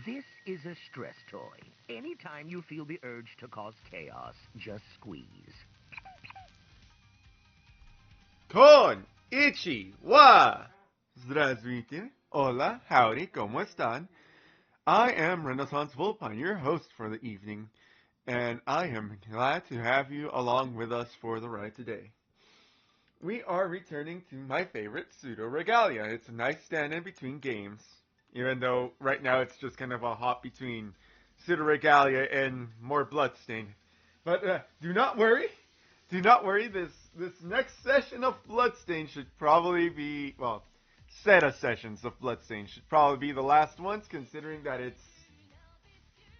This is a stress toy. Anytime you feel the urge to cause chaos, just squeeze. Konnichiwa! Здравствуйте. Hola, howdy, ¿cómo están? I am Renaissance Vulpine, your host for the evening, and I am glad to have you along with us for the ride today. We are returning to my favorite, Pseudoregalia. It's a nice stand-in between games, even though right now it's just kind of a hop between Pseudoregalia and more Bloodstained. But do not worry, this next session of Bloodstained should probably be, well, set of sessions of Bloodstained should probably be the last ones, considering that it's,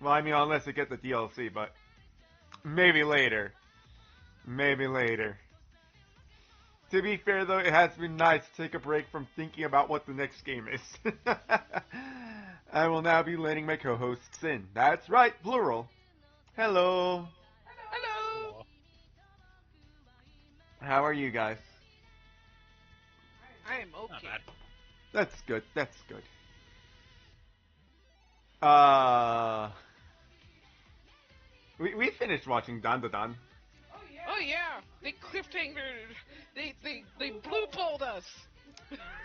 well, I mean, unless it gets the DLC, but maybe later. Maybe later. To be fair, though, it has been nice to take a break from thinking about what the next game is. I will now be letting my co-hosts in. That's right, plural. Hello. Hello. How are you guys? I'm okay. That's good. We finished watching Dan Da Dan. Oh yeah, they cliffhanger. They blue pulled us.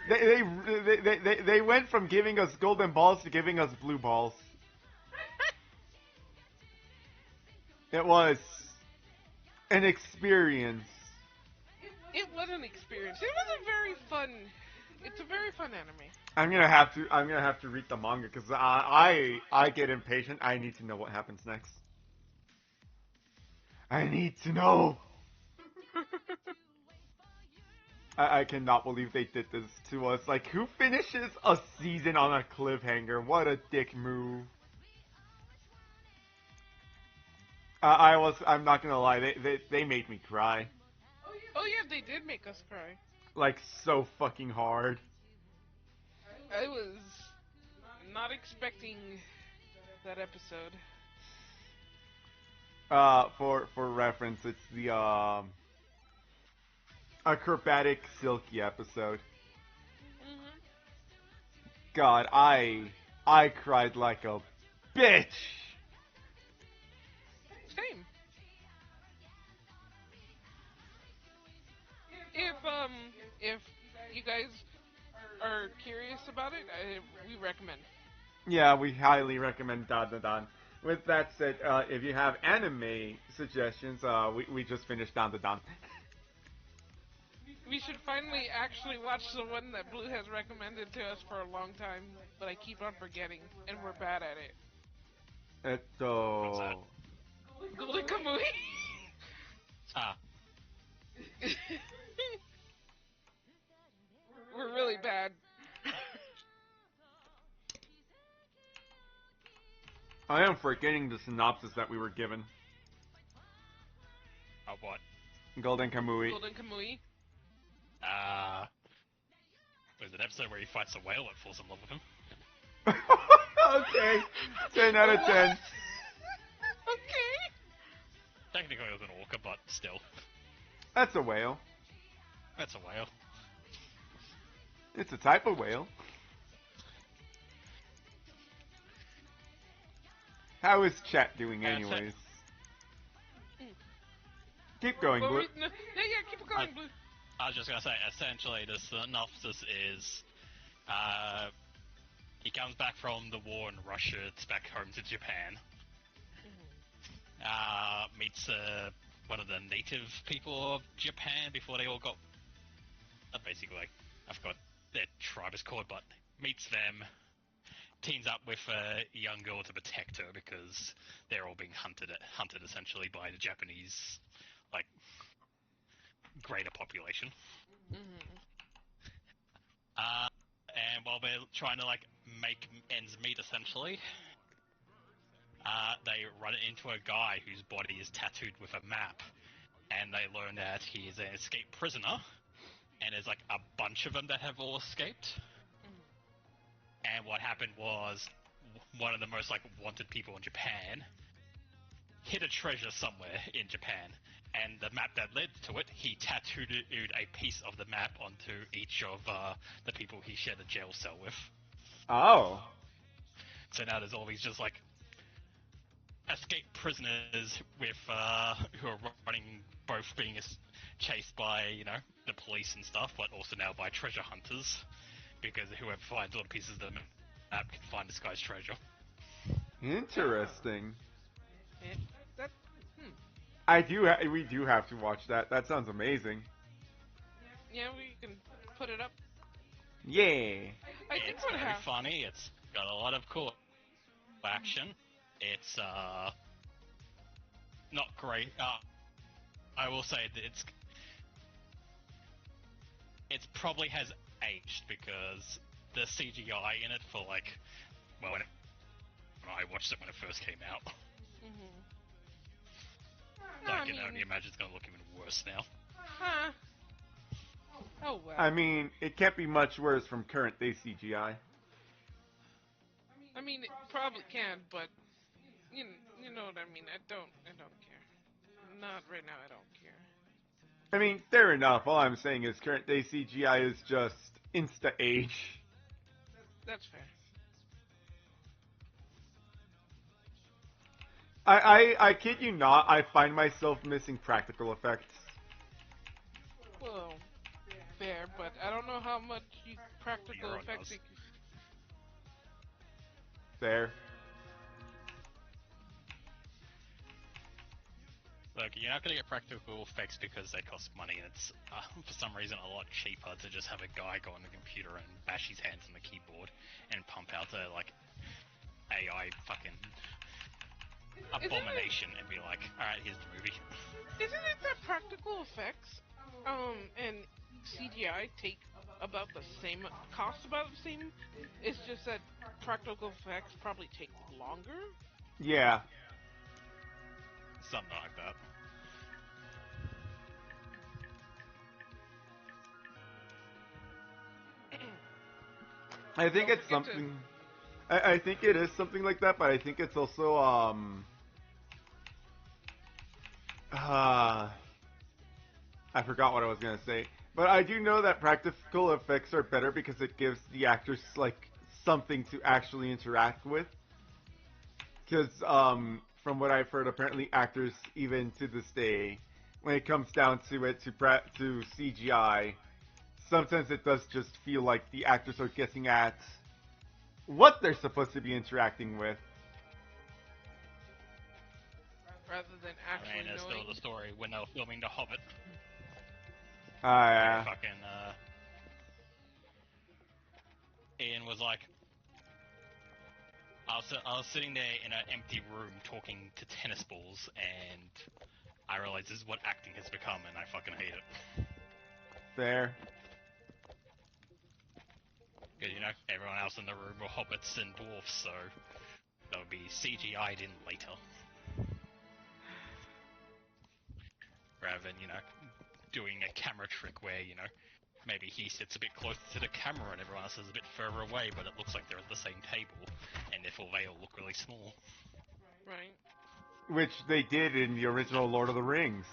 They went from giving us golden balls to giving us blue balls. It was an experience. It was an experience. It was a very fun. It's a very fun anime. I'm gonna have to read the manga because I get impatient. I need to know what happens next. I need to know. I cannot believe they did this to us. Like, who finishes a season on a cliffhanger? What a dick move. I'm not gonna lie, they made me cry. Oh yeah, they did make us cry. Like, so fucking hard. I was not expecting that episode. For reference, it's the acrobatic silky episode. Mm-hmm. God, I cried like a bitch. Same. If you guys are curious about it, we recommend. Yeah, we highly recommend Dan Da Dan. With that said, if you have anime suggestions, we just finished Dan Da Dan. We should finally actually watch the one that Blue has recommended to us for a long time, but I keep on forgetting, and we're bad at it. Golden Kamui. Ah. We're really bad. I am forgetting the synopsis that we were given. Oh, what? Golden Kamui. Golden Kamui. There's an episode where he fights a whale that falls in love with him. Okay. 10 out of 10. Okay. Technically it was an orca, but still. That's a whale. That's a whale. It's a type of whale. How is chat doing anyways? Keep going, Blue. Yeah, keep going, Blue. I was just gonna say, essentially, the synopsis is, he comes back from the war in Russia, it's back home to Japan. Meets one of the native people of Japan before they all got, basically, like, I forgot their tribe is called, but meets them, teams up with a young girl to protect her because they're all being hunted essentially by the Japanese, like, greater population. And while they're trying to, like, make ends meet, essentially, they run into a guy whose body is tattooed with a map, and they learn that he is an escaped prisoner, and there's, like, a bunch of them that have all escaped. And what happened was, one of the most, like, wanted people in Japan hid a treasure somewhere in Japan, and the map that led to it, he tattooed a piece of the map onto each of the people he shared a jail cell with. Oh. So now there's all these just like escaped prisoners with who are running, both being chased by the police and stuff, but also now by treasure hunters, because whoever finds all the pieces of the map can find this guy's treasure. Interesting. That, We do have to watch that. That sounds amazing. yeah, we can put it up. Yeah. I think It's what very happened. funny. It's got a lot of cool action. It's not great. I will say that it's probably has aged because the CGI in it for when I watched it when it first came out. So I can only imagine it's gonna look even worse now. Oh well. I mean, it can't be much worse from current day CGI. I mean, it probably can, but you know what I mean. I don't care. Not right now. I don't care. I mean, fair enough. All I'm saying is current day CGI is just insta age. That's fair. I kid you not, I find myself missing practical effects. Well, fair, but I don't know how much practical You're effects. right, Fair. Look, you're not gonna get practical effects because they cost money, and it's for some reason a lot cheaper to just have a guy go on the computer and bash his hands on the keyboard and pump out a AI fucking abomination and be like, alright, here's the movie. Isn't it that practical effects, and CGI take about the same cost, about the same? It's just that practical effects probably take longer. Yeah. Something like that. I think it's something. I think it is something like that, but I think it's also I forgot what I was gonna say. But I do know that practical effects are better because it gives the actors something to actually interact with. Because from what I've heard, apparently actors even to this day, when it comes down to it to CGI, sometimes it does just feel like the actors are guessing at what they're supposed to be interacting with. Rather than actually There's still knowing. the story when they were filming The Hobbit. Yeah. Fucking Ian was like, I was sitting there in an empty room talking to tennis balls, and I realized this is what acting has become, and I fucking hate it. Fair. Because, everyone else in the room were hobbits and dwarfs, so that would be CGI'd in later. Rather than, doing a camera trick where, maybe he sits a bit closer to the camera and everyone else is a bit further away, but it looks like they're at the same table, and therefore they all look really small. Right. Which they did in the original Lord of the Rings.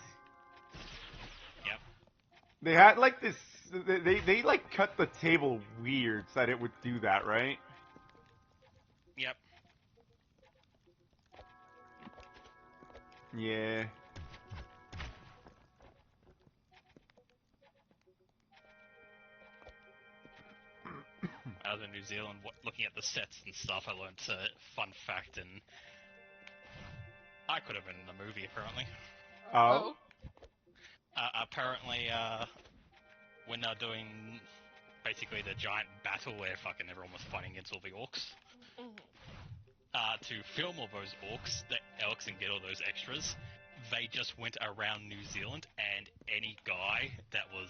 Yep. They had this. They cut the table weird so that it would do that, right? Yep. Yeah. I was in New Zealand looking at the sets and stuff. I learned a fun fact, and I could have been in the movie apparently. Oh. Apparently, when they're doing basically the giant battle where fucking everyone was fighting against all the orcs, to film all those orcs and get all those extras, they just went around New Zealand, and any guy that was,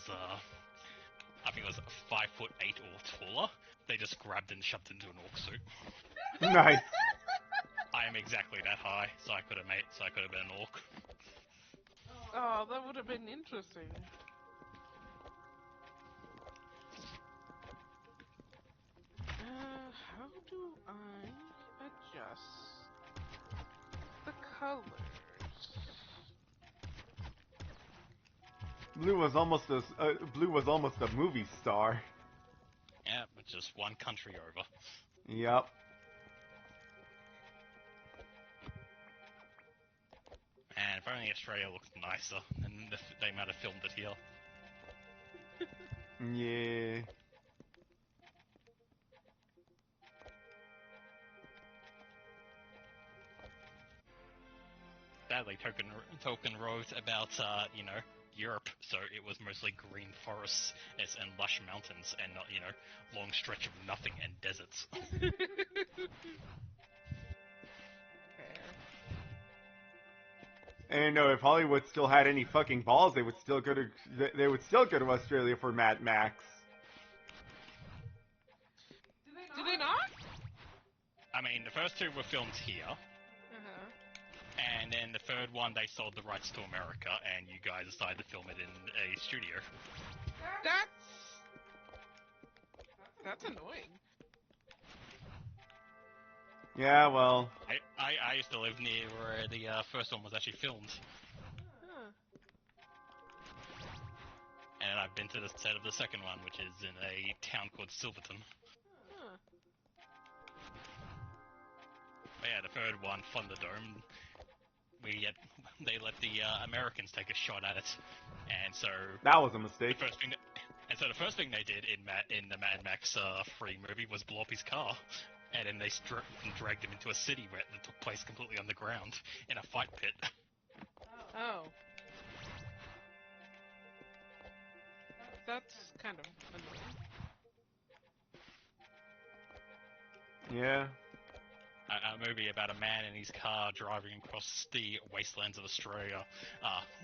I think it was 5'8" or taller, they just grabbed and shoved into an orc suit. Nice. I am exactly that high, so I could have been an orc. Oh, that would have been interesting. How do I adjust the colors? Blue was almost a movie star. Yeah, but just one country over. Yep. apparently Australia looks nicer, and they might have filmed it here. Yeah. Sadly, Token wrote about, Europe, so it was mostly green forests and lush mountains, and not, long stretch of nothing and deserts. And if Hollywood still had any fucking balls, they would still go to Australia for Mad Max. Do they not? I mean, the first two were filmed here. And then the third one, they sold the rights to America, and you guys decided to film it in a studio. That's annoying. Yeah, well. I used to live near where the first one was actually filmed. Huh. And I've been to the set of the second one, which is in a town called Silverton. Huh. But yeah, the third one, Thunderdome, they let the Americans take a shot at it, and so That was a mistake. the first thing they did in the Mad Max 3 movie was blow up his car, and then they dragged him into a city where it took place completely underground in a fight pit. Oh. That's kind of annoying. Yeah. A movie about a man in his car driving across the wastelands of Australia.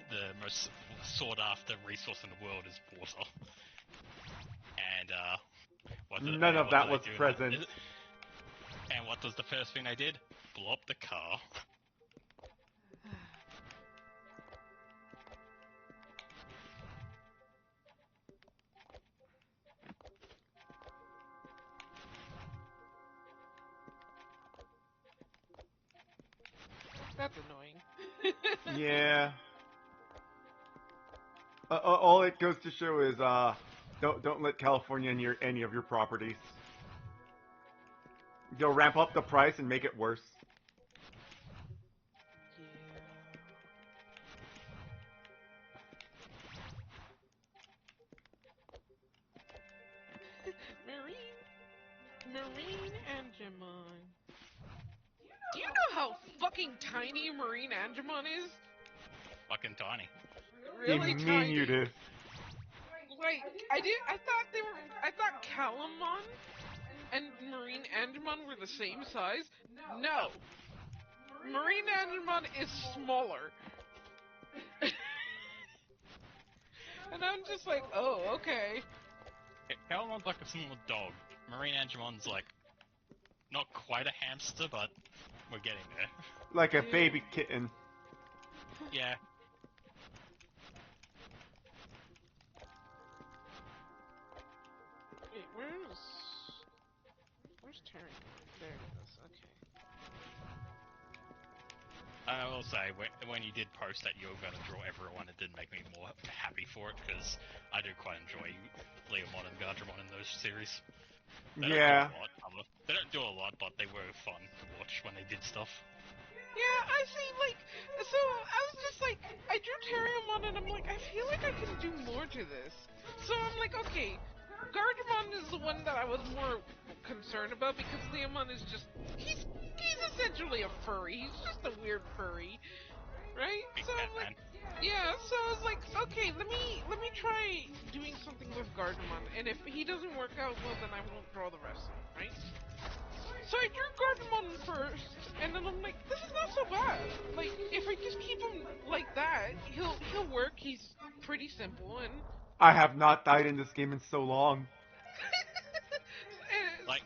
The most sought-after resource in the world is water. And None of that was present. And what was the first thing they did? Blow up the car. That's annoying. Yeah. All it goes to show is don't let California near any of your properties. You'll ramp up the price and make it worse. Marine Angemon. Do you know how fucking tiny Marine Angemon is? Fucking tiny. Really tiny. Diminutive. Like, I thought Calamon and Marine Angemon were the same size. No. Marine Angemon is smaller. And I'm just like, oh, okay. Calamon's like a small dog. Marine Angemon's like, not quite a hamster, but we're getting there. Like a baby kitten. Yeah. Wait, where's Terry? There it is, okay. I will say, when you did post that you were going to draw everyone, it did make me more happy for it, because I do quite enjoy Leomon and Gardramon in those series. Yeah. They don't do a lot, but they were fun to watch when they did stuff. Yeah, I see, like, so I was just like, I drew Terriermon and I'm like, I feel like I can do more to this. So I'm like, okay, Gardramon is the one that I was more concerned about because Leomon is just, he's essentially a furry. He's just a weird furry, right? So I'm like, yeah, so I was like, okay, let me try doing something with Gardramon, and if he doesn't work out well, then I won't draw the rest of him, right? So I drew Gardramon first, and then I'm like, this is not so bad. Like, if I just keep him like that, he'll work. He's pretty simple, and I have not died in this game in so long. Like,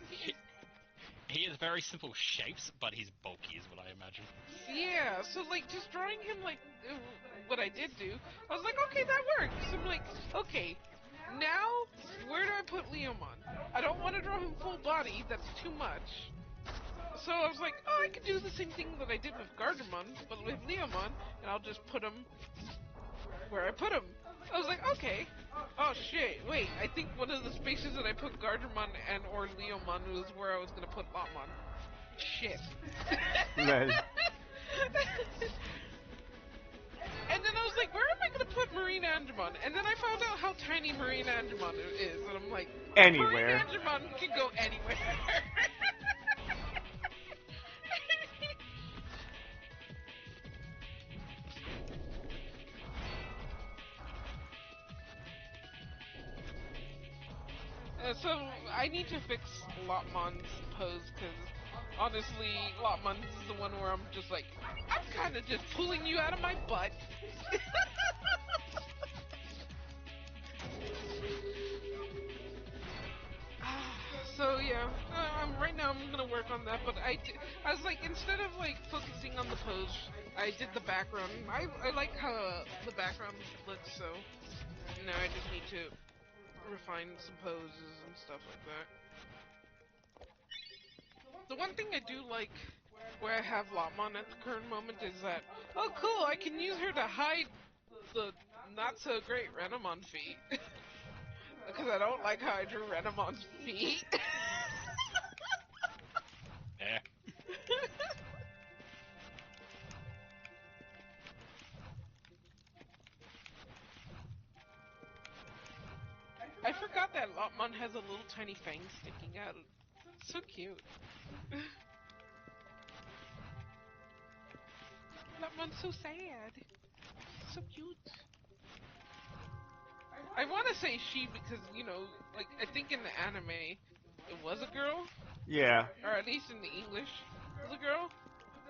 he has very simple shapes, but he's bulky, is what I imagine. Yeah, so like just drawing him like what I did do, I was like, okay, that works. I'm like, okay, now where do I put Leomon? I don't want to draw him full body, that's too much. So I was like, oh, I could do the same thing that I did with Gardramon, but with Leomon, and I'll just put him where I put him. I was like, okay. Oh shit, wait, I think one of the spaces that I put Gardramon and or Leomon was where I was gonna put Lotmon. Shit. Right. And then I was like, where am I going to put Marine Angemon? And then I found out how tiny Marine Angemon is. And I'm like, Marine Anywhere. Angemon can go anywhere. So I need to fix Lotmon's pose, because honestly, Lotmon's is the one where I'm just like, I'm kind of just pulling you out of my butt. So yeah, right now I'm gonna work on that. But I was like, instead of like focusing on the pose, I did the background. I like how the background looks. So now I just need to refine some poses and stuff like that. The one thing I do like where I have Lotmon at the current moment is that, oh cool, I can use her to hide the not so great Renamon feet. Because I don't like how I drew Renamon's feet. Yeah. I forgot that Lotmon has a little tiny fang sticking out. It's so cute. Lotmon's so sad. So cute. I want to say she because, you know, like, I think in the anime, it was a girl. Yeah. Or at least in the English, it was a girl.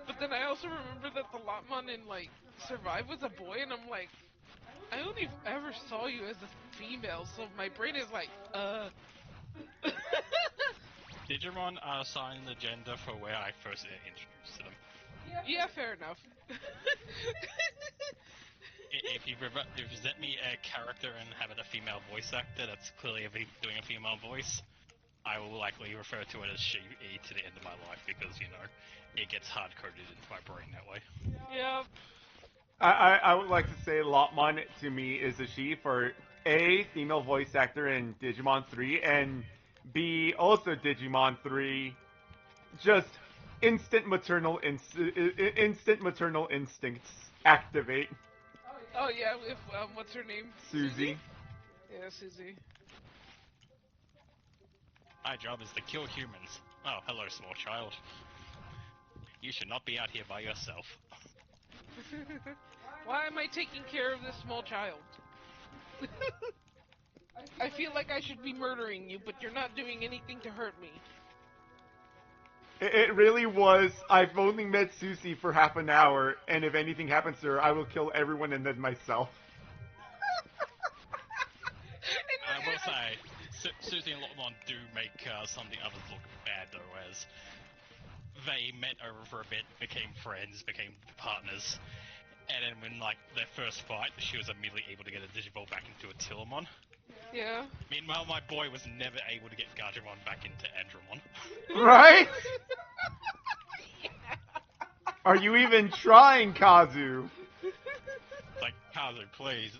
But then I also remember that the Lotmon in, like, Survive was a boy, and I'm like, I only ever saw you as a female, so my brain is like, Digimon are assigned the gender for where I first introduced to them. Yeah, fair enough. If you present me a character and have it a female voice actor that's clearly doing a female voice, I will likely refer to it as she to the end of my life because, you know, it gets hard-coded into my brain that way. Yeah. I would like to say Lotmon to me is a she for A, female voice actor in Digimon 3, and B, also Digimon 3, just instant maternal instincts activate. Oh yeah, if what's her name? Susie. Yeah, Susie. My job is to kill humans. Oh, hello, small child. You should not be out here by yourself. Why am I taking care of this small child? I feel like I should be murdering you, but you're not doing anything to hurt me. It really was, I've only met Susie for half an hour, and if anything happens to her, I will kill everyone and then myself. I will say, Susie and Lotmon do make some of the others look bad, though, as they met over for a bit, became friends, became partners, and then when, like, their first fight, she was immediately able to get a Digivolve back into a Tillamon. Yeah. Meanwhile, my boy was never able to get Gajamon back into Andromon. Right? Are you even trying, Kazu? Like, Kazu, please.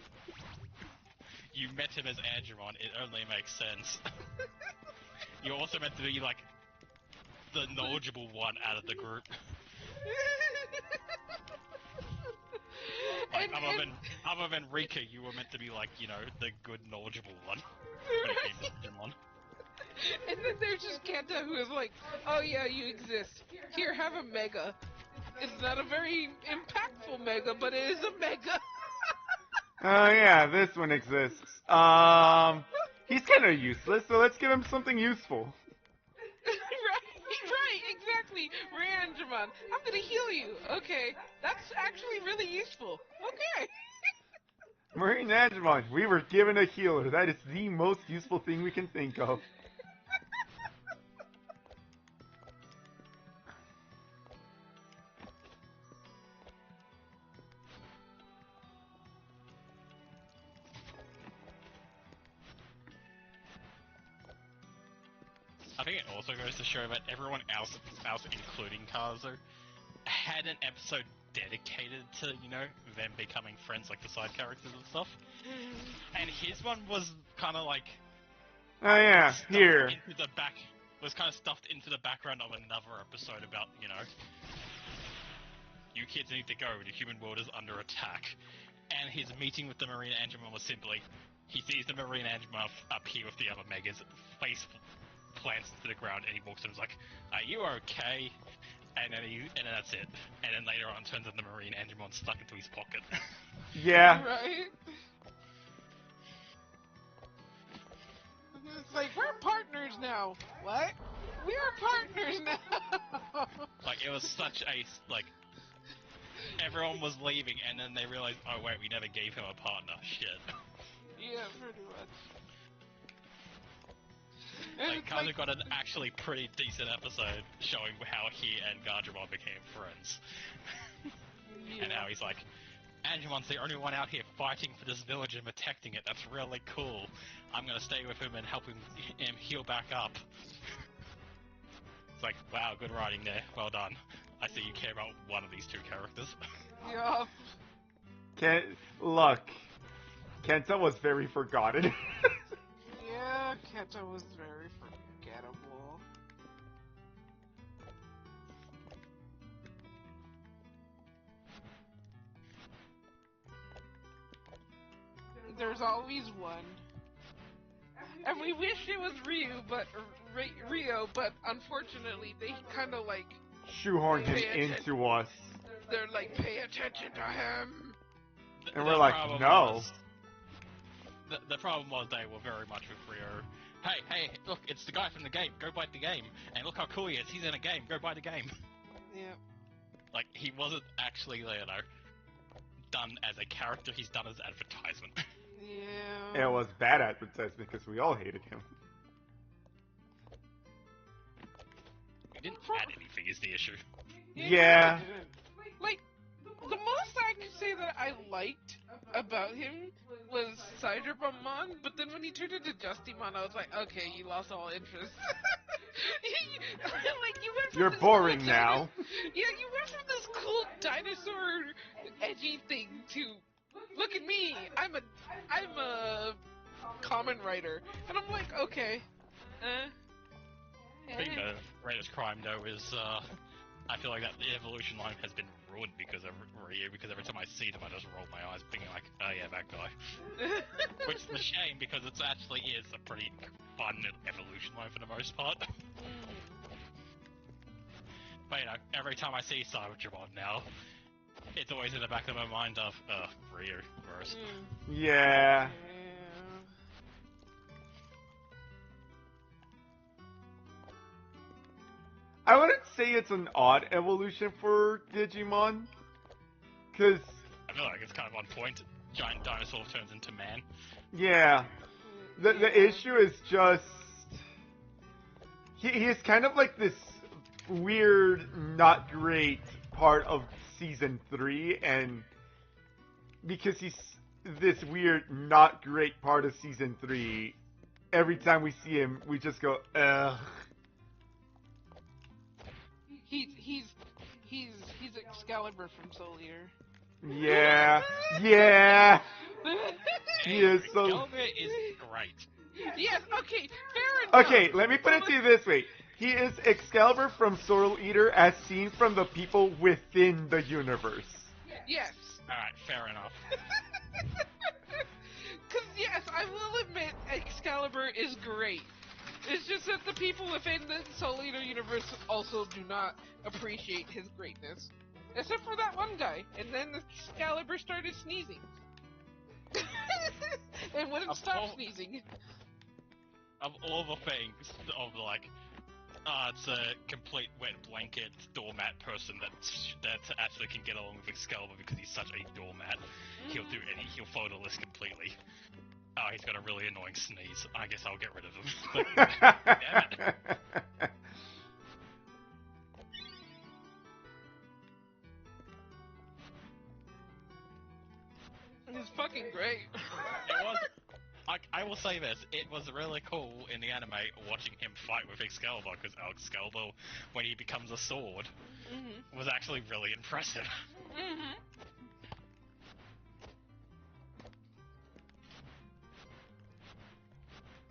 You met him as Andromon, it only makes sense. You're also meant to be, like, the knowledgeable one out of the group. Like, other than Rika, you were meant to be, like, you know, the good, knowledgeable one. When it came to Digimon. And then there's just Kenta who is like, oh yeah, you exist. Here, have a mega. It's not a very impactful mega, but it is a mega. Oh yeah, this one exists. He's kind of useless, so let's give him something useful. right, exactly. Ranjamon, I'm gonna heal you. Okay, that's actually really useful. Okay. Marine Angemon, we were given a healer. That is the most useful thing we can think of. I think it also goes to show that everyone else including Kazu, had an episode dedicated to, you know, them becoming friends, like the side characters and stuff. And his one was kind of like... Oh yeah, here. Was kind of stuffed into the background of another episode about, you know... you kids need to go, the human world is under attack. And his meeting with the Marine Angemon was simply, he sees the Marine Angemon appear with the other Megas, face plants to the ground, and he walks in and is like, are you okay? And then that's it. And then later on, it turns out the Marine Angemon stuck into his pocket. Yeah. Right? It's like, we're partners now. What? We are partners now. Like, it was such a, like, everyone was leaving, and then they realized, oh wait, we never gave him a partner. Shit. Yeah, pretty much. And They it's kind of like, got an actually pretty decent episode showing how he and Gardevoir became friends. And how he's like, Angemon's the only one out here fighting for this village and protecting it. That's really cool. I'm gonna stay with him and help him heal back up. It's like, wow, good writing there. Well done. I see you care about one of these two characters. yeah. Look, Kenta was very forgotten. Yeah, Kenta was very forgettable. There's always one. And we wish it was Rio, but unfortunately they kind of like Shoehorned him Pay attention. into us. they're like, pay attention to him. And we're like, problem no. The problem was they were very much with Rio. Hey, look, it's the guy from the game. Go buy the game. And look how cool he is. He's in a game. Go buy the game. Yeah. Like, he wasn't actually, done as a character. He's done as advertisement. Yeah. It was bad advertisement because we all hated him. He didn't add anything is the issue. Yeah. Like, the most I could say that I liked about him was Cyberbomon, but then when he turned into Justimon, I was like, okay, you lost all interest. Like, you went from You're this boring cool now. Yeah, you went from this cool dinosaur edgy thing to, look at me, I'm a common writer, and I'm like, okay, I think the greatest crime, though, is, I feel like that the evolution line has been ruined because of Ryu, because every time I see them, I just roll my eyes, thinking like, oh yeah, that guy. Which is a shame, because it actually is a pretty fun evolution line for the most part. But, you know, every time I see Cybertron now, it's always in the back of my mind of, Ryu, gross. Yeah. I wouldn't say it's an odd evolution for Digimon, because, I feel like it's kind of on point. Giant dinosaur turns into man. yeah, the issue is just, he's kind of like this weird, not great part of Season 3, and because he's this weird, not great part of Season 3, every time we see him, we just go, ugh. He's Excalibur from Soul Eater. Yeah, yeah. He is so. Excalibur is great. Yes, okay, fair enough. Okay, let me put it to you this way. He is Excalibur from Soul Eater as seen from the people within the universe. Yes. Alright, fair enough. Because, yes, I will admit Excalibur is great. It's just that the people within the Soul Eater universe also do not appreciate his greatness. Except for that one guy. And then Excalibur started sneezing. And wouldn't stop sneezing. Of all the things, of like, it's a complete wet blanket doormat person that actually can get along with Excalibur because he's such a doormat. He'll follow the list completely. Oh, he's got a really annoying sneeze. I guess I'll get rid of him. Damn it. It's fucking great. It was. I will say this, it was really cool in the anime watching him fight with Excalibur, because Excalibur, when he becomes a sword, was actually really impressive.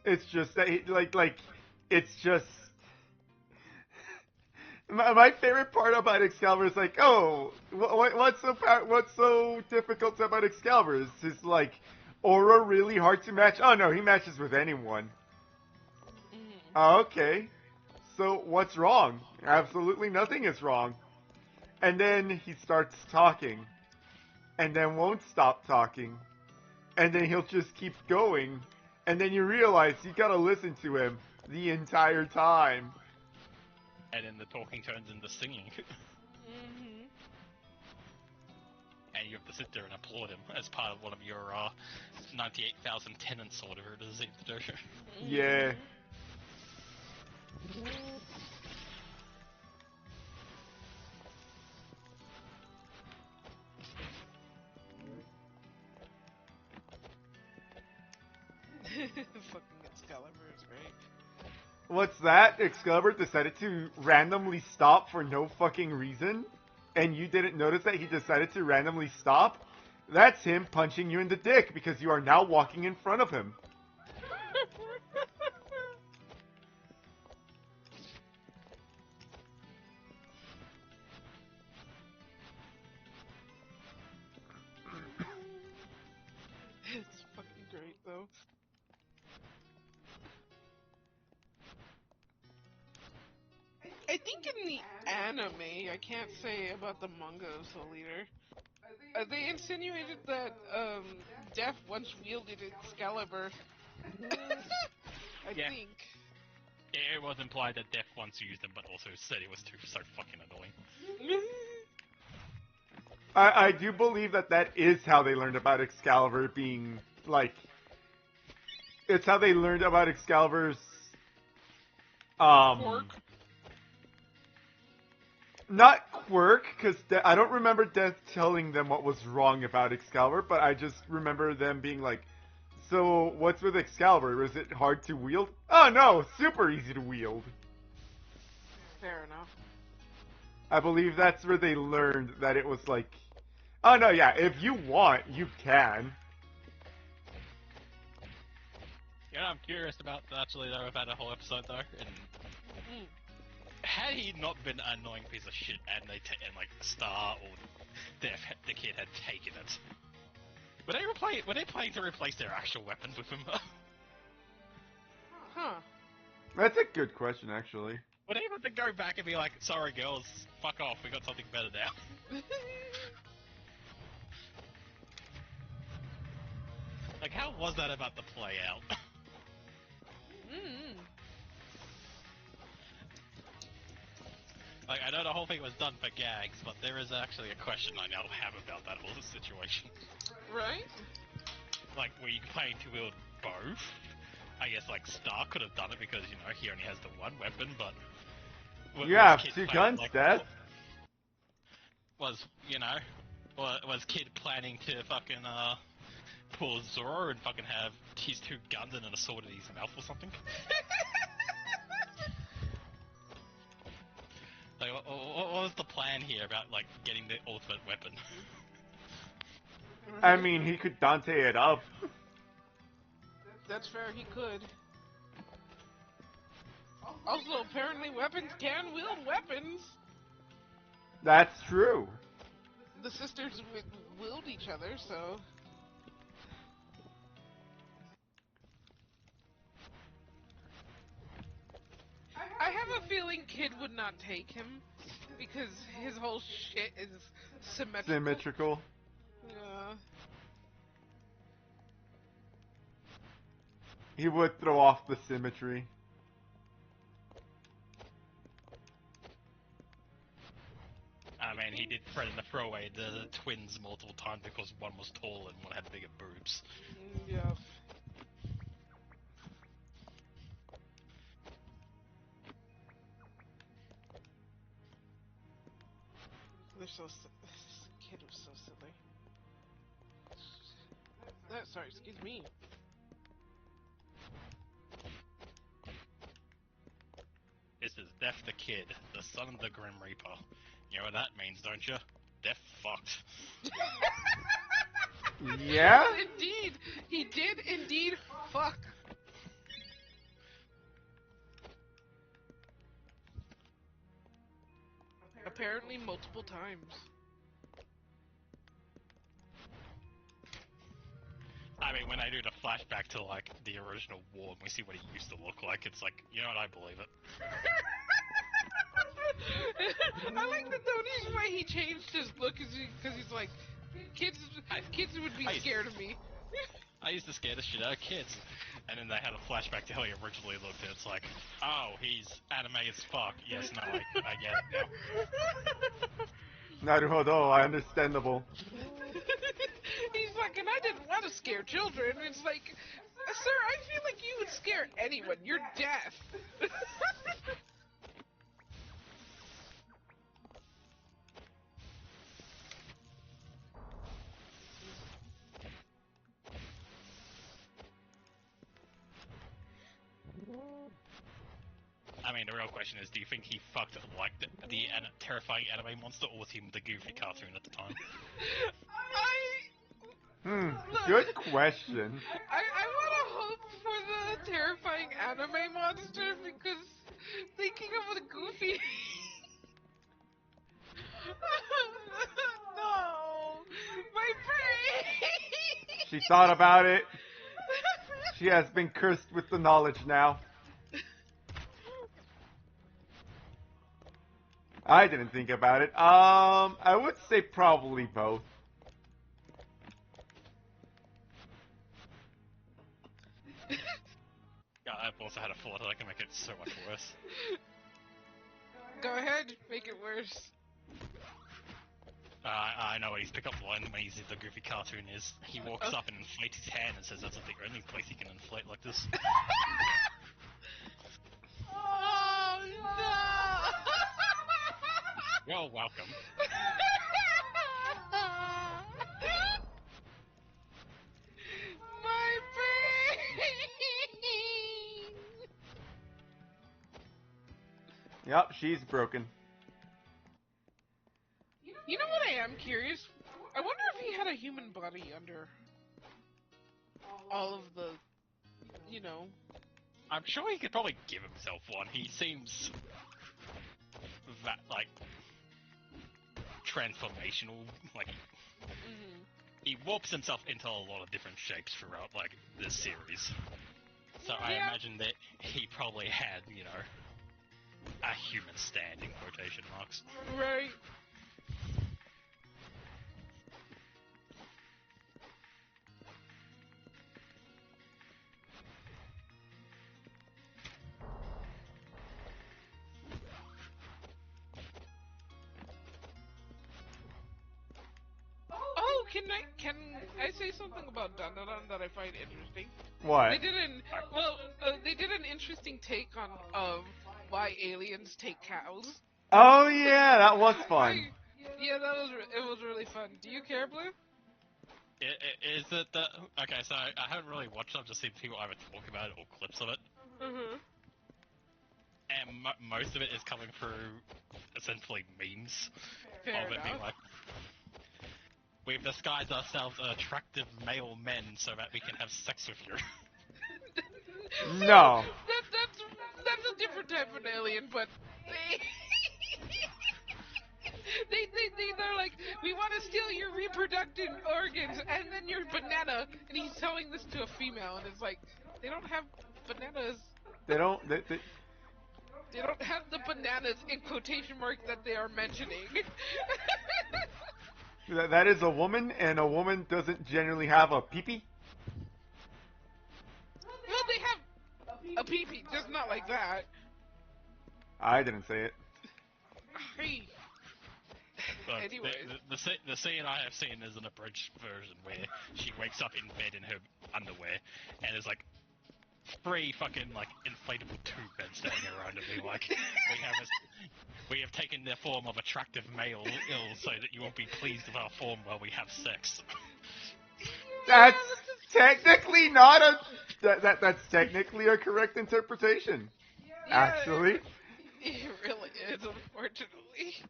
It's just that, it's just... My favorite part about Excalibur is like, oh, what's so difficult about Excalibur? Is his like aura really hard to match? Oh no, he matches with anyone. Oh, okay. So what's wrong? Absolutely nothing is wrong. And then he starts talking, and then won't stop talking, and then he'll just keep going, and then you realize you gotta listen to him the entire time. And then the talking turns into singing. And you have to sit there and applaud him as part of one of your 98,000 tenants or whatever it is that you have to do. Yeah. Fucking Excalibur is great. What's that? Excalibur decided to randomly stop for no fucking reason? And you didn't notice that he decided to randomly stop? That's him punching you in the dick because you are now walking in front of him. It's fucking great though. I think in the anime, I can't say about the manga of Soul Eater. They insinuated that Death once wielded Excalibur. I think. Yeah, it was implied that Death once used them, but also said it was so fucking annoying. I do believe that is how they learned about Excalibur being, like... It's how they learned about Excalibur's... Quirk? Not quirk, because I don't remember Death telling them what was wrong about Excalibur, but I just remember them being like, so what's with Excalibur? Is it hard to wield? Oh no, super easy to wield. Fair enough. I believe that's where they learned that it was like, oh no, yeah, if you want, you can. Yeah, I'm curious about actually though about the whole episode though, and had he not been an annoying piece of shit and like Star or Death, the kid had taken it, were they planning to replace their actual weapons with him? Huh. That's a good question, actually. Would they want to go back and be like, sorry girls, fuck off, we got something better now? Like, how was that about to play out? Like, I know the whole thing was done for gags, but there is actually a question I now have about that whole situation. Right? Like, were you planning to wield both? I guess, like, Star could have done it because, you know, he only has the one weapon, but... You have two guns, Death. Was Kid planning to fucking, pull Zoro and fucking have his two guns and a sword in his mouth or something? Like, what was the plan here about, like, getting the ultimate weapon? I mean, he could Dante it up. That's fair, he could. Also, apparently weapons can wield weapons! That's true. The sisters wield each other, so... I have a feeling Kid would not take him, because his whole shit is symmetrical. Yeah. He would throw off the symmetry. I mean, he did threaten to throw away the twins multiple times because one was tall and one had bigger boobs. Yeah. They're so this kid was so silly. Sorry, excuse me. This is Death the Kid, the son of the Grim Reaper. You know what that means, don't you? Death fucked. Yeah? Indeed! He did indeed fuck! apparently multiple times. I mean, when I do the flashback to, like, the original war and we see what he used to look like, it's like, you know what, I believe it. I like that the reason why he changed his look is because he's like, kids would be scared of me. I used to scare the shit out of kids. And then they had a flashback to how he originally looked, and it's like, oh, he's anime as fuck. Yes, no, I get it now. Naruhodo, understandable. He's like, and I didn't want to scare children. It's like, sir, I feel like you would scare anyone. You're deaf. I mean, the real question is, do you think he fucked like the terrifying anime monster, or was he the goofy cartoon at the time? Good question. I want to hope for the terrifying anime monster because thinking of the goofy. No, my brain. She thought about it. She has been cursed with the knowledge now. I didn't think about it. I would say probably both. Yeah, I've also had a thought that I can make it so much worse. Go ahead, make it worse. I know what his pickup line when he's the goofy cartoon is. He walks up and inflates his hand and says that's the only place he can inflate like this. Oh no! You're welcome. My brain! Yep, she's broken. You know what I am curious? I wonder if he had a human body under all of the, you know... I'm sure he could probably give himself one. He seems that, like, transformational. Like, he warps himself into a lot of different shapes throughout, like, this series. So I imagine that he probably had, you know, a human stand in quotation marks. Right. Oh, can I say something about Dandadan that I find interesting? What? They did an interesting take on why aliens take cows. Oh yeah, that was fun. Yeah, it was really fun. Do you care, Blue? Is it the... Okay, so I haven't really watched it, I've just seen people either talk about it or clips of it. Mm-hmm. And most of it is coming through, essentially, memes. Fair of it being enough. like, we've disguised ourselves as attractive male men so that we can have sex with you. No. That's a different type of alien, but they're like, we want to steal your reproductive organs and then your banana, and he's telling this to a female, and it's like, they don't have bananas. They don't. They don't have the bananas in quotation marks that they are mentioning. That is a woman, and a woman doesn't generally have a peepee. Well, they have a pee-pee, just not like that. I didn't say it. Hey. But Anyways. the scene I have seen is an abridged version where she wakes up in bed in her underwear, and there's like 3 fucking like inflatable tube beds standing around and being like, we have taken the form of attractive male ill so that you will be pleased with our form while we have sex. That's technically not a. That's technically a correct interpretation. Yeah, Actually. It really is, unfortunately.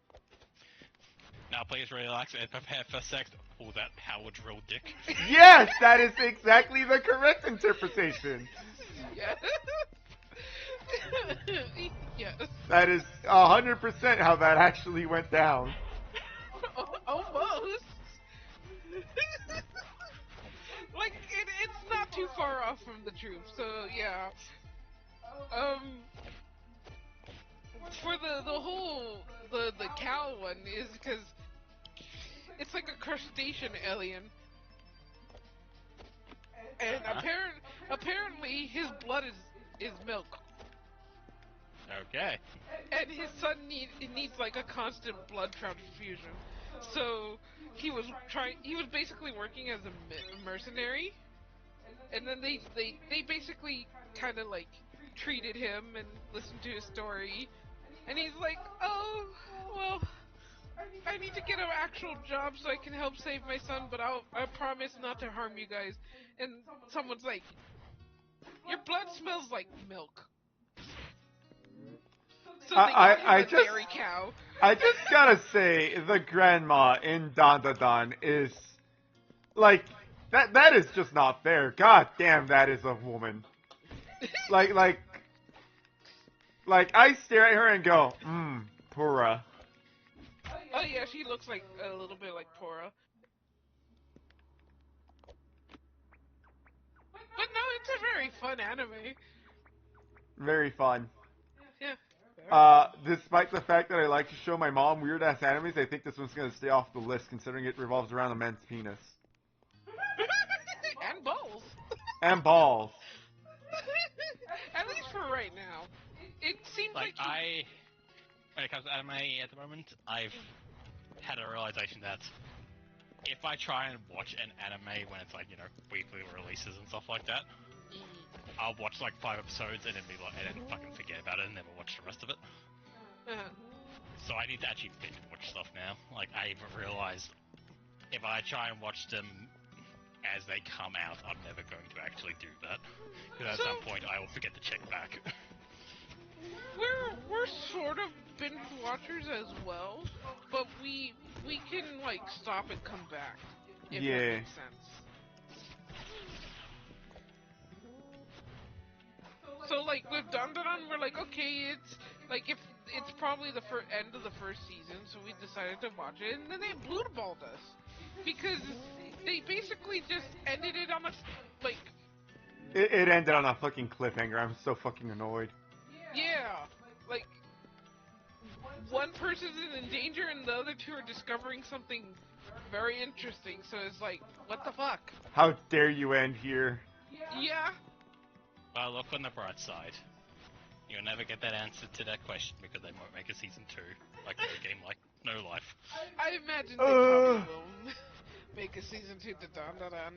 Now please relax and prepare for sex. Oh, that power drill dick. Yes, that is exactly the correct interpretation. Yeah. Yes. That is 100% how that actually went down. Almost. Like it's not too far off from the truth. So yeah. Um, for the whole the cow one is because it's like a crustacean alien, and Huh? apparently his blood is milk, Okay. and his son needs like a constant blood transfusion. So he was basically working as a mercenary, and then they basically kind of like treated him and listened to his story, and he's like, oh well, I need to get an actual job so I can help save my son, but I promise not to harm you guys. And someone's like, your blood smells like milk. So they got him a dairy cow. I just gotta say, the grandma in Don Da Don is like that is just not fair. God damn, that is a woman. Like I stare at her and go, Pura. Oh yeah, she looks like a little bit like Pora. But no, it's a very fun anime. Very fun. Yeah. Despite the fact that I like to show my mom weird ass animes, I think this one's gonna stay off the list considering it revolves around a man's penis. And balls. And balls. At least for right now. It seems like when it comes to anime at the moment, I've had a realization that if I try and watch an anime when it's like, you know, weekly releases and stuff like that, I'll watch like 5 episodes and then fucking forget about it and never watch the rest of it. So I need to actually binge watch stuff now. Like, I've realized if I try and watch them as they come out, I'm never going to actually do that. Because at some point I will forget to check back. We're sort of binge watchers as well, but we can like stop and come back. If that makes sense. So like with Dun Dun Dun, we're like, okay, it's like if it's probably the end of the first season, so we decided to watch it, and then they blue balled us because they basically just ended it on a like. It ended on a fucking cliffhanger. I'm so fucking annoyed. Yeah, like one person's in danger and the other two are discovering something very interesting. So it's like, what the fuck? How dare you end here? Yeah. Well, look on the bright side. You'll never get that answer to that question because they won't make a season 2, like no game, like No Life. I imagine they probably will make a season 2 to Dun Dun Dun.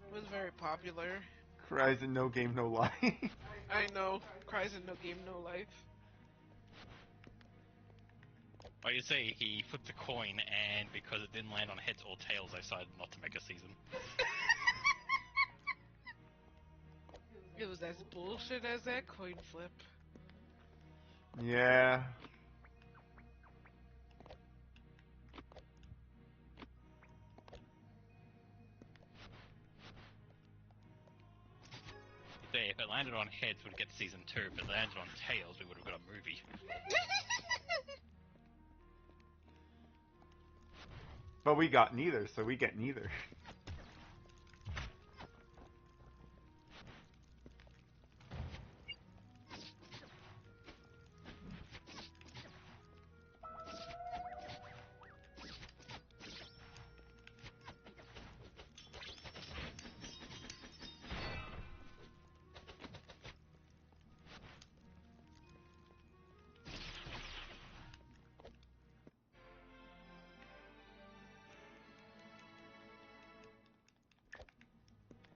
It was very popular. Cries in No Game No Life. I know. Cries in No Game No Life. Well, you see, he flipped a coin, and because it didn't land on heads or tails, they decided not to make a season. It was as bullshit as that coin flip. Yeah. See, if it landed on heads, we'd get season 2. If it landed on tails, we would have got a movie. But we got neither, so we get neither.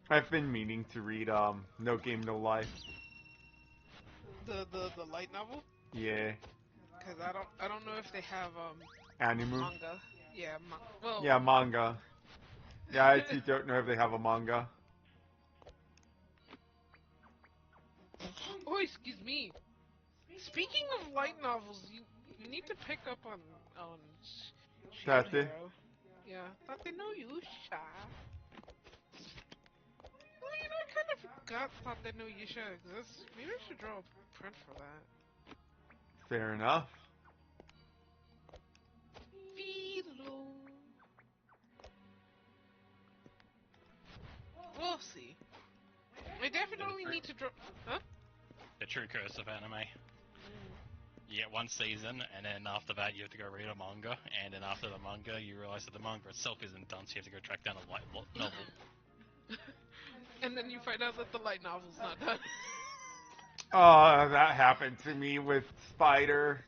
I've been meaning to read No Game No Life. The light novel? Yeah. Cause I don't know if they have Anime. manga. Yeah, well. Yeah, manga. Yeah, I too don't know if they have a manga. Oh, excuse me. Speaking of light novels, you need to pick up on Shield Tate? Hero. Yeah, Tate no Yusha. Well, you know, God thought that no Yisha exists. Maybe I should draw a print for that. Fair enough. Philo. We'll see. I definitely need to draw. Huh? The true curse of anime. You get one season, and then after that you have to go read a manga, and then after the manga you realize that the manga itself isn't done, so you have to go track down a light novel. And then you find out that the light novel's not done. Oh, that happened to me with Spider.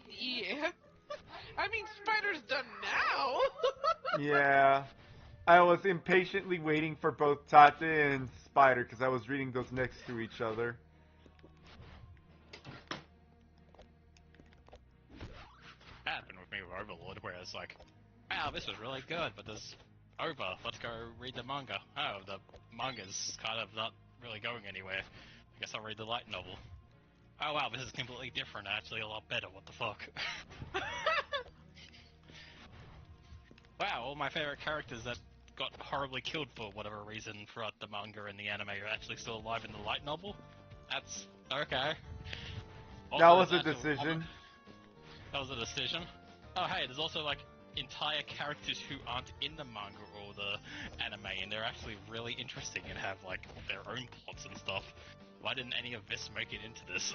Yeah. I mean, Spider's done now. Yeah. I was impatiently waiting for both Tate and Spider because I was reading those next to each other. That happened with me with Overlord, where it's like, wow, this was really good, but there's over. Let's go read the manga. Oh, the manga's kind of not really going anywhere. I guess I'll read the light novel. Oh wow, this is completely different, actually a lot better, what the fuck. Wow, all my favorite characters that got horribly killed for whatever reason throughout the manga and the anime are actually still alive in the light novel? That's okay. That Also, was a there's actual decision. That was a decision. Oh hey, there's also like entire characters who aren't in the manga or the anime, and they're actually really interesting and have like their own plots and stuff. Why didn't any of this make it into this?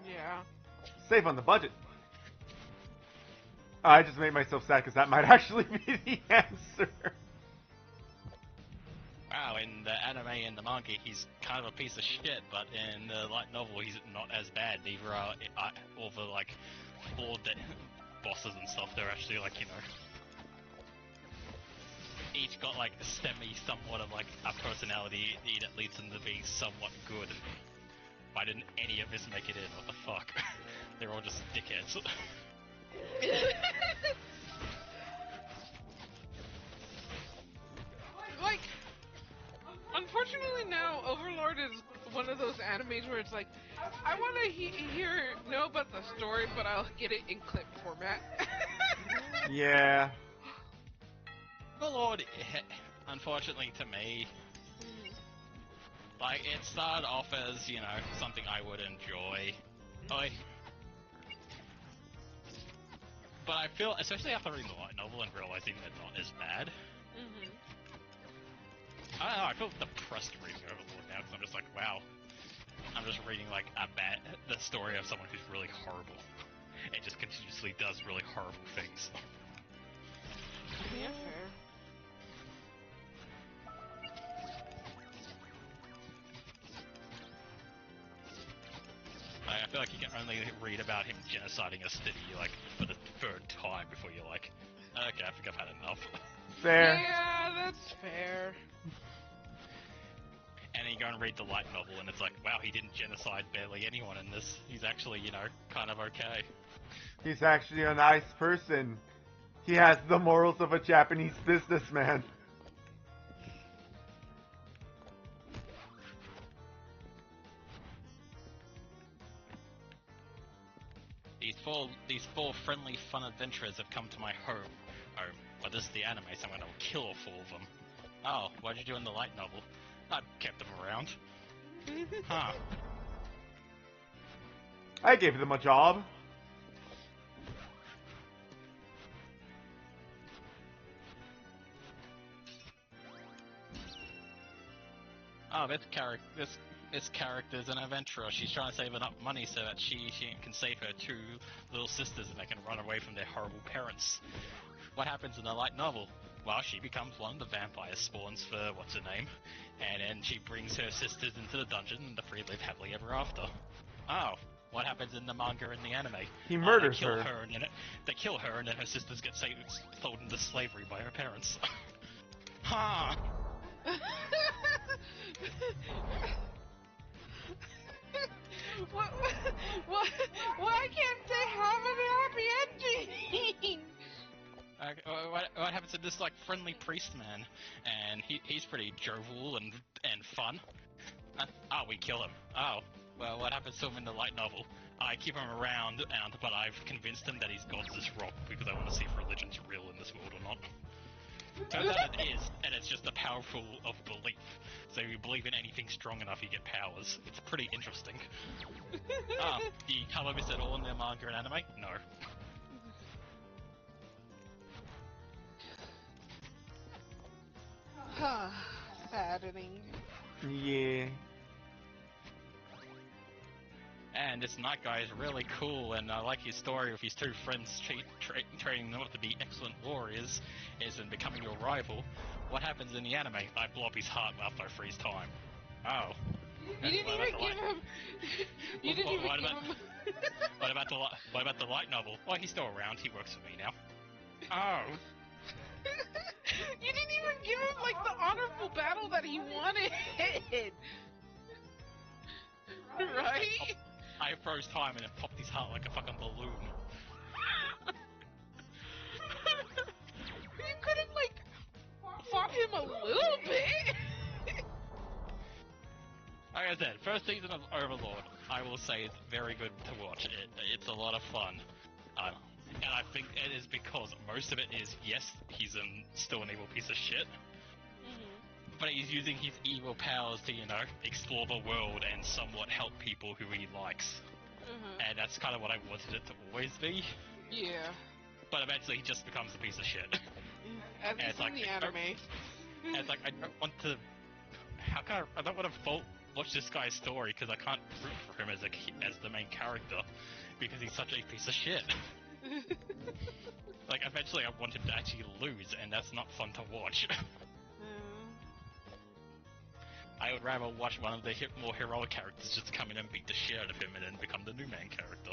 Yeah. Save on the budget. I just made myself sad because that might actually be the answer. Wow, in the anime and the manga, he's kind of a piece of shit, but in the light novel, he's not as bad. Neither are all the like flawed bosses and stuff. They're actually like, you know, each got like somewhat of like a personality that leads them to be somewhat good. Why didn't any of this make it in? What the fuck? They're all just dickheads. Like, unfortunately now, Overlord is one of those animes where it's like, I want to know about the story, but I'll get it in clip format. Yeah. The Lord, unfortunately to me, like, it started off as, you know, something I would enjoy. But I feel, especially after reading the light novel and realizing they're not as bad, I don't know, I feel depressed reading Overlord now, because I'm just like, wow, I'm just reading, like, the story of someone who's really horrible. It just continuously does really horrible things. Yeah, fair. I feel like you can only read about him genociding a city, like, for the third time before you're like, okay, I think I've had enough. Fair. Yeah, that's fair. And then you go and read the light novel, and it's like, wow, he didn't genocide barely anyone in this. He's actually, you know, kind of okay. He's actually a nice person. He has the morals of a Japanese businessman. These four friendly, fun adventurers have come to my home. Oh, but this is the anime, so I'm gonna kill all four of them. Oh, what'd you do in the light novel? I kept them around. Huh. I gave them a job. Oh, this character's an adventurer. She's trying to save enough money so that she can save her two little sisters and they can run away from their horrible parents. What happens in the light novel? Well, she becomes one of the vampire spawns for what's her name, and then she brings her sisters into the dungeon and the three live happily ever after. Oh, what happens in the manga and the anime? He murders they kill her. and then they kill her, and then her sisters get sold into slavery by her parents. Huh. what, why can't they have an happy ending? What happens to this like friendly priest man? And he's pretty jovial and fun. We kill him. Oh, well, what happens to him in the light novel? I keep him around, but I've convinced him that he's God's this rock because I want to see if religion's real in this world or not. Turns out it is, and it's just the powerful of belief. So so if you believe in anything strong enough, you get powers. It's pretty interesting. Do you cover this at all in the manga and anime? No. Saddening. Yeah. And this night guy is really cool, and I like his story with his two friends training them up to be excellent warriors, is in becoming your rival. What happens in the anime? I blow up his heart after I freeze time. Oh. You didn't even give him. You didn't even give him. What about the light novel? Well, he's still around. He works for me now. Oh. You didn't even give him like the honorable battle that he wanted. Right? I froze time and it popped his heart like a fucking balloon. You could have like fought him a little bit. Like I said, first season of Overlord, I will say it's very good to watch. It's a lot of fun. And I think it is because most of it is, yes, he's still an evil piece of shit, but he's using his evil powers to, explore the world and somewhat help people who he likes. And that's kind of what I wanted it to always be. Yeah. But eventually he just becomes a piece of shit. At least in the anime. And it's like, I don't want to... I don't want to watch this guy's story because I can't root for him as the main character because he's such a piece of shit. Like, eventually I want him to actually lose, and that's not fun to watch. I would rather watch one of the more heroic characters just come in and beat the shit out of him and then become the new main character.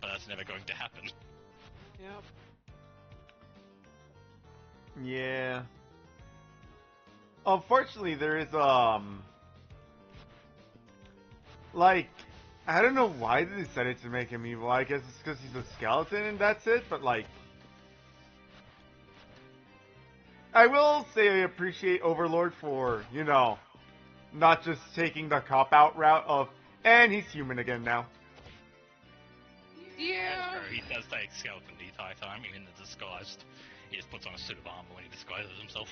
But that's never going to happen. Yep. Yeah. Unfortunately, there is, like, I don't know why they decided to make him evil. I guess it's because he's a skeleton and that's it, but, like, I will say I appreciate Overlord for, not just taking the cop-out route of, and he's human again now. Yeah. He does take skeleton the entire time, even in the disguised. He just puts on a suit of armor when he disguises himself.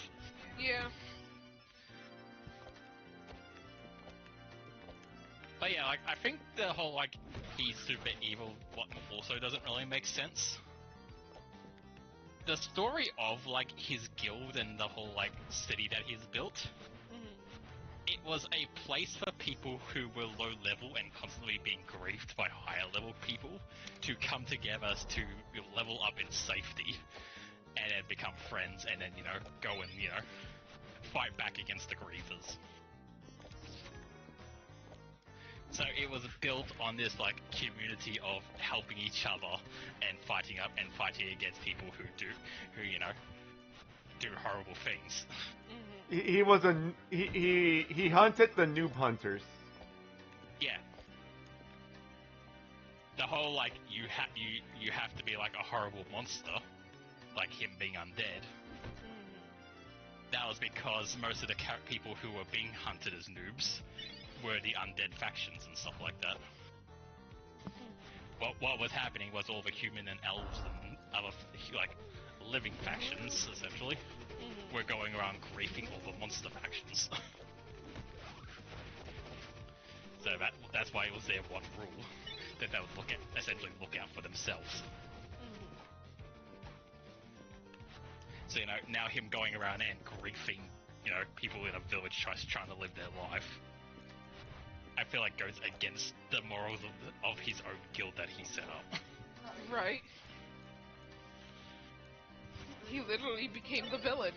Yeah. But yeah, like, I think the whole, like, he's super evil what also doesn't really make sense. The story of, like, his guild and the whole, like, city that he's built, it was a place for people who were low level and constantly being griefed by higher level people to come together to level up in safety and then become friends and then, go and, fight back against the griefers. So it was built on this, like, community of helping each other and fighting against people who do horrible things. He hunted the noob hunters. Yeah. The whole, like, you have to be like a horrible monster, like him being undead. That was because most of the people who were being hunted as noobs were the undead factions and stuff like that. What was happening was all the human and elves and other, like, living factions, essentially, were going around griefing all the monster factions. So that's why it was their one rule, that they would essentially look out for themselves. So, now him going around and griefing, people in a village trying to live their life, I feel like goes against the morals of his own guild that he set up. Right. He literally became the villain.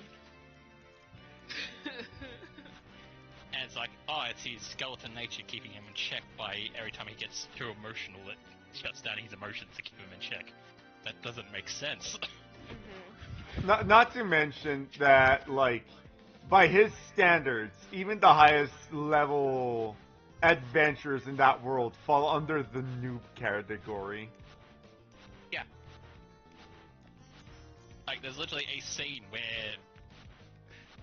And it's like, it's his skeleton nature keeping him in check by every time he gets too emotional, it shuts down his emotions to keep him in check. That doesn't make sense. Not to mention that, like, by his standards, even the highest level adventurers in that world fall under the noob category. Yeah. Like, there's literally a scene where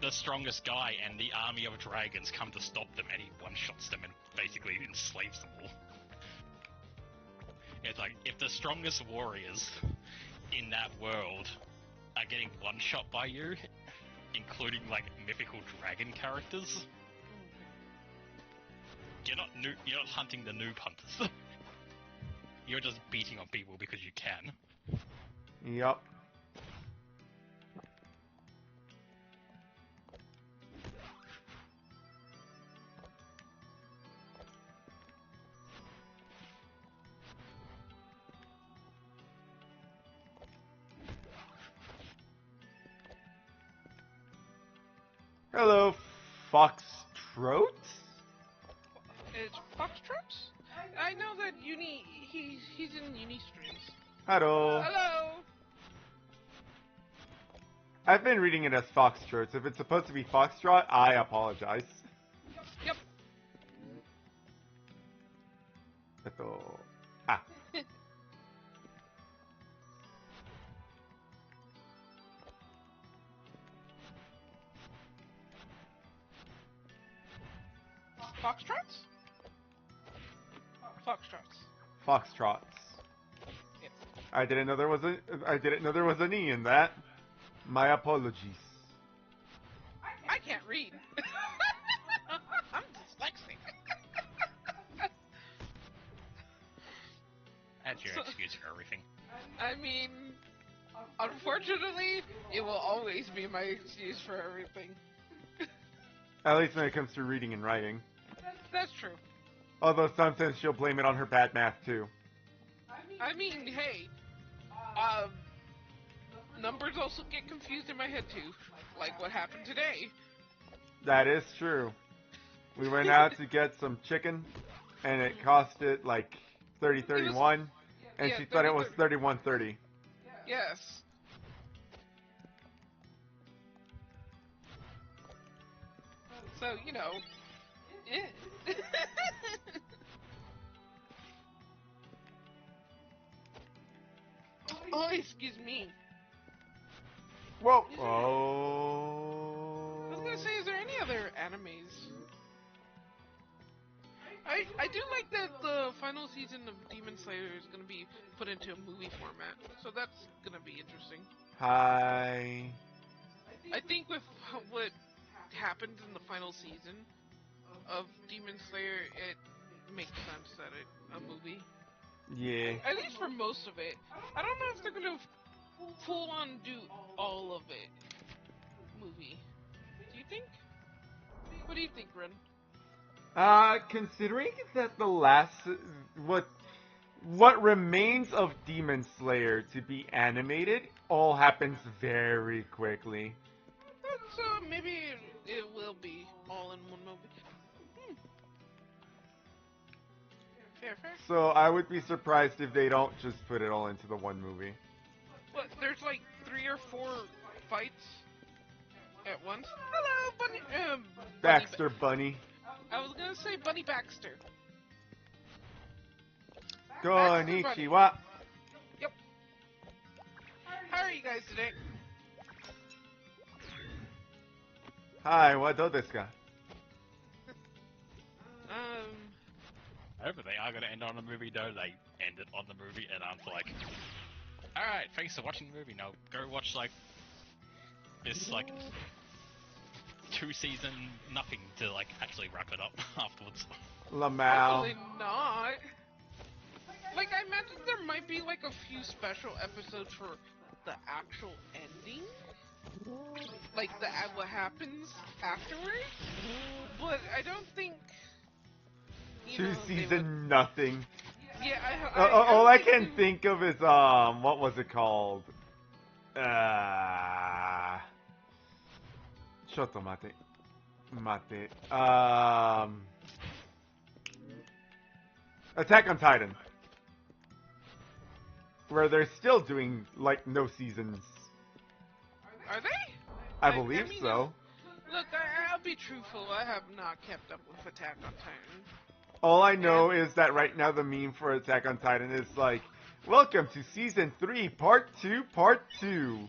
the strongest guy and the army of dragons come to stop them, and he one-shots them and basically enslaves them all. It's like, if the strongest warriors in that world are getting one-shot by you, including, like, mythical dragon characters, You're not hunting the noob hunters. You're just beating on people because you can. Yup. Hello, Foxtrot? It's Foxtrot? I know that he's in uni streams. Hello. Hello! I've been reading it as Foxtrot. If it's supposed to be Foxtrot, I apologize. Yep. Ah. Foxtrots? Foxtrots. Foxtrots. Yes. I didn't know there was an E in that. My apologies. I can't read. I'm dyslexic. That's your excuse for everything. I mean, unfortunately, it will always be my excuse for everything. At least when it comes to reading and writing. That's true. Although sometimes she'll blame it on her bad math too. I mean, hey, numbers also get confused in my head too, like what happened today. That is true. We went out to get some chicken, and it costed like 30.31, and yeah, she thought it was 31.30. Yes. So, you know. Yeah. Oh, excuse me. Whoa! I Oh. was gonna say, is there any other animes? I do like that the final season of Demon Slayer is gonna be put into a movie format, so that's gonna be interesting. Hi. I think with what happened in the final season of Demon Slayer, it makes sense that a movie. Yeah. At least for most of it. I don't know if they're gonna full on do all of it movie. Do you think? What do you think, Ren? Considering that the last what remains of Demon Slayer to be animated all happens very quickly. So maybe it will be all in one movie. Fair. So I would be surprised if they don't just put it all into the one movie. What? There's like 3 or 4 fights at once. Hello, Bunny. Baxter Bunny. I was gonna say Bunny Baxter. Konnichiwa. Yep. How are you guys today? Hi, what do desu ka? However, they are going to end on a movie, though. They ended on the movie, and I'm like, alright, thanks for watching the movie. Now go watch, like, this, like, 2-season nothing to, like, actually wrap it up afterwards. Lamau. Probably not. Like, I imagine there might be, like, a few special episodes for the actual ending. Like, what happens afterwards. But I don't think... Two-season nothing. Yeah, All I can think of is, what was it called? Shotto mate. Mate. Attack on Titan. Where they're still doing, like, no seasons. Are they? I believe so. Look, I'll be truthful. I have not kept up with Attack on Titan. All I know is that right now the meme for Attack on Titan is like, welcome to Season 3, Part 2, Part 2.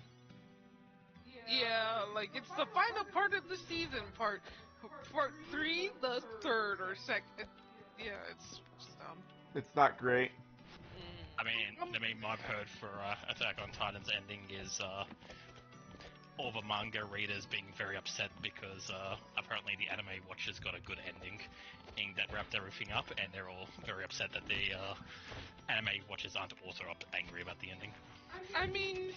Yeah, like, it's the final part of the season, Part 3, the third or second. Yeah, it's dumb. It's not great. I mean, the meme I've heard for Attack on Titan's ending is, all the manga readers being very upset because apparently the anime watchers got a good ending that wrapped everything up, and they're all very upset that the anime watchers aren't also angry about the ending. I mean,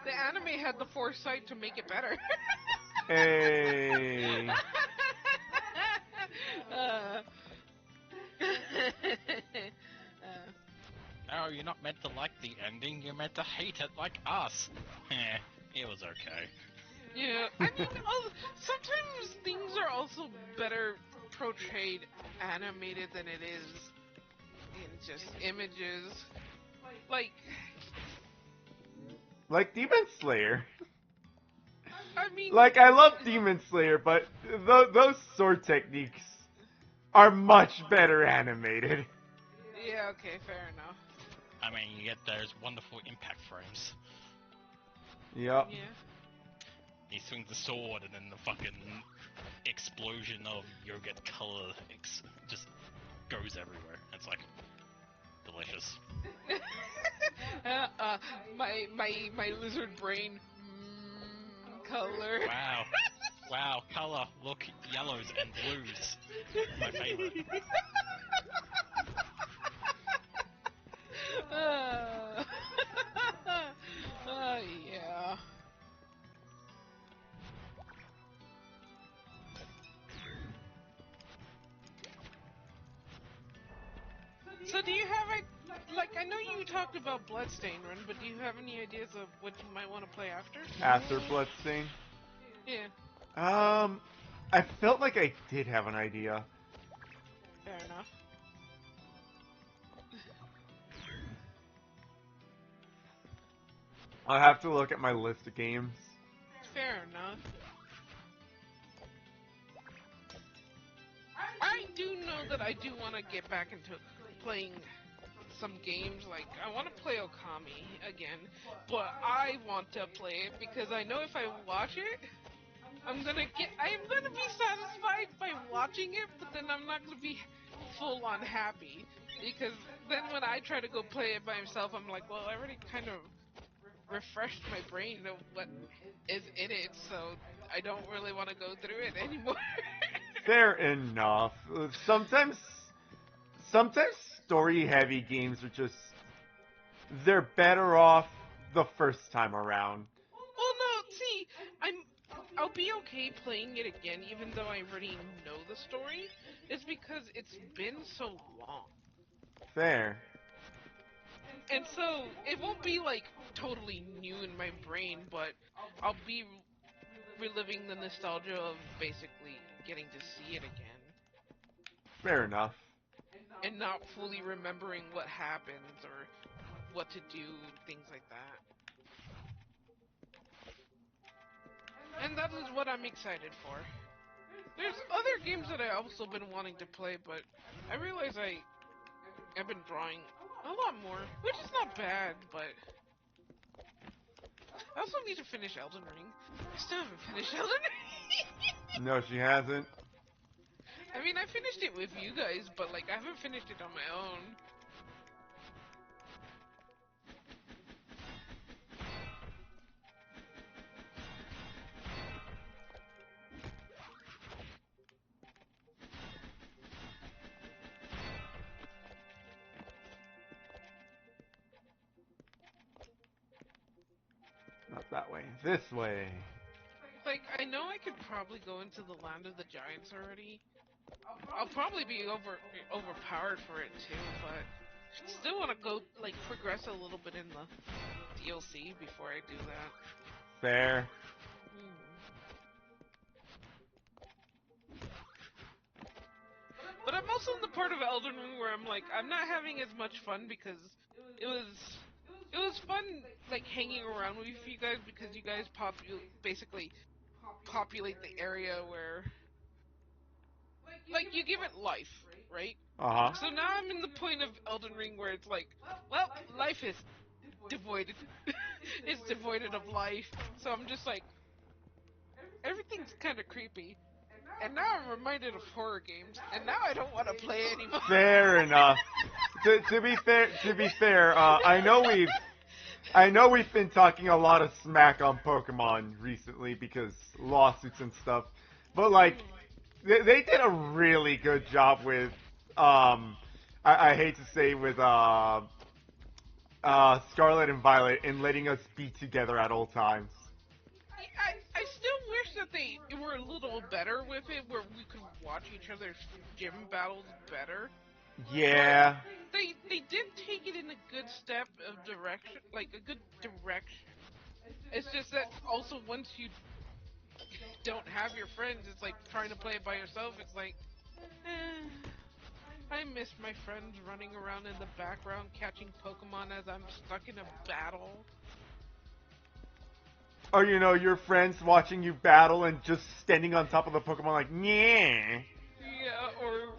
the anime had the foresight to make it better. Hey. Oh, you're not meant to like the ending, you're meant to hate it like us. It was okay. Yeah, I mean, sometimes things are also better portrayed animated than it is in just images. Like Demon Slayer. I mean... Like, I love Demon Slayer, but those sword techniques are much better animated. Yeah, okay, fair enough. I mean, you get those wonderful impact frames. Yep. Yeah. He swings the sword, and then the fucking explosion of yogurt color just goes everywhere. It's like delicious. My lizard brain color. Wow, color. Look, yellows and blues. My favorite. Yeah. So do you have I know you talked about Bloodstain Run, but do you have any ideas of what you might want to play after? After Bloodstain. Yeah. I felt like I did have an idea. Fair enough. I'll have to look at my list of games. Fair enough. I do know that I do want to get back into playing some games. Like, I want to play Okami again, but I want to play it because I know if I watch it, I am gonna be satisfied by watching it, but then I'm not gonna be full on happy because then when I try to go play it by myself, I'm like, well, I already kind of refreshed my brain of what is in it, so I don't really want to go through it anymore. Fair enough. Sometimes story-heavy games are just... they're better off the first time around. Well, no, see, I'll be okay playing it again, even though I already know the story. It's because it's been so long. Fair. And so, it won't be, like, totally new in my brain, but I'll be reliving the nostalgia of basically getting to see it again. Fair enough. And not fully remembering what happens or what to do, things like that. And that is what I'm excited for. There's other games that I've also been wanting to play, but I realize I've been drawing a lot more, which is not bad, but I also need to finish Elden Ring. I still haven't finished Elden Ring. No, she hasn't. I mean, I finished it with you guys, but like I haven't finished it on my own. Not that way. This way. Like, I know I could probably go into the Land of the Giants already. I'll probably be overpowered for it too, but still want to go, like, progress a little bit in the DLC before I do that. Fair. But I'm also in the part of Elden Ring where I'm like, I'm not having as much fun because it was fun, like, hanging around with you guys because you guys basically populate the area where, like, you give it life, right? Uh-huh. So now I'm in the point of Elden Ring where it's like, well, life is devoid. It's devoid of life. So I'm just like, everything's kind of creepy. And now I'm reminded of horror games, and now I don't want to play anymore. Fair enough. To be fair, I know I know we've been talking a lot of smack on Pokemon recently because lawsuits and stuff, but like they did a really good job with I hate to say with Scarlet and Violet in letting us be together at all times. I still wish that they were a little better with it, where we could watch each other's gym battles better. Yeah. But they did take it in a good step of direction, like a good direction. It's just that also once you don't have your friends, it's like trying to play it by yourself. It's like, I miss my friends running around in the background catching Pokemon as I'm stuck in a battle. Or, you know, your friends watching you battle and just standing on top of the Pokemon like, yeah. Yeah,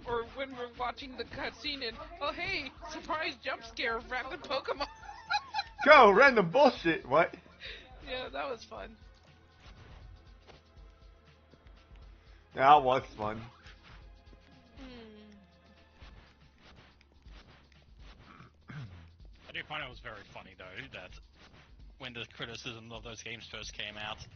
or when we're watching the cutscene and, oh hey, surprise jump scare, random Pokemon. Go, random bullshit. What? Yeah, that was fun. That was fun. I do find it was very funny though that when the criticism of those games first came out,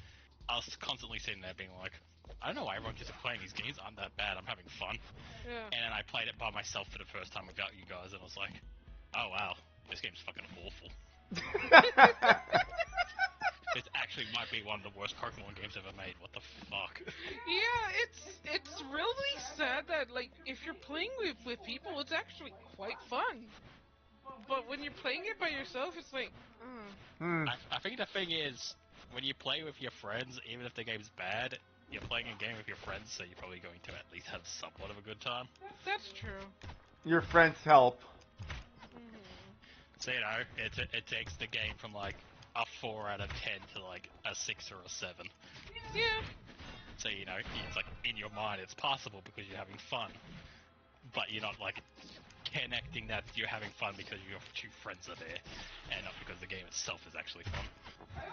I was constantly sitting there being like, I don't know why everyone keeps playing these games aren't that bad, I'm having fun. Yeah. And then I played it by myself for the first time without you guys and I was like, oh wow, this game's fucking awful. This actually might be one of the worst Pokemon games ever made. What the fuck? Yeah, it's really sad that like if you're playing with people, it's actually quite fun. But when you're playing it by yourself, it's like, I think the thing is, when you play with your friends, even if the game's bad, you're playing a game with your friends, so you're probably going to at least have somewhat of a good time. That's true. Your friends help. So, you know, it takes the game from like a 4 out of 10 to like a 6 or a 7. Yeah. So, you know, it's like in your mind it's possible because you're having fun. But you're not like connecting that you're having fun because your two friends are there and not because the game itself is actually fun.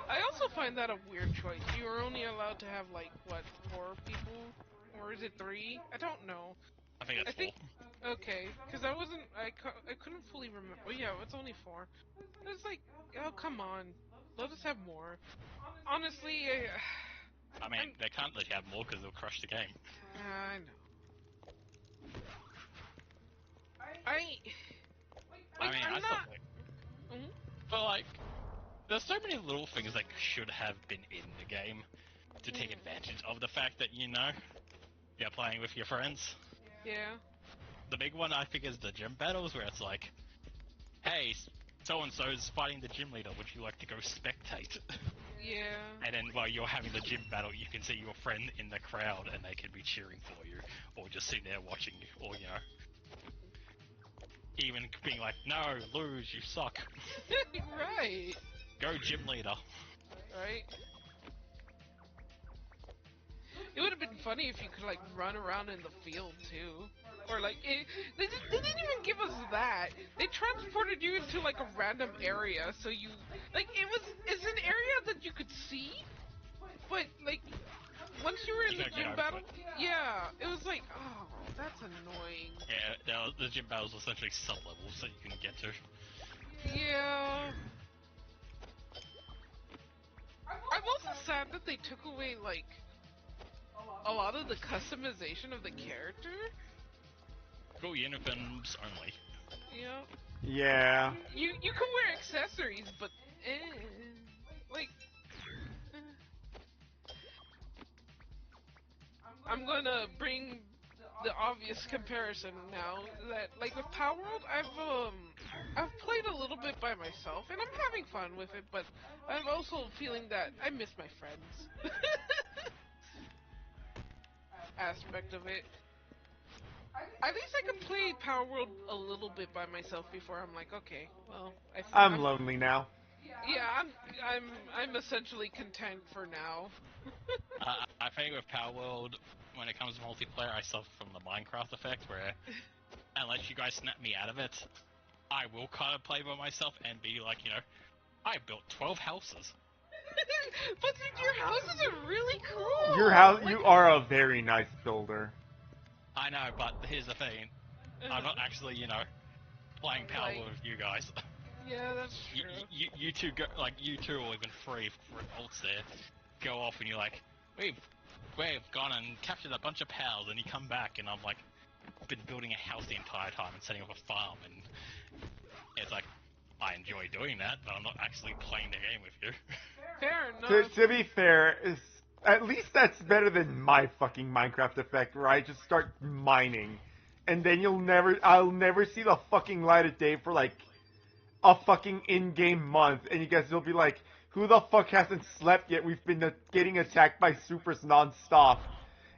I also find that a weird choice. You are only allowed to have like what, 4 people, or is it 3? I don't know. I think that's 4. Okay, because I couldn't fully remember. Oh yeah, it's only 4. It's like, oh come on, let us have more. Honestly, I mean, they can't let you have more because they'll crush the game. I know. I mean, I still think. Mm-hmm. But like, there's so many little things that should have been in the game to take advantage of the fact that, you know, you're playing with your friends. Yeah. The big one, I think, is the gym battles, where it's like, hey, so-and-so's fighting the gym leader, would you like to go spectate? Yeah. And then while you're having the gym battle, you can see your friend in the crowd, and they can be cheering for you, or just sitting there watching you, or, you know, even being like, no, lose, you suck. Right. Go gym leader. Right. It would have been funny if you could like run around in the field too, or like they didn't even give us that. They transported you into like a random area, so you like it's an area that you could see, but like once you were in the gym battle, yeah, it was like, oh, that's annoying. Yeah, the gym battles are essentially sub-levels that you can get to. Yeah. I'm also sad that they took away like a lot of the customization of the character. Cool uniforms only. Yeah. Yeah. You can wear accessories, but like I'm gonna bring the obvious comparison now that like with Power World, I've played a little bit by myself and I'm having fun with it, but I'm also feeling that I miss my friends. Aspect of it. At least I can play Power World a little bit by myself before I'm like, okay, well, I'm lonely now. Yeah, I'm essentially content for now. I think with Power World, when it comes to multiplayer, I suffer from the Minecraft effect, where unless you guys snap me out of it, I will kind of play by myself and be like, you know, I built 12 houses. But dude, your houses are really cool. Your house, you are a very nice builder. I know, but here's the thing. I'm not actually, you know, playing Power World with you guys. Yeah, that's true. You two go, like, you two or even three for ults there, go off and you're like, we've gone and captured a bunch of pals, and you come back and I'm like, been building a house the entire time and setting up a farm, and it's like, I enjoy doing that, but I'm not actually playing the game with you. Fair To, enough. to be fair, at least that's better than my fucking Minecraft effect, where I just start mining, and then I'll never see the fucking light of day for like a fucking in-game month, and you guys will be like, who the fuck hasn't slept yet? We've been getting attacked by supers non-stop.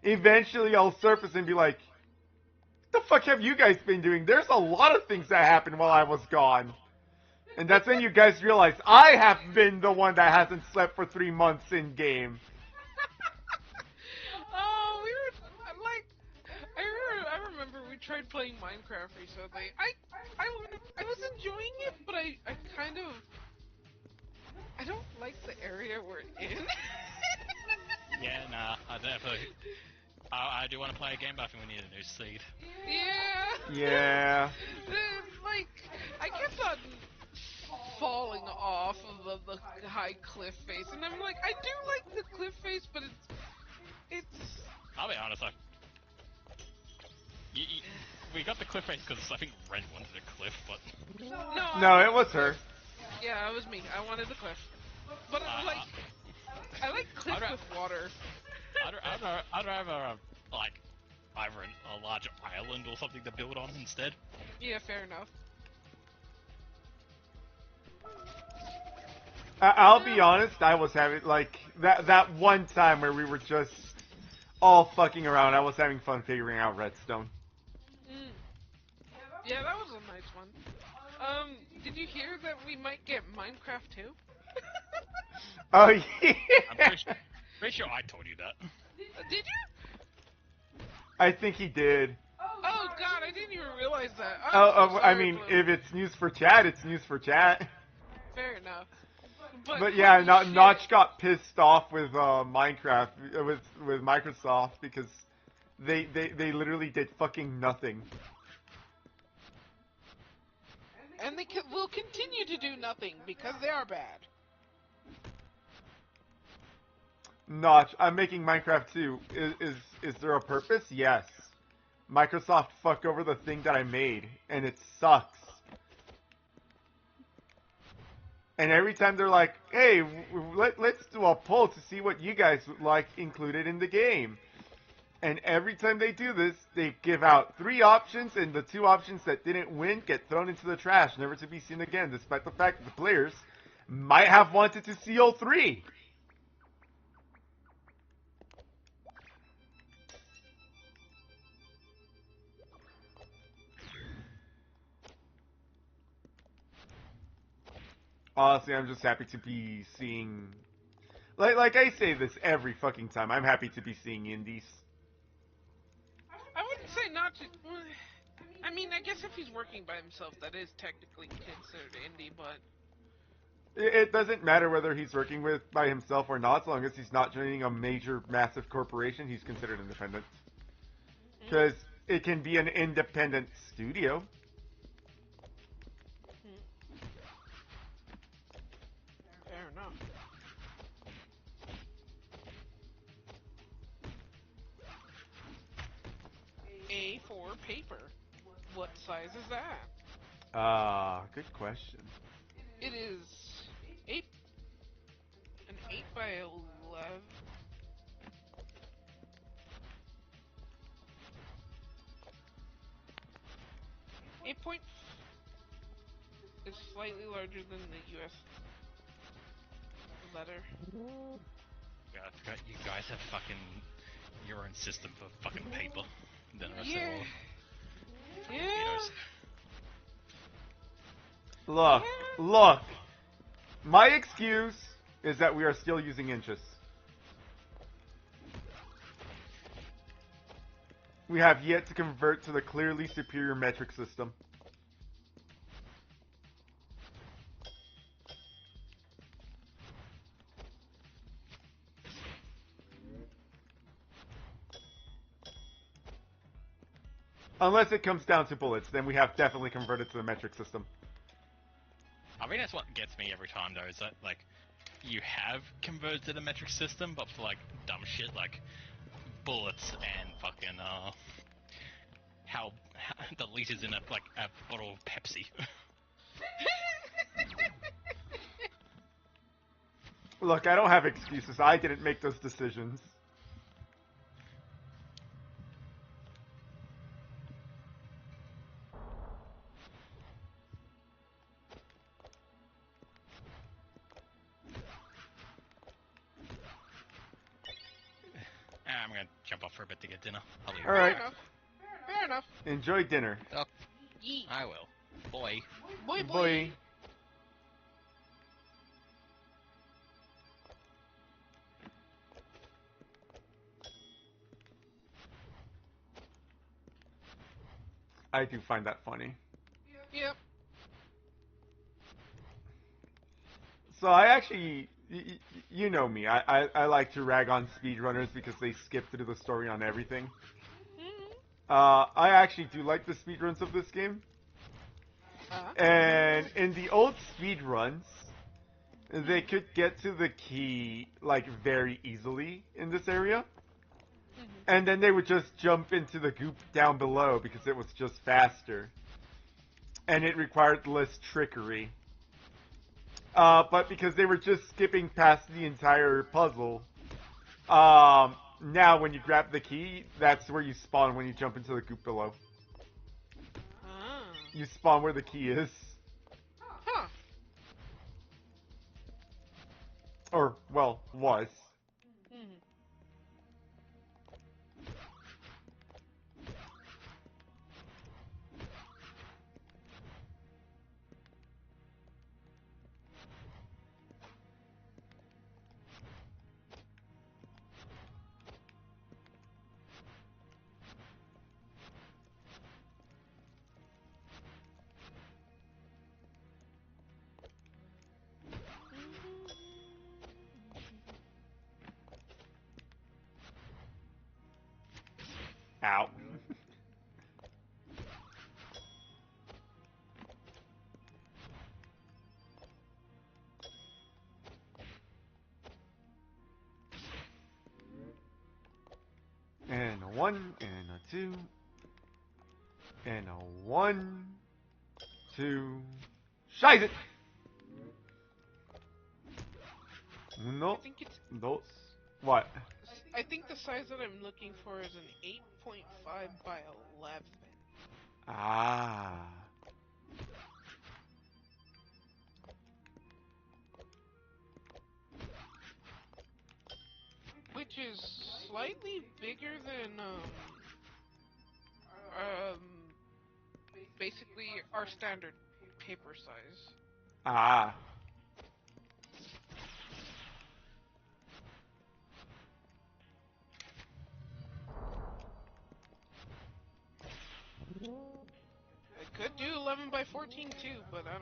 Eventually, I'll surface and be like, what the fuck have you guys been doing? There's a lot of things that happened while I was gone. And that's when you guys realize I have been the one that hasn't slept for 3 months in game. Oh, we were like, I remember we tried playing Minecraft recently. I was enjoying it, but I kind of, I don't like the area we're in. Yeah, nah, I definitely. I do want to play a game, but I think we need a new seed. Yeah. Yeah. Like, I kept on falling off of the high cliff face, and I'm like, I do like the cliff face, but it's. I'll be honest, we got the cliff face because I think Ren wanted a cliff, but No, it was her. Yeah, it was me. I wanted the cliff, but I like cliff with water. I'd rather like either a large island or something to build on instead. Yeah, fair enough. I'll be honest, I was having, like, that one time where we were just all fucking around, I was having fun figuring out redstone. Yeah, that was a nice one. Did you hear that we might get Minecraft too? Oh, yeah! I'm pretty sure I told you that. Did you? I think he did. Oh god, I didn't even realize that. I mean, if it's news for chat, it's news for chat. Fair enough. But yeah, holy shit. Notch got pissed off with Minecraft, with Microsoft, because they literally did fucking nothing. And they will continue to do nothing because they are bad. Notch, I'm making Minecraft too. Is there a purpose? Yes. Microsoft fucked over the thing that I made, and it sucks. And every time they're like, hey, let's do a poll to see what you guys would like included in the game. And every time they do this, they give out 3 options, and the 2 options that didn't win get thrown into the trash, never to be seen again, despite the fact that the players might have wanted to see all 3. Honestly, I'm just happy to be seeing... Like I say this every fucking time, I'm happy to be seeing indies. I wouldn't say not to... I mean, I guess if he's working by himself, that is technically considered indie, but... It doesn't matter whether he's working by himself or not, as long as he's not joining a major, massive corporation, he's considered independent. Because it can be an independent studio. Fair enough. A4 paper. What size is that? Good question. It is an 8 by 11. 8 point is slightly larger than the US letter. Yeah, I forgot you guys have fucking your own system for fucking paper. Then the rest of Yeah. all Yeah. Look. My excuse is that we are still using inches. We have yet to convert to the clearly superior metric system. Unless it comes down to bullets, then we have definitely converted to the metric system. I mean, that's what gets me every time, though, is that, like, you have converted to the metric system, but for, like, dumb shit like bullets and fucking, how the liters in a bottle of Pepsi. Look, I don't have excuses. I didn't make those decisions. I'm gonna jump off for a bit to get dinner. I'll leave. All right. Fair enough. Enjoy dinner. Oh, Yeet. I will. Boy. Boy, Boy. I do find that funny. Yep. So I actually, you know me, I like to rag on speedrunners because they skip through the story on everything. I actually do like the speedruns of this game. And in the old speedruns, they could get to the key, like, very easily in this area. And then they would just jump into the goop down below because it was just faster. And it required less trickery. But because they were just skipping past the entire puzzle, now when you grab the key, that's where you spawn when you jump into the goop below. You spawn where the key is. Huh. Or, well, was. Ow. And a 1, and a 2, and a 1, 2, Scheiße! I Uno, think it's. dos, what? I think the size that I'm looking for is an 8.5 by 11. Ah. Which is slightly bigger than basically our standard paper size. Ah. I could do 11 by 14 too, but I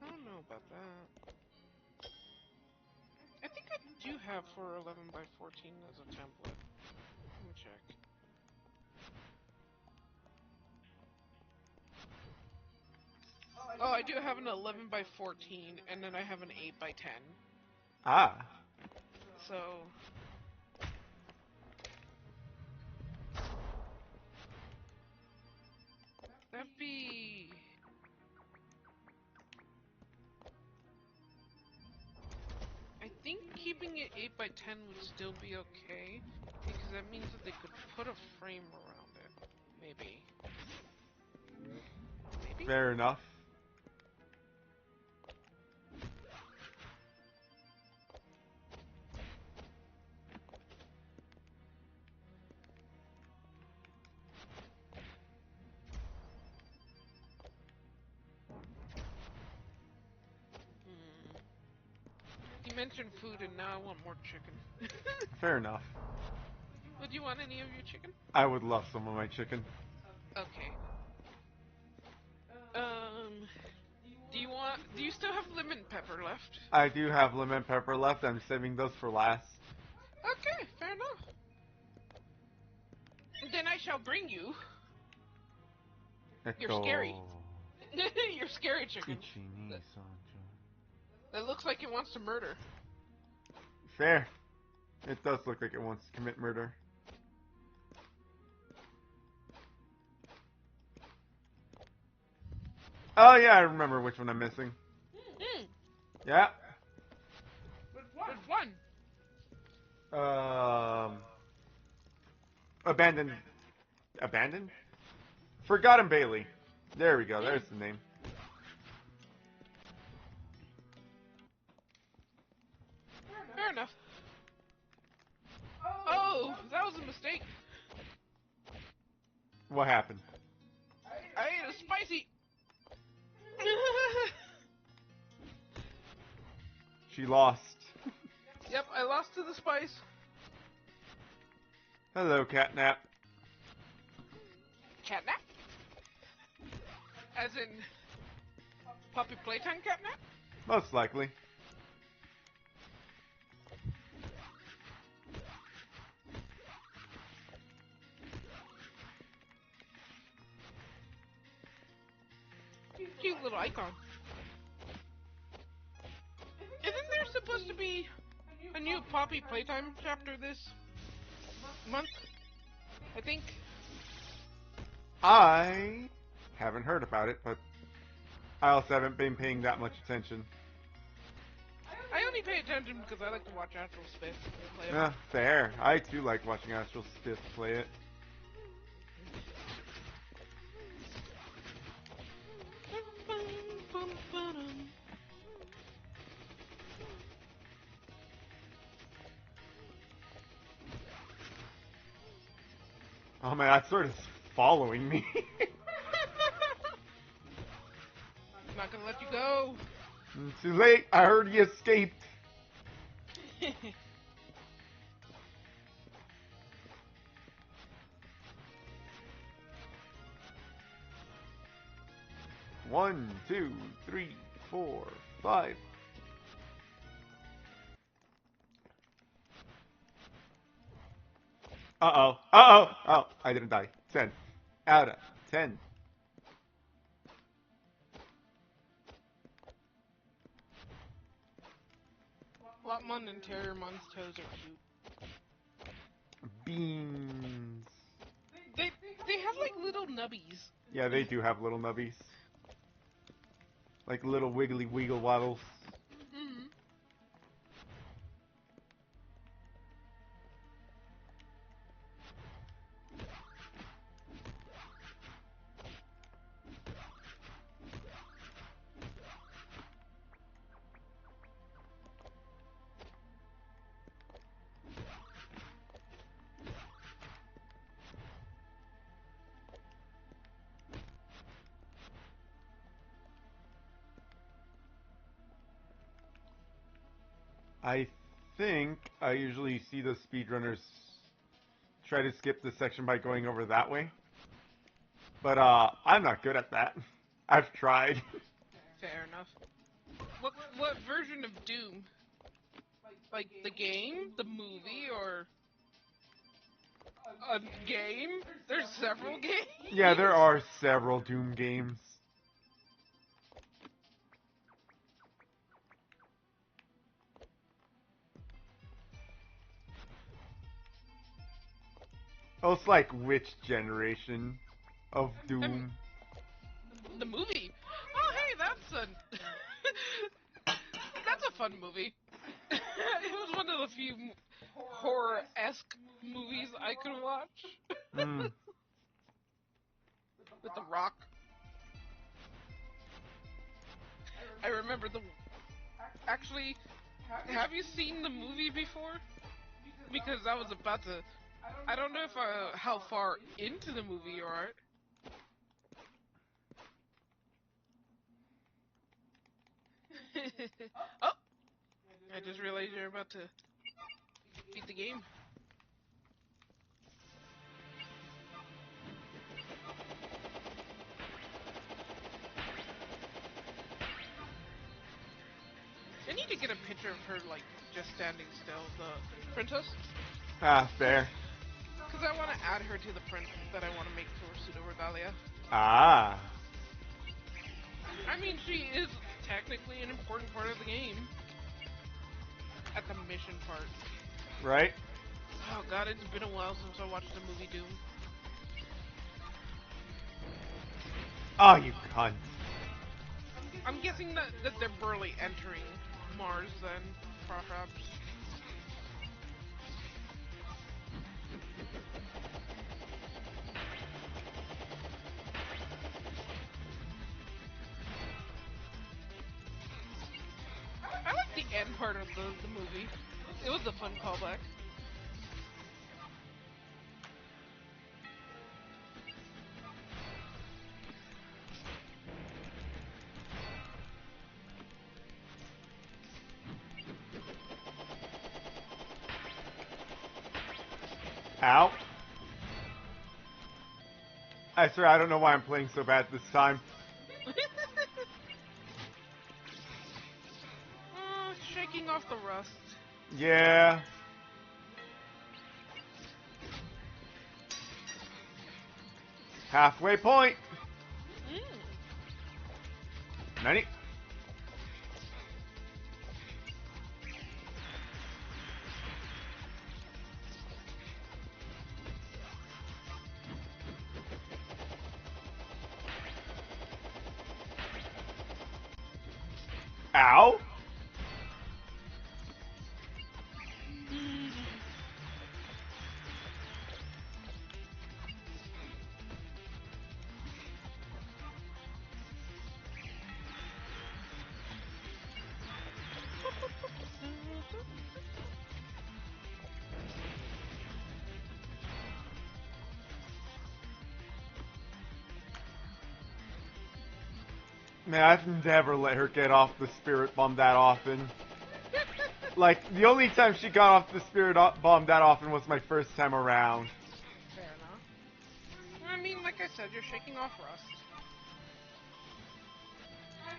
don't know about that. I think I do have for 11 by 14 as a template. Let me check. Oh, I do have an 11 by 14, and then I have an 8 by 10. Ah. So... that'd be... I think keeping it 8 by 10 would still be okay, because that means that they could put a frame around it. Maybe. Maybe? Fair enough. You mentioned food, and now I want more chicken. Fair enough. Would you want any of your chicken? I would love some of my chicken. Okay. Do you still have lemon pepper left? I do have lemon pepper left. I'm saving those for last. Okay, fair enough. Then I shall bring you. You're scary. You're scary chicken. That looks like it wants to murder. Fair. It does look like it wants to commit murder. Oh yeah, I remember which one I'm missing. Yeah. Which one? Abandoned? Forgotten Bailey. There we go, there's the name. Fair enough. Oh, that was a mistake. What happened? I ate a spicy. She lost. Yep, I lost to the spice. Hello, Catnap. Catnap? As in puppy playtime catnap? Most likely. Cute little icon. Isn't there supposed to be a new Poppy Playtime chapter this month? I think. I haven't heard about it, but I also haven't been paying that much attention. I only pay attention because I like to watch Astral Spiff play it. Yeah, fair. I too like watching Astral Spiff play it. Oh man, that sword is following me. I'm not gonna let you go. Too late, I already escaped. One, two, three, 4, 5. Uh-oh. Uh-oh. Oh, I didn't die. 10. Out of 10. Lopmon and Terriermon's toes are cute. Beans. They have like little nubbies. Yeah, they do have little nubbies. Like little wiggly wiggle waddles. Mm-hmm. I think I usually see the speedrunners try to skip this section by going over that way. But I'm not good at that. I've tried. Fair enough. What version of Doom? Like the game, the movie, or a game? There's several games. Yeah, there are several Doom games. Oh, it's like which generation of Doom? The movie. Oh, hey, that's that's a fun movie. It was one of the few horror-esque movies I could watch. Mm. With The Rock. I remember Actually, have you seen the movie before? Because I was about to. I don't know if how far into the movie you are. Oh! I just realized you're about to beat the game. I need to get a picture of her, like, just standing still, the princess. Ah, fair. Because I want to add her to the prince that I want to make for Pseudoregalia. Ah. I mean, she is technically an important part of the game. At the mission part. Right? Oh god, it's been a while since I watched the movie Doom. Oh, you cunt. I'm guessing that they're barely entering Mars then, perhaps. I like the end part of the movie. It was a fun callback. Ow. I swear, I don't know why I'm playing so bad this time. Shaking off the rust. Yeah. Halfway point. 90. Ow. Man, I've never let her get off the spirit bomb that often. Like, the only time she got off the spirit bomb that often was my first time around. Fair enough. I mean, like I said, you're shaking off rust.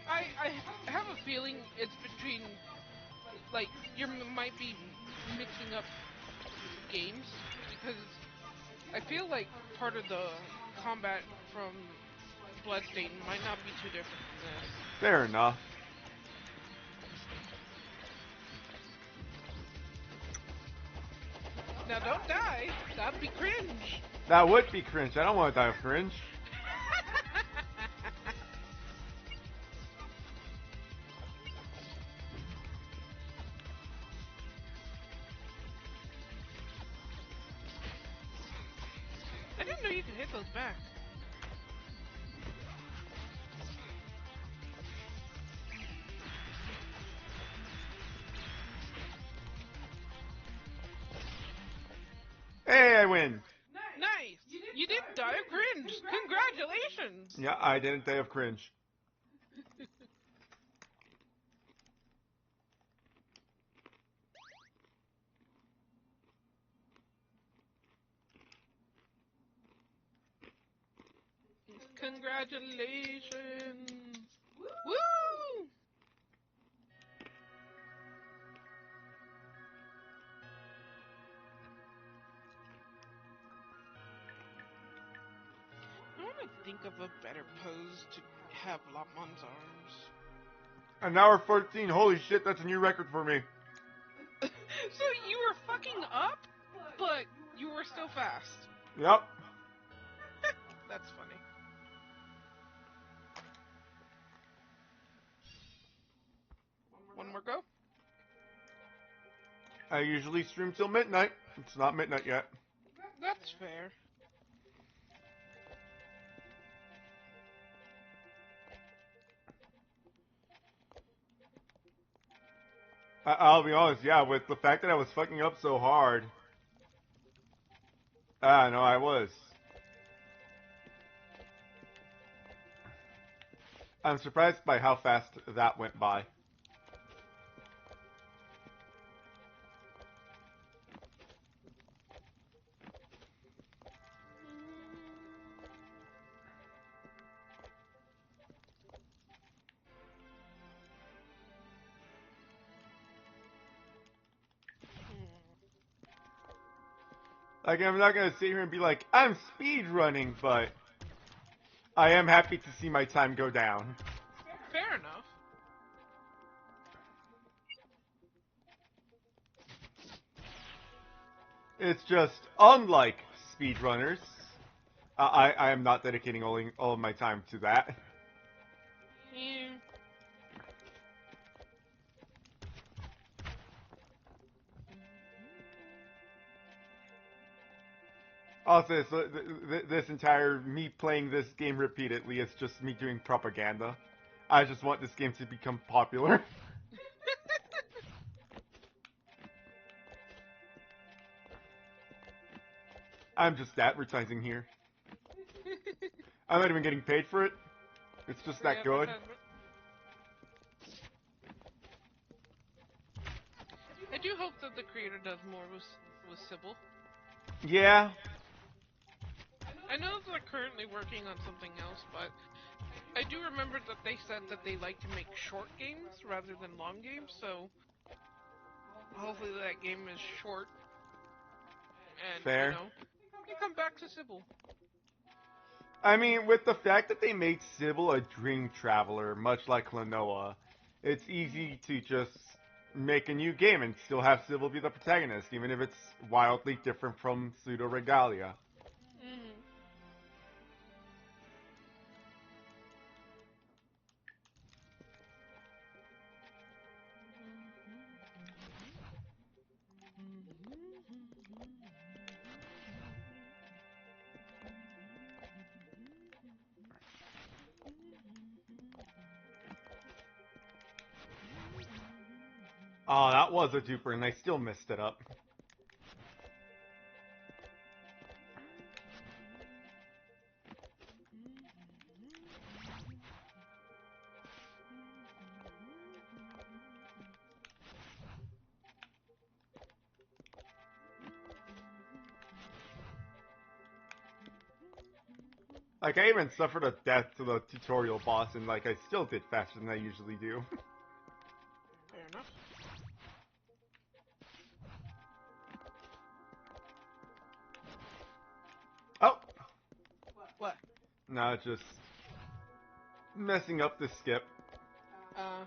I have a feeling it's between, like, you might be mixing up games, because I feel like part of the combat from Bloodstain might not be too different from this. Fair enough. Now don't die. That'd be cringe. That would be cringe. I don't want to die of cringe. I didn't know you could hit those back. Hey, I win. Nice! You didn't die of cringe! Congratulations! Yeah, I didn't die of cringe. Congratulations! Woo! I want to think of a better pose to have Lamon's arms. An hour 14. Holy shit, that's a new record for me. So you were fucking up, but you were still fast. Yep. That's funny. One more go? I usually stream till midnight. It's not midnight yet. That's fair. I'll be honest, yeah, with the fact that I was fucking up so hard. Ah, no, I was. I'm surprised by how fast that went by. Like, I'm not gonna sit here and be like, I'm speed running, but I am happy to see my time go down. Fair enough. It's just unlike speedrunners. I am not dedicating all of my time to that. Yeah. Also, so this entire me playing this game repeatedly is just me doing propaganda. I just want this game to become popular. I'm just advertising here. I'm not even getting paid for it. It's just Free that good. advertisement. I do hope that the creator does more with Sybil. Yeah. I know that they're currently working on something else, but I do remember that they said that they like to make short games rather than long games, so hopefully that game is short and, Fair. they come back to Sybil. I mean, with the fact that they made Sybil a dream traveler, much like Klonoa, it's easy to just make a new game and still have Sybil be the protagonist, even if it's wildly different from Pseudoregalia. Mm-hmm. Oh, that was a duper, and I still messed it up. Like, I even suffered a death to the tutorial boss, and, like, I still did faster than I usually do. Fair enough. Oh! What? No, just messing up the skip. Uh...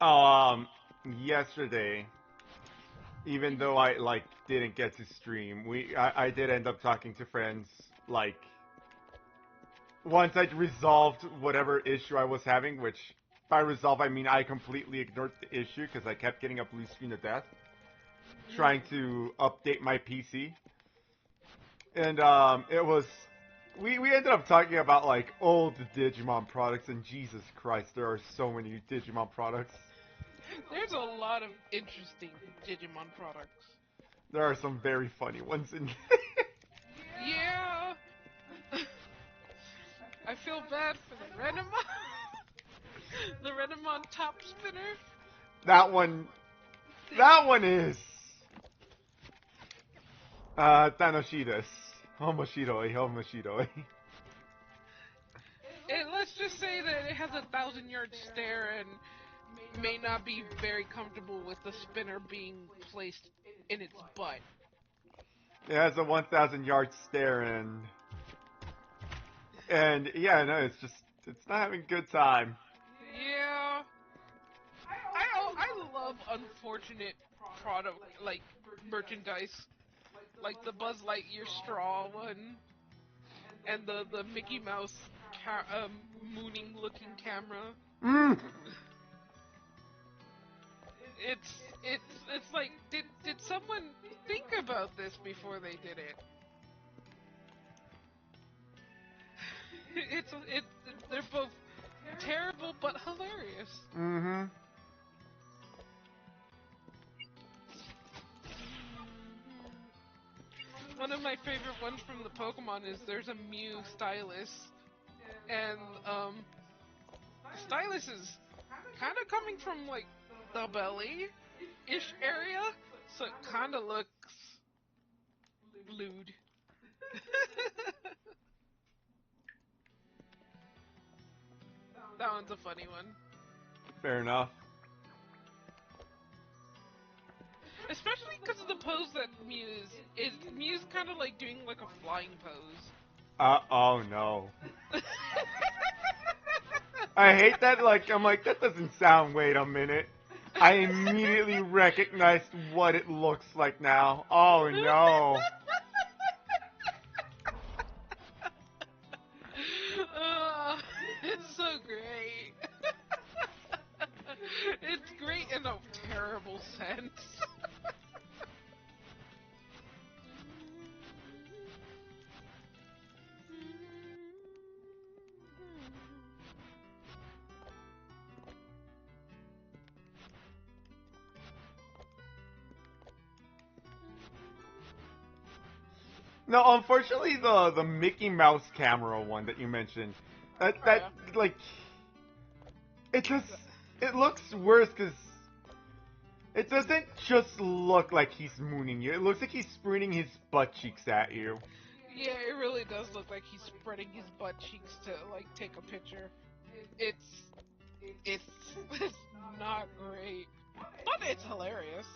Oh. Yesterday, even though I, like, didn't get to stream, I did end up talking to friends, like, once I'd resolved whatever issue I was having, which, by resolve, I mean I completely ignored the issue, because I kept getting a blue screen of death, trying to update my PC. And, it was... We ended up talking about, like, old Digimon products, and Jesus Christ, there are so many Digimon products. There's a lot of interesting Digimon products. There are some very funny ones in Yeah! I feel bad for the Renamon. The Renamon top spinner. That one is... Tanoshidas. Homoshiroi. And let's just say that it has a 1,000-yard stare and may not be very comfortable with the spinner being placed in its butt. It has a 1,000-yard stare and yeah, no, it's not having a good time. Yeah. I love unfortunate product, like, merchandise. Like the Buzz Lightyear straw one. And the Mickey Mouse mooning looking camera. Mm. It's like did someone think about this before they did it? They're both terrible but hilarious. Mm-hmm. One of my favorite ones from the Pokemon is there's a Mew Stylus, and the Stylus is kind of coming from like the belly-ish area, so it kind of looks lewd. That one's a funny one. Fair enough. Especially because of the pose that Mew's kind of like doing like a flying pose. Oh no. I hate that, like, I'm like, that doesn't sound, wait a minute. I immediately recognized what it looks like now. Oh no. It's so great. It's great in a terrible sense. No, unfortunately, the Mickey Mouse camera one that you mentioned, that like, it looks worse because it doesn't just look like he's mooning you. It looks like he's spooning his butt cheeks at you. Yeah, it really does look like he's spreading his butt cheeks to like take a picture. It's not great, but it's hilarious.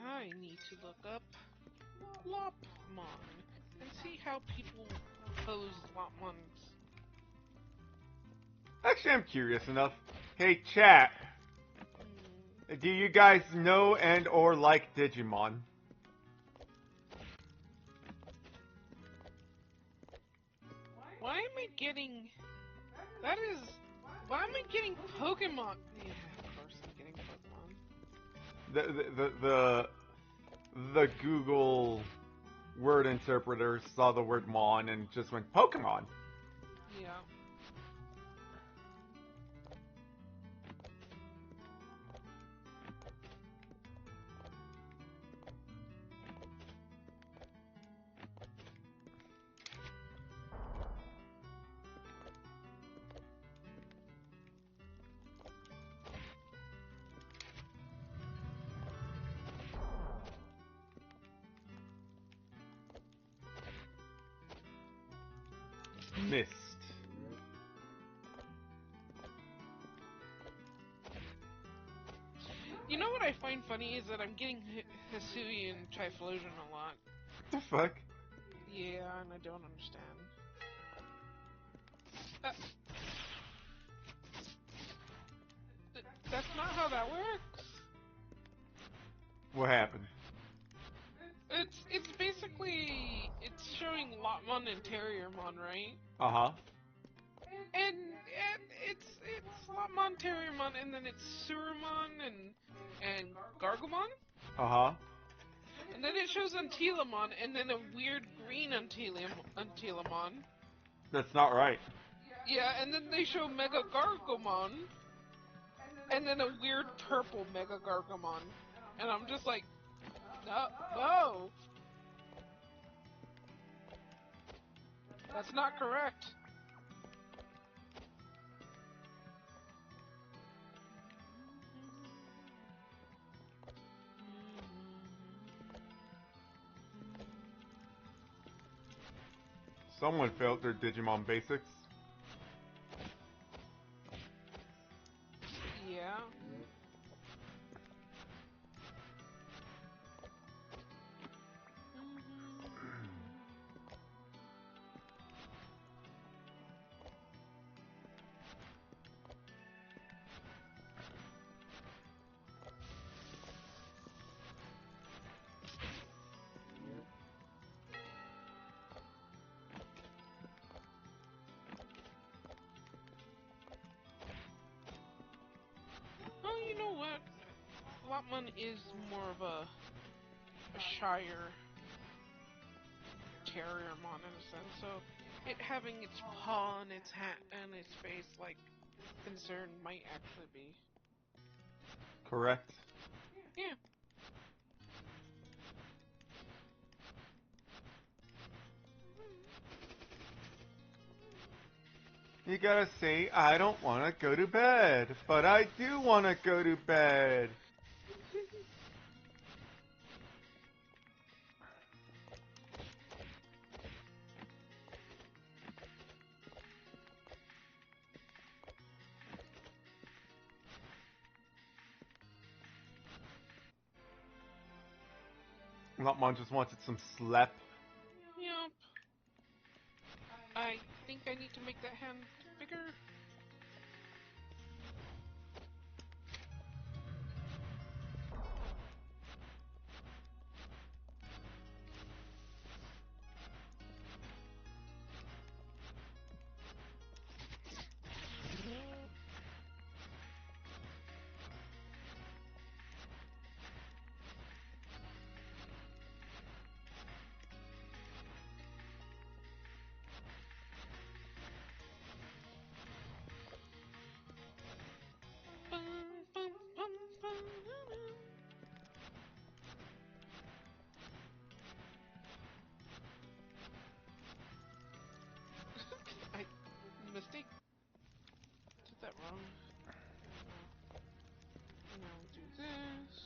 I need to look up Lopmon and see how people pose Lopmons. Actually, I'm curious enough. Hey, chat. Do you guys know and or like Digimon? Why am I getting... That is... Why am I getting Pokemon? Yeah, of course I'm getting Pokemon. The Google word interpreter saw the word Mon and just went Pokemon. Yeah. Missed. You know what I find funny is that I'm getting Hisui and Typhlosion a lot. What the fuck? Yeah, and I don't understand. That's not how that works. What happened? It's basically it's showing Lotmon and Terriermon, right? Uh-huh. And it's Lotmon, Terriermon, and then it's Sewermon and Gargomon. Uh-huh. And then it shows Antilamon, and then a weird green Antilamon. That's not right. Yeah, and then they show Mega Gargomon, and then a weird purple Mega Gargomon. And I'm just like, no. That's not correct. Someone failed their Digimon basics. Yeah. know what? Lopman is more of a shyer terriermon in a sense, so it having its paw and its hat and its face like concern might actually be. Correct. Yeah. You gotta say, I don't want to go to bed, but I do want to go to bed. Lopmon just wanted some slap. Yup. I think I need to make that hand bigger. Bum, bum, bum, bum, I mistake. Did that wrong. Now do this.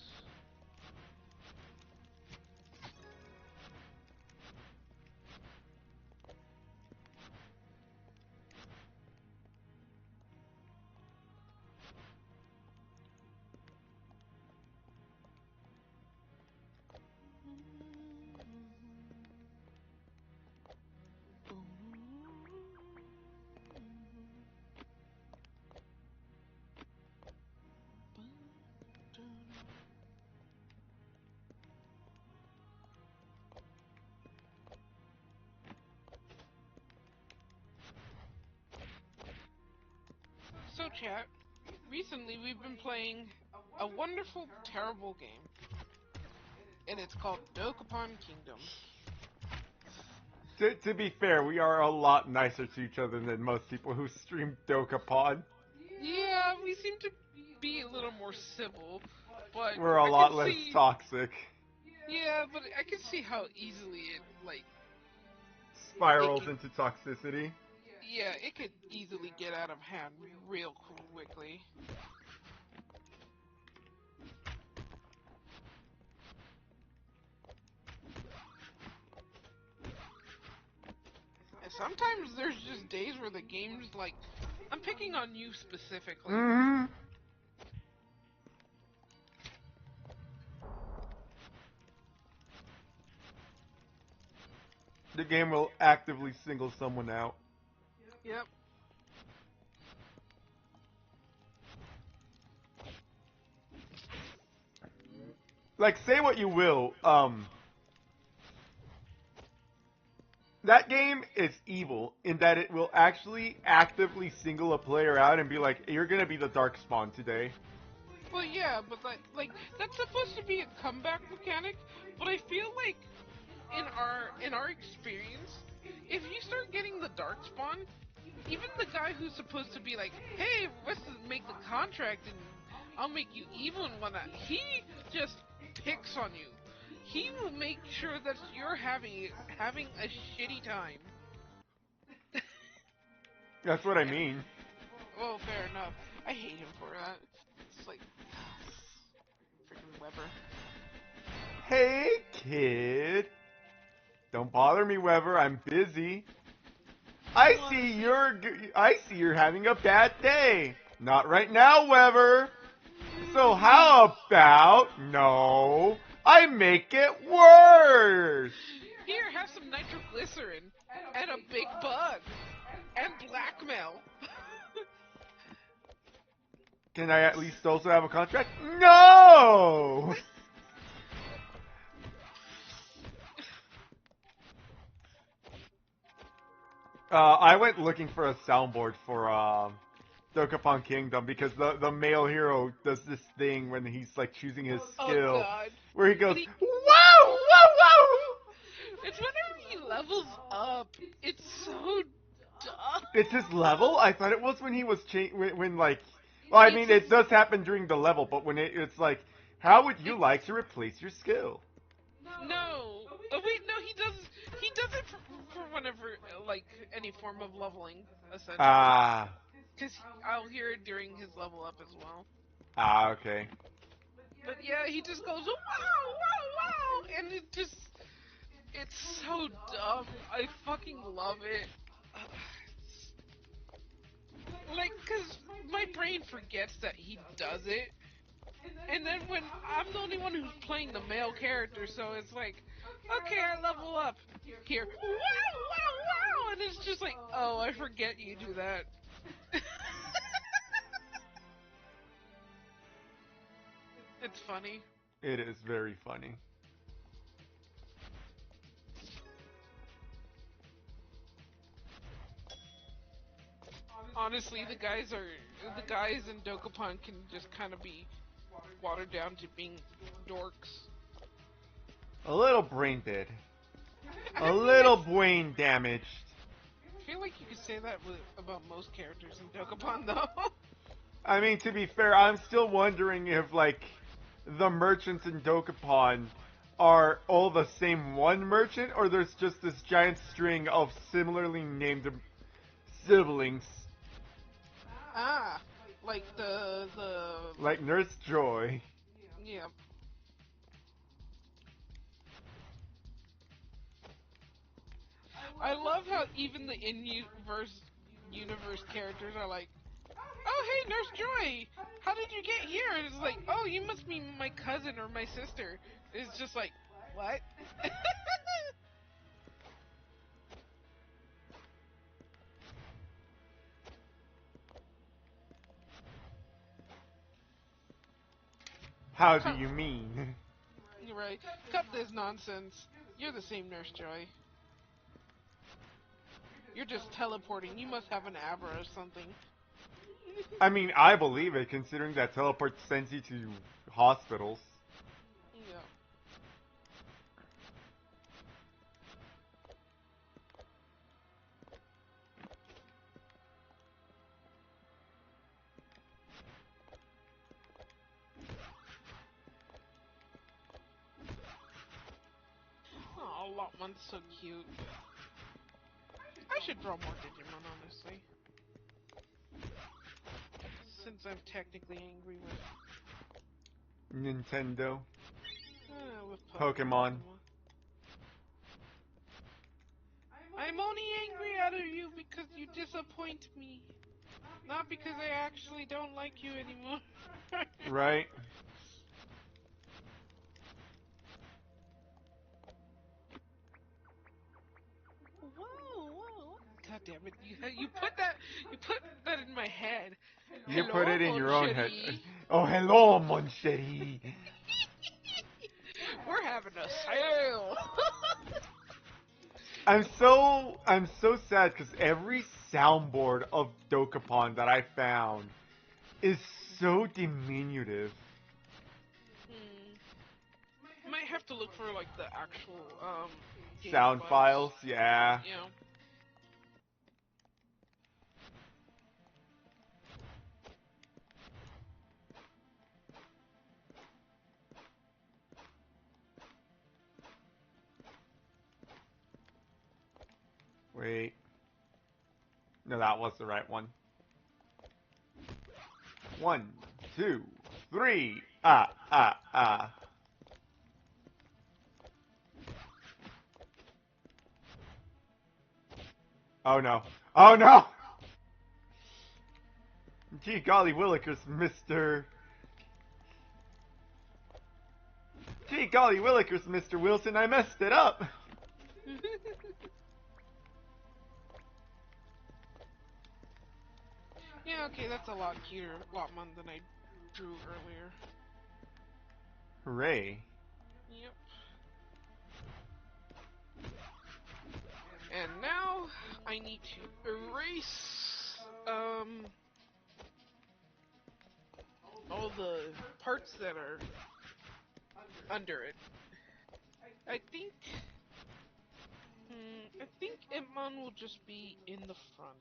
So chat, recently we've been playing a wonderful, terrible game. And it's called Dokapon Kingdom. To be fair, we are a lot nicer to each other than most people who stream Dokapon. Yeah, we seem to be a little more civil, but We're a I lot can less see, toxic. yeah, but I can see how easily it, like, Spirals could- into toxicity. yeah, it could easily get out of hand real quickly. And sometimes there's just days where the game's like, I'm picking on you specifically. Mm-hmm. The game will actively single someone out. Yep. Like, say what you will, that game is evil in that it will actually actively single a player out and be like, you're gonna be the dark spawn today. Well, yeah, but like that's supposed to be a comeback mechanic, but I feel like in our experience, if you start getting the dark spawn, even the guy who's supposed to be like, hey, let's make the contract and I'll make you evil and whatnot, he just picks on you. He will make sure that you're having a shitty time. That's what I mean. Well, fair enough. I hate him for that. It's like, freaking Weber. Hey, kid. Don't bother me, Weber. I'm busy. I see you're having a bad day. Not right now, Weber. So how about no? I make it worse. Here, have some nitroglycerin and a big bug and blackmail. Can I at least also have a contract? No. I went looking for a soundboard for Dokapon Kingdom because the male hero does this thing when he's like choosing his Oh skill god. where he goes, When he- "Wow, wow, wow!" It's whenever he levels up. It's so dumb. It's his level? I thought it was when he was when like, well, I mean, it does happen during the level, but when it's like, how would you like to replace your skill? No. Oh wait, no, he does. He does it for whenever, like, any form of leveling, essentially. Ah, Because I'll hear it during his level up as well. okay. But yeah, he just goes, wow, wow, wow, and it's so dumb. I fucking love it. Like, cause my brain forgets that he does it, and then when I'm the only one who's playing the male character, so it's like, okay, I level up here, wow, wow, wow, and it's just like, oh, I forget you do that. It's funny. It is very funny. Honestly, the guys in Dokapon can just kind of be watered down to being dorks. A little brain dead. I A mean, little brain damaged. I feel like you could say that about most characters in Dokapon, though. I mean, to be fair, I'm still wondering if, like, the merchants in Dokapon are all the same one merchant, or there's just this giant string of similarly named siblings. Ah, like the Like Nurse Joy. yeah. I love how even the universe characters are like, oh hey Nurse Joy, how did you get here? And it's like, oh, you must be my cousin or my sister. It's just like, what? How do you mean? You're right. Cut this nonsense. You're the same Nurse Joy. You're just teleporting. You must have an Abra or something. I mean, I believe it, considering that teleport sends you to hospitals. Yeah. Oh, Lotman's so cute. I should draw more Digimon, honestly. Since I'm technically angry with Nintendo. with Pokemon. I'm only angry at you because you disappoint me. Not because I actually don't like you anymore. Right? Whoa. God damn it! You put that in my head. You Hello, put it in mon your own head. chéri. Oh, hello, mon chéri. We're having a sale. I'm so sad because every soundboard of Dokapon that I found is so diminutive. Might have to look for like the actual game Sound files, yeah. Yeah. Wait. No, that was the right one. 1, 2, 3. Ah. Oh no. Oh no! Gee golly willikers, Mr. Gee golly willikers, Mr. Wilson, I messed it up! Yeah, okay, that's a lot cuter, Lotman than I drew earlier. Hooray. Yep. And now I need to erase all the parts that are under it. I think I think Imon will just be in the front.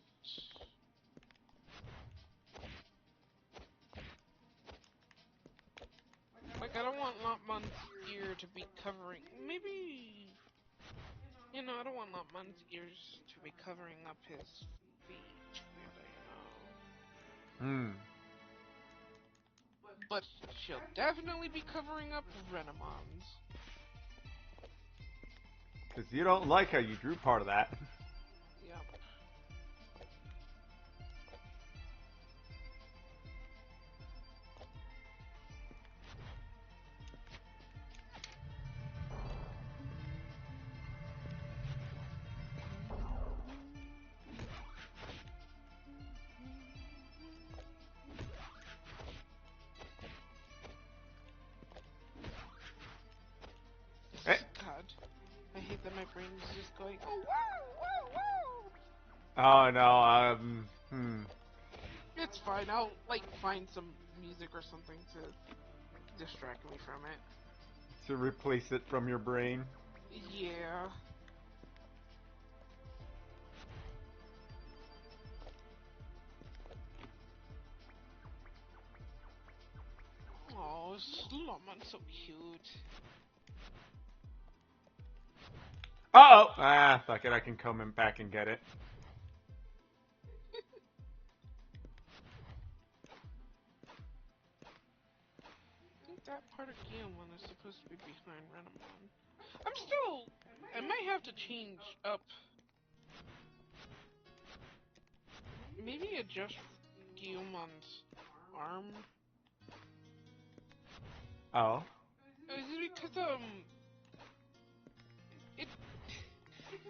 Like, I don't want Lopmon's ear to be covering... Maybe... You know, I don't want Lopmon's ears to be covering up his feet, you know. But she'll definitely be covering up Renamon's. Because you don't like how you drew part of that. Yep. God, I hate that my brain is just going, oh, wow, Oh no, It's fine, I'll, like, find some music or something to distract me from it. to replace it from your brain. Yeah. Oh, Slomon's so cute. Uh-oh! Ah, fuck it, I can come back and get it. I think that part of Guillemon is supposed to be behind Renamon. I might have to change up. Maybe adjust Guillemon's arm. Oh? Is it because,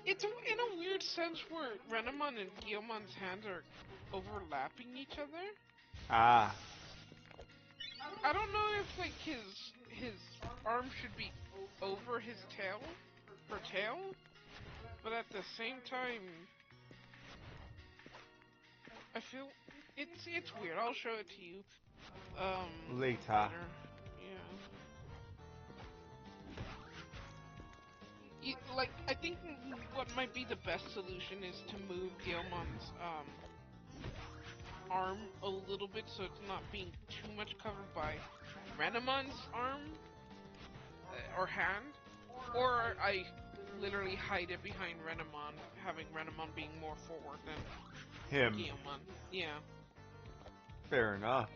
it's in a weird sense where Renamon and Guillemon's hands are overlapping each other. Ah. I don't know if, like, his arm should be over his tail, her tail, but at the same time, I feel it's weird. I'll show it to you. Later. Yeah. Like, I think what might be the best solution is to move Guillemon's arm a little bit so it's not being too much covered by Renamon's arm or hand, or I literally hide it behind Renamon, having Renamon being more forward than Him. Guillemon. Yeah. Fair enough.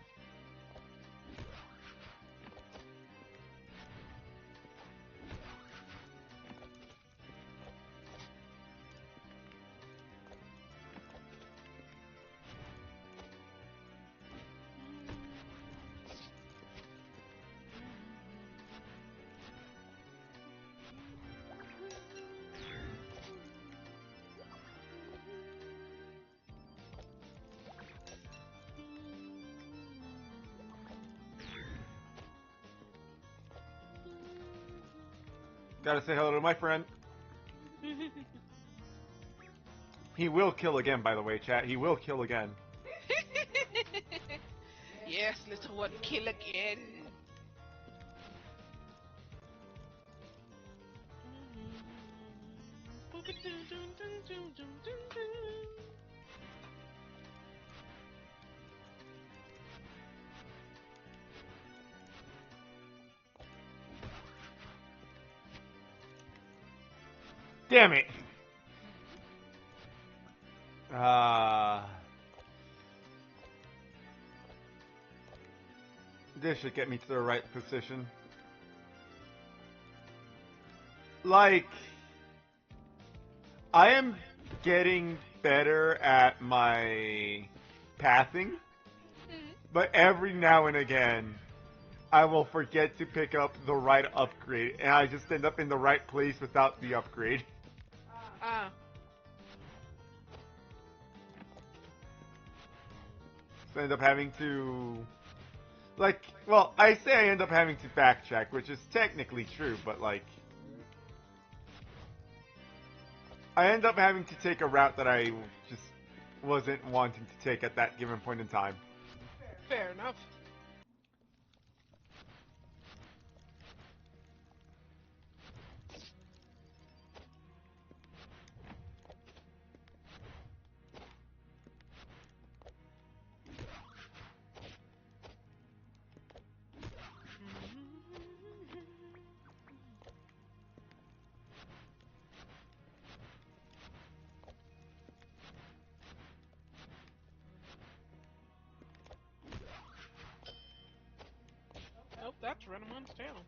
Gotta say hello to my friend. He will kill again, by the way, chat. He will kill again. Yes, little one, kill again. Damn it! This should get me to the right position. Like, I am getting better at my pathing, but every now and again, I will forget to pick up the right upgrade, and I just end up in the right place without the upgrade. Ah. So I end up having to... Like, well, I say I end up having to backtrack, which is technically true, but like... I end up having to take a route that I just wasn't wanting to take at that given point in time. Fair enough. Renamon's tail.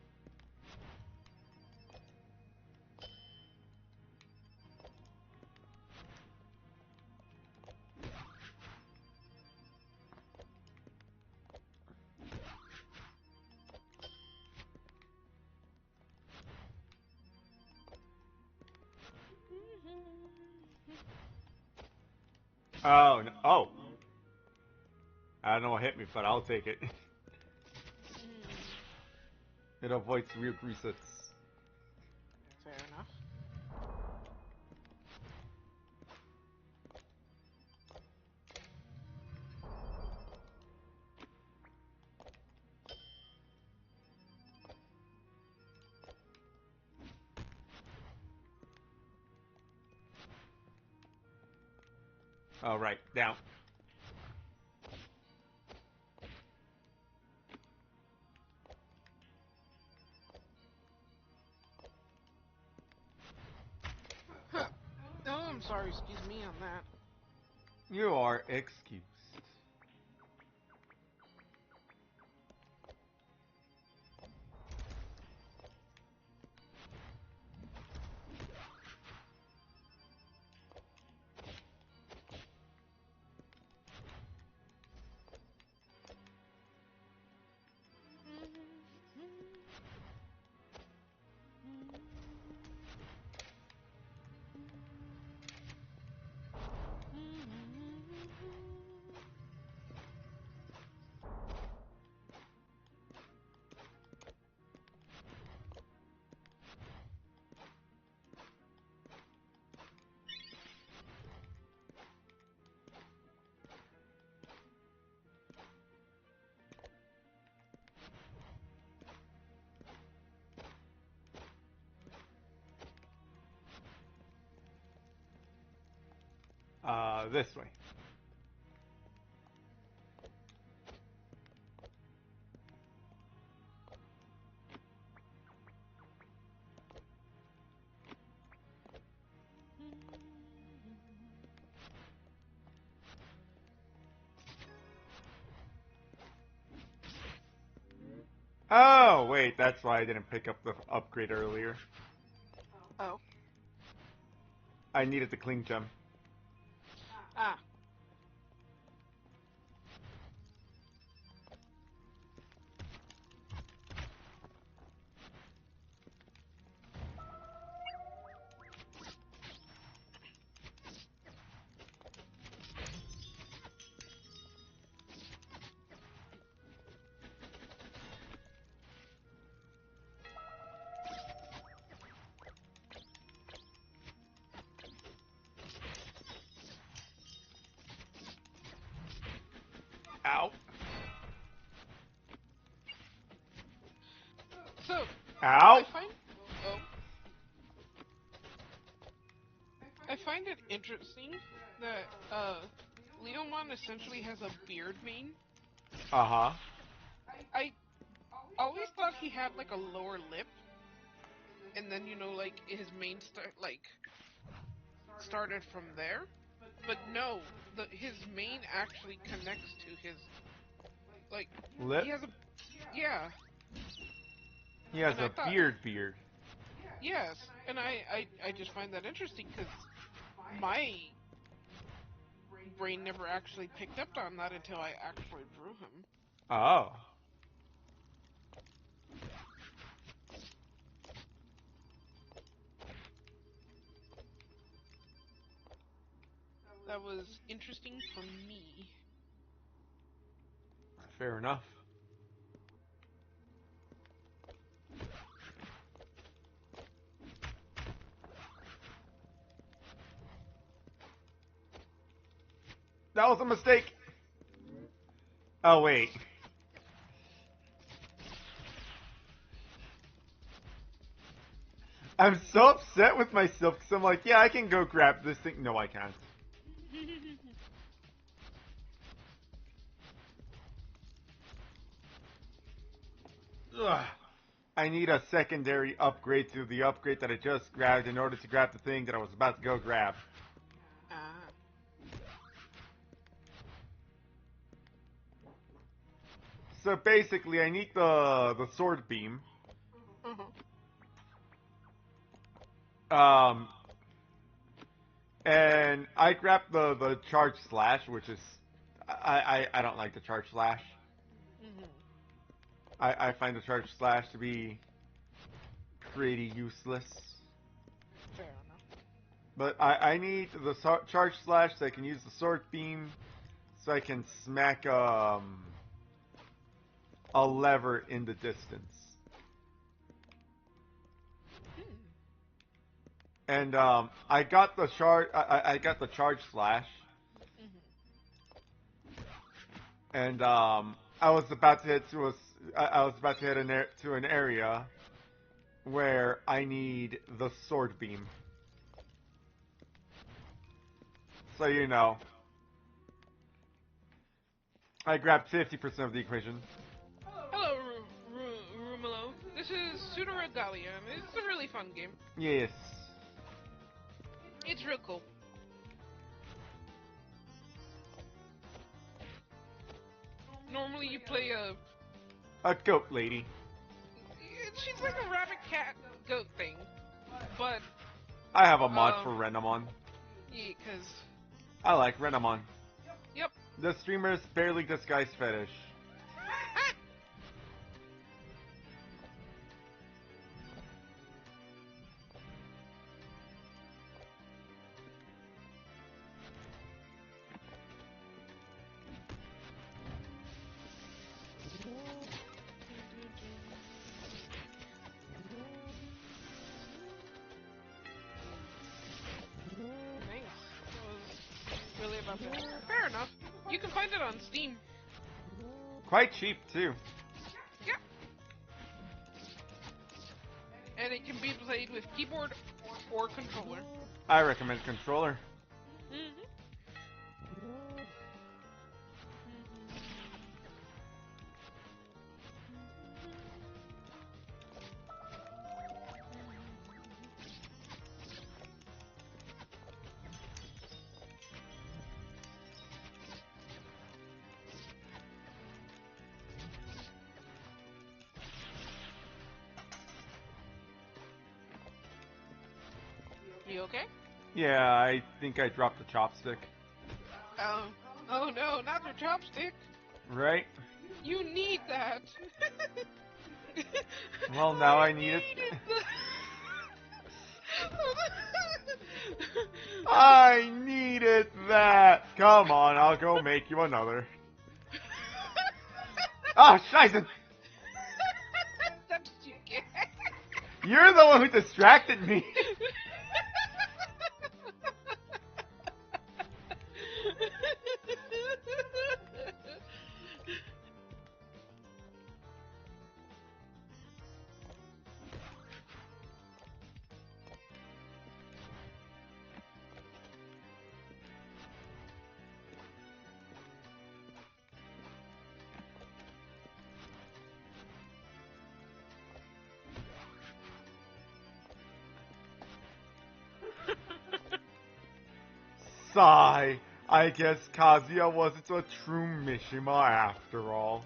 Oh, no. Oh. I don't know what hit me, but I'll take it. It avoids weird resets. Fair enough. All right, down. Huh. Oh, I'm sorry, excuse me on that. You are excused. This way. Oh, wait, that's why I didn't pick up the upgrade earlier. Oh. I needed the cling gem. Ah. Ow. So, Ow. I find it interesting that Leomon essentially has a beard mane. Uh-huh. I always thought he had like a lower lip, and then like his mane started from there. But no, his mane actually connects to his Lip? he has a yeah. He has And I a thought beard. yes, and I just find that interesting because my brain never actually picked up on that until I actually drew him. Oh. That was interesting for me. Fair enough. That was a mistake. Oh, wait. I'm so upset with myself because I'm like, yeah, I can go grab this thing. No, I can't. Ugh. I need a secondary upgrade to the upgrade that I just grabbed in order to grab the thing that I was about to go grab. so basically, I need the sword beam. And I grabbed the charge slash, which is I don't like the charge slash. I find the charge slash to be pretty useless. Fair enough. But I need the charge slash so I can use the sword beam, so I can smack a lever in the distance. And I got the I got the charge slash. And I was about to head to to an area where I need the sword beam. So you know, I grabbed 50% of the equation. Hello, Rumelo. This is Pseudoregalia, and it's a really fun game. Yes. It's real cool. Normally you play A goat lady. She's like a rabbit cat goat thing. But I have a mod for Renamon. yeah, cause I like Renamon. yep. The streamer's barely disguised fetish. Really about that. Fair enough. You can find it on Steam. Quite cheap too. Yep. And it can be played with keyboard or controller. I recommend controller. You okay? Yeah, I think I dropped the chopstick. Oh no, not the chopstick. Right? You need that. Well, now I need it. I needed that. Come on, I'll go make you another. Ah, scheiße! That's what you get. You're the one who distracted me. Sigh. I guess Kazuya wasn't a true Mishima after all.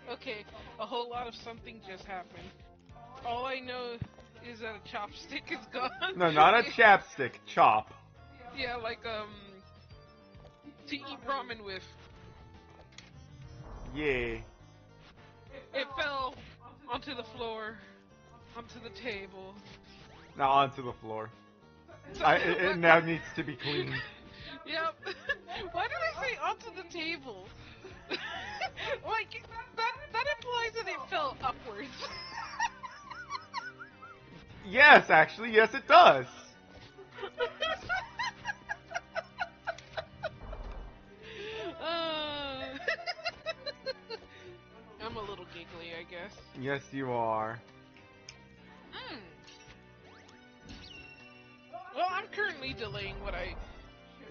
Okay, a whole lot of something just happened. All I know is that a chopstick is gone. No, not a chapstick. Chop. Yeah, like, to eat ramen with. Yeah. It fell onto the floor, onto the table. Now onto the floor. It now needs to be cleaned. Yep. Why did I say onto the table? Like, that implies that it fell upwards. Yes, actually, yes it does. I'm a little giggly, I guess. Yes, you are. Well, I'm currently delaying what I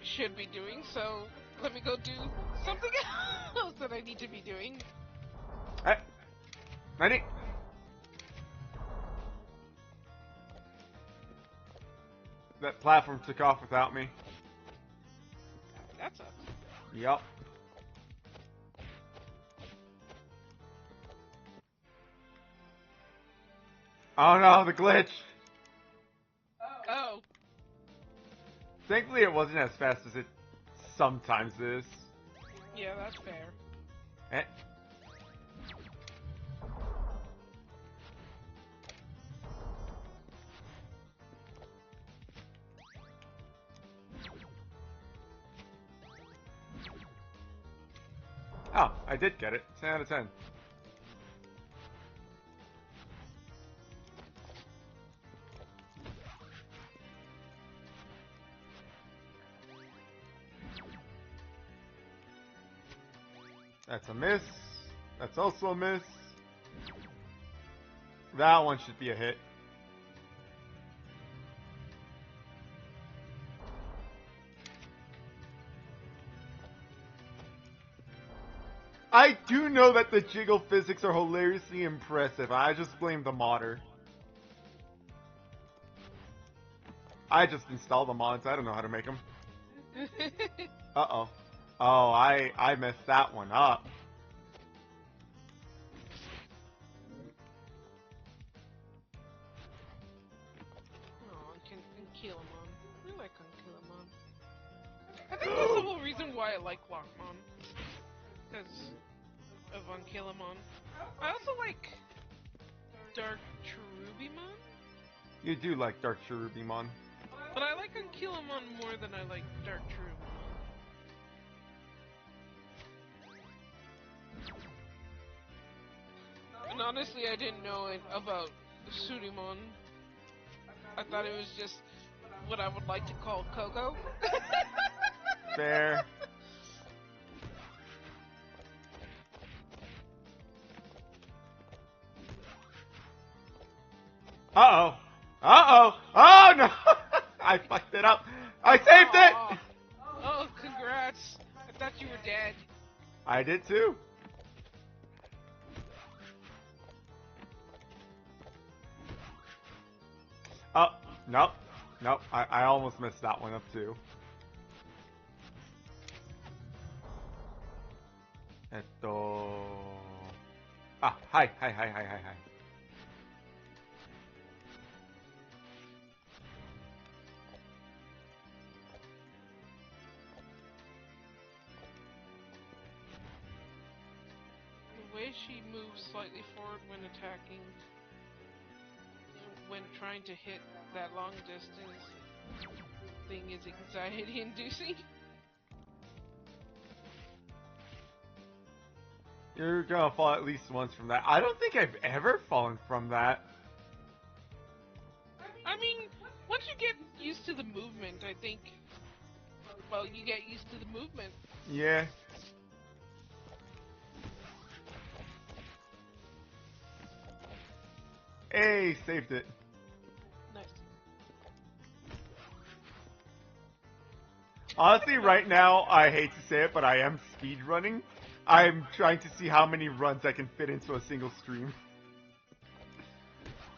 should be doing, so let me go do something else that I need to be doing. Hey, ready? That platform took off without me. That sucks. Yup. Oh no, the glitch! Oh. Thankfully it wasn't as fast as it sometimes is. Yeah, that's fair. Eh. Oh, I did get it. 10 out of 10. That's a miss. That's also a miss. That one should be a hit. I do know that the jiggle physics are hilariously impressive. I just blame the modder. I just installed the mods. I don't know how to make them. Uh-oh. Oh, I messed that one up. Oh, Ankylamon. I like Ankylamon. I think that's the whole reason why I like Lockmon. Because of Ankylamon. I also like Dark Cherubimon. You do like Dark Cherubimon. But I like Ankylamon more than I like Dark Cherubimon. And honestly, I didn't know it about Sudimon. I thought it was just what I would like to call Coco. Fair. Uh-oh. Uh-oh. Oh, no. I fucked it up. I saved it. Oh, congrats. I thought you were dead. I did too. Oh, nope. Nope. I almost messed that one up too. Ah, hi. The way she moves slightly forward when attacking, when trying to hit that long distance thing is anxiety inducing. You're gonna fall at least once from that. I don't think I've ever fallen from that. I mean, once you get used to the movement, I think, well, you get used to the movement. Yeah. Hey, saved it. Nice. Honestly, right now, I hate to say it, but I am speed running. I'm trying to see how many runs I can fit into a single stream.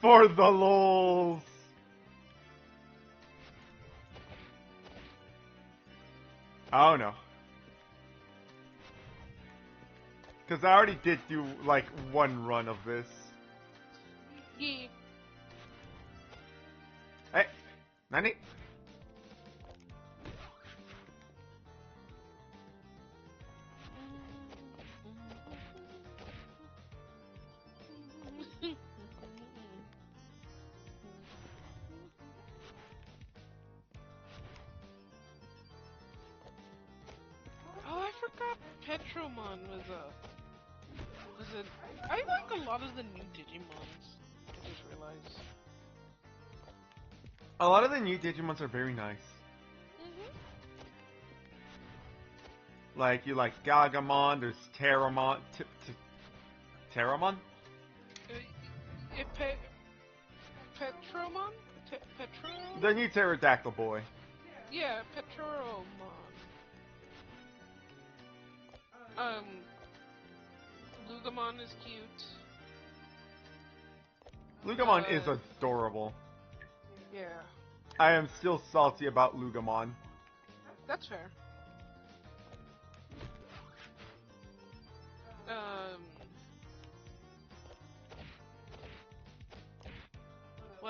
For the lols. Oh no. Because I already did do, like, one run of this. Yeah. Hey, Nani? Oh, I forgot Petromon was I like a lot of the new Digimons. I just realized. A lot of the new Digimons are very nice. Like, you like Gagamon, there's Terramon. Terramon? Petromon? Petro? The new Pterodactyl boy. Yeah, Petromon. Lugamon is cute. Lugamon is adorable. Yeah. I am still salty about Lugamon. That's fair.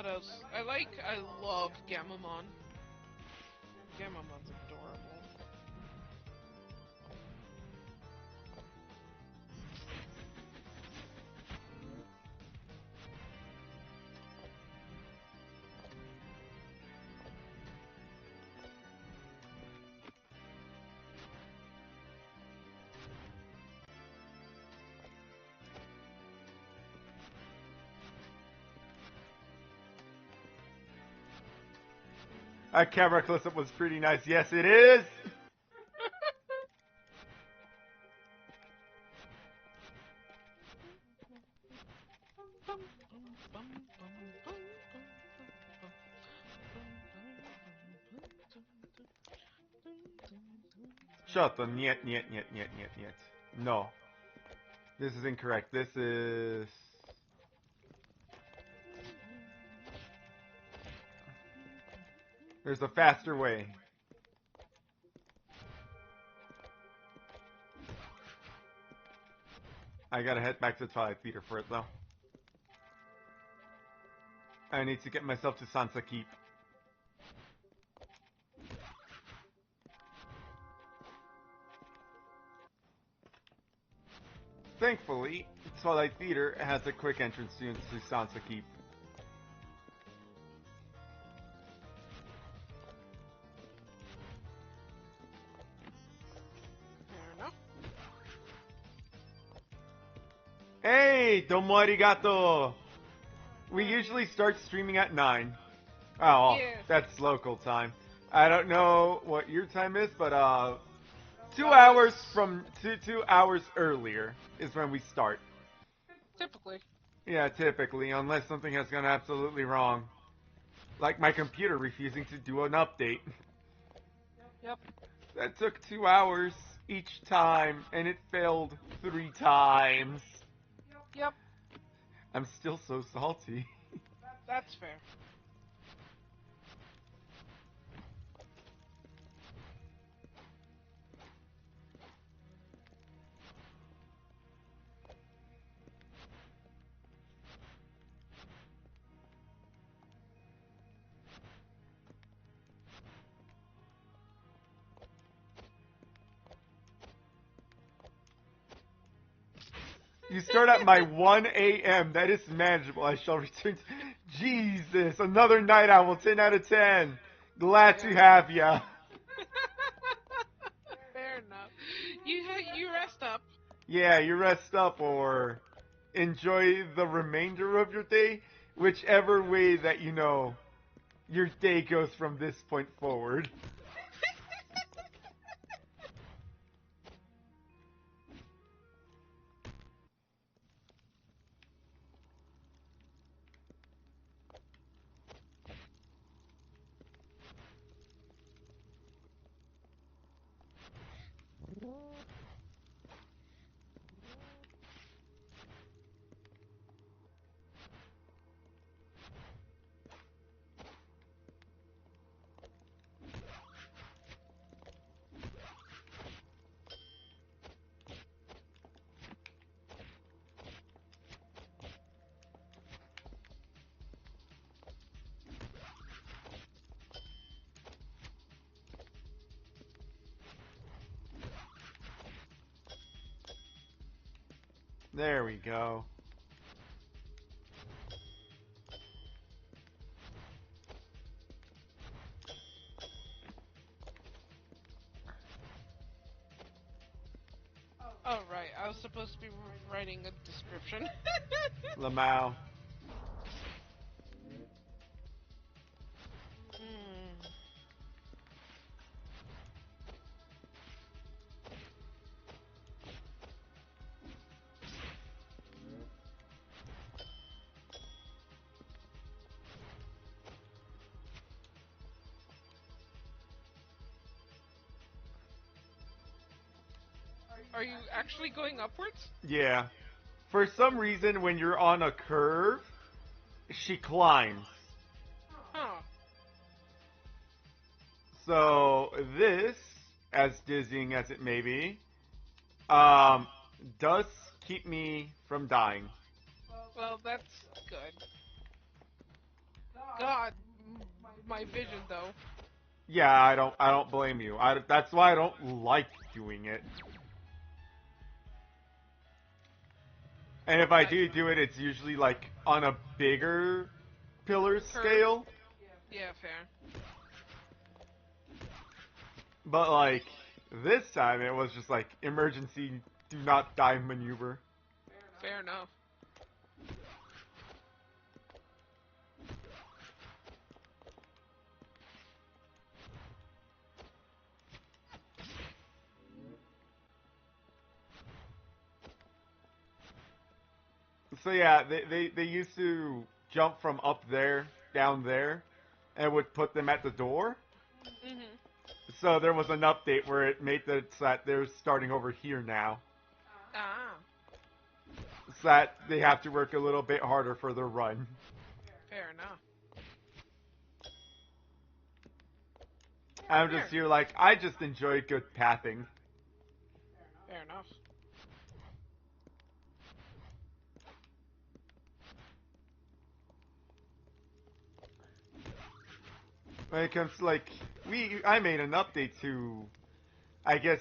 What else? I love Gamamon. Gamamon's adorable. That camera close-up was pretty nice. Yes, it is! Shut the niet. No. This is incorrect. This is... There's a faster way. I gotta head back to the Twilight Theater for it, though. I need to get myself to Sansa Keep. Thankfully, Twilight Theater has a quick entrance to Sansa Keep. Fair enough. Hey, domo arigato! We usually start streaming at 9. Oh, Yeah. that's local time. I don't know what your time is, but 2 hours from 2 hours earlier is when we start. Typically. Yeah, typically, unless something has gone absolutely wrong. Like my computer refusing to do an update. Yep. That took 2 hours each time, and it failed 3 times. Yep. I'm still so salty. That's fair. You start at my 1 a.m. That is manageable. I shall return to... Jesus, another night owl, 10 out of 10. Glad to have ya. Fair enough. You rest up. Yeah, you rest up or enjoy the remainder of your day. Whichever way that you know your day goes from this point forward. There we go. Oh, right. I was supposed to be writing a description. Lamau. Are you actually going upwards? Yeah. For some reason, when you're on a curve, she climbs. Huh. So this, as dizzying as it may be, does keep me from dying. Well, that's good. God, my vision though. Yeah, I don't blame you. That's why I don't like doing it. And if I do it, it's usually like on a bigger pillar Curve. scale. Yeah, fair. But like this time, it was just like emergency, do not die maneuver. Fair enough. So yeah, they used to jump from up there down there, and would put them at the door. Mhm. So there was an update where it made it so that they're starting over here now. Ah, So that they have to work a little bit harder for their run. fair enough. I'm just here like, I just enjoy good pathing. Fair enough. When it comes to like, I made an update to, I guess,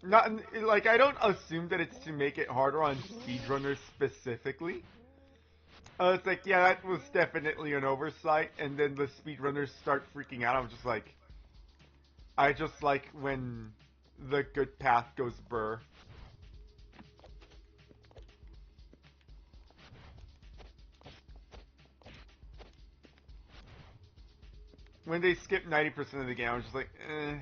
not, like, I don't assume that it's to make it harder on speedrunners specifically. It's like, yeah, that was definitely an oversight, and then the speedrunners start freaking out. I'm just like, I just like when the good path goes burr. When they skip 90% of the game, I'm just like, eh.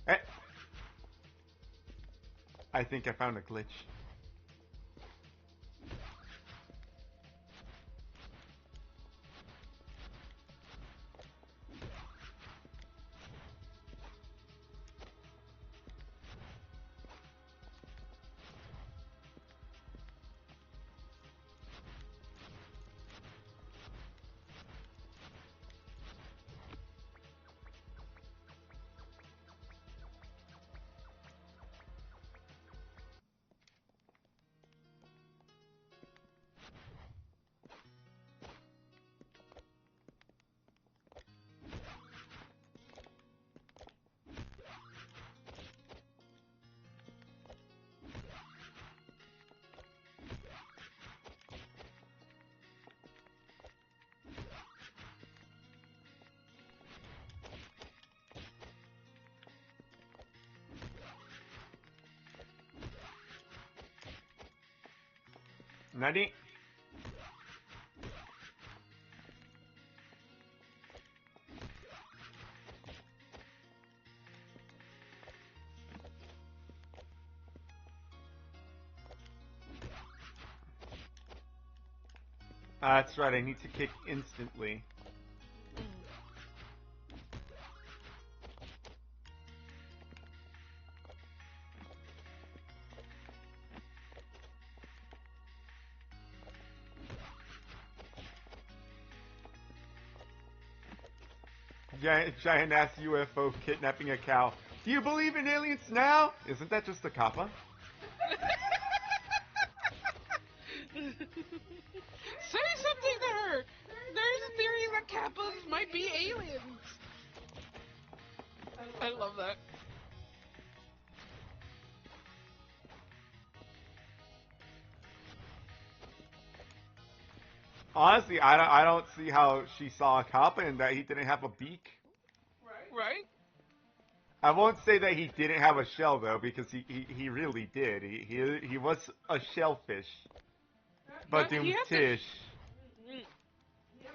Eh. I think I found a glitch. Nutty? That's right, I need to kick instantly. Giant ass UFO kidnapping a cow. Do you believe in aliens now? Isn't that just a kappa? Say something to her. There's a theory that Kappas might be aliens. I love that. Honestly, I don't see how she saw a kappa and that he didn't have a beak. Right? I won't say that he didn't have a shell though, because he really did. He was a shellfish. But He had the tish.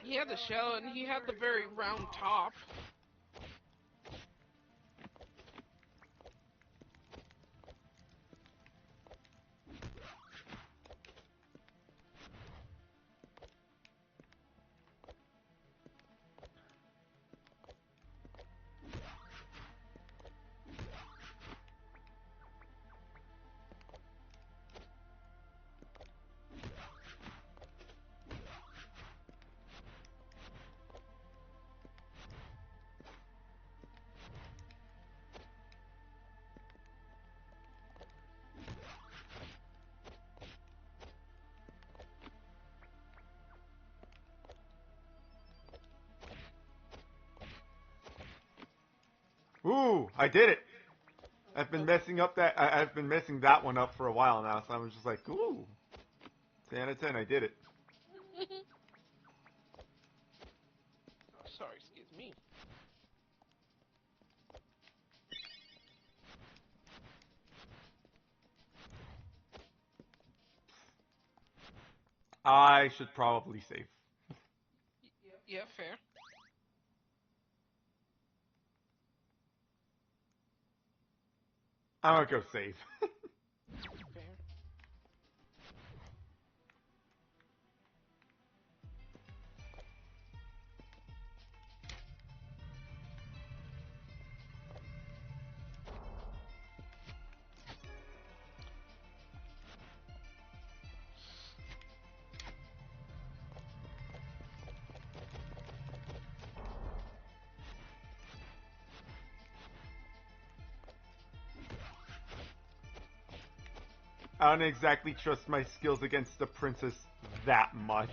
he had the shell and he had the very round top. Ooh, I did it. I've been messing up that. I've been messing that one up for a while now. So I was just like, ooh, 10 out of 10. I did it. Sorry, excuse me. I should probably save. Yeah, fair. I'm gonna go save. Fair. I don't exactly trust my skills against the princess that much.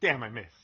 Damn, I missed.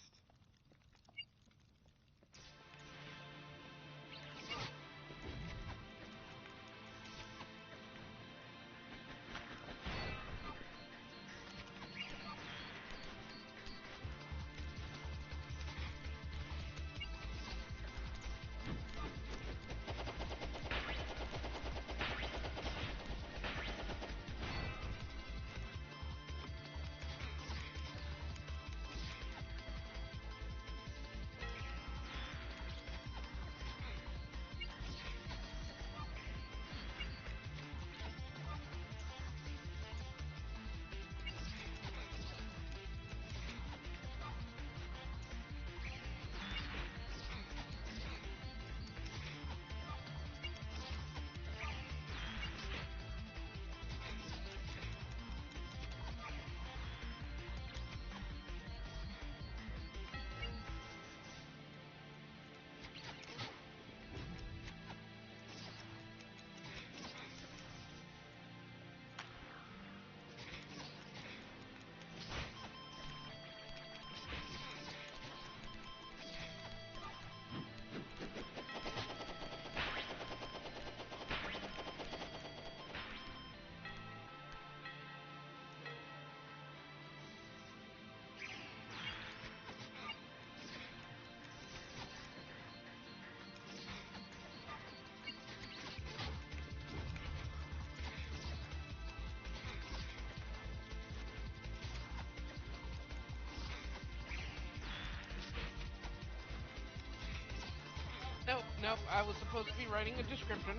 Nope, nope. I was supposed to be writing a description.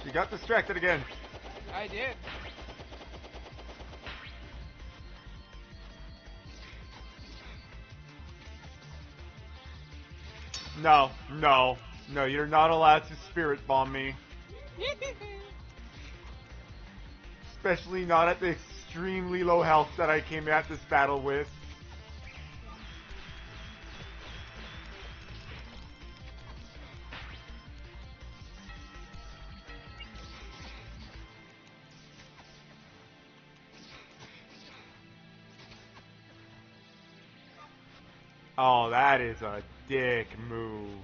She got distracted again. I did. No, no, no, you're not allowed to spirit bomb me. Especially not at the extremely low health that I came at this battle with. Oh, that is a dick move.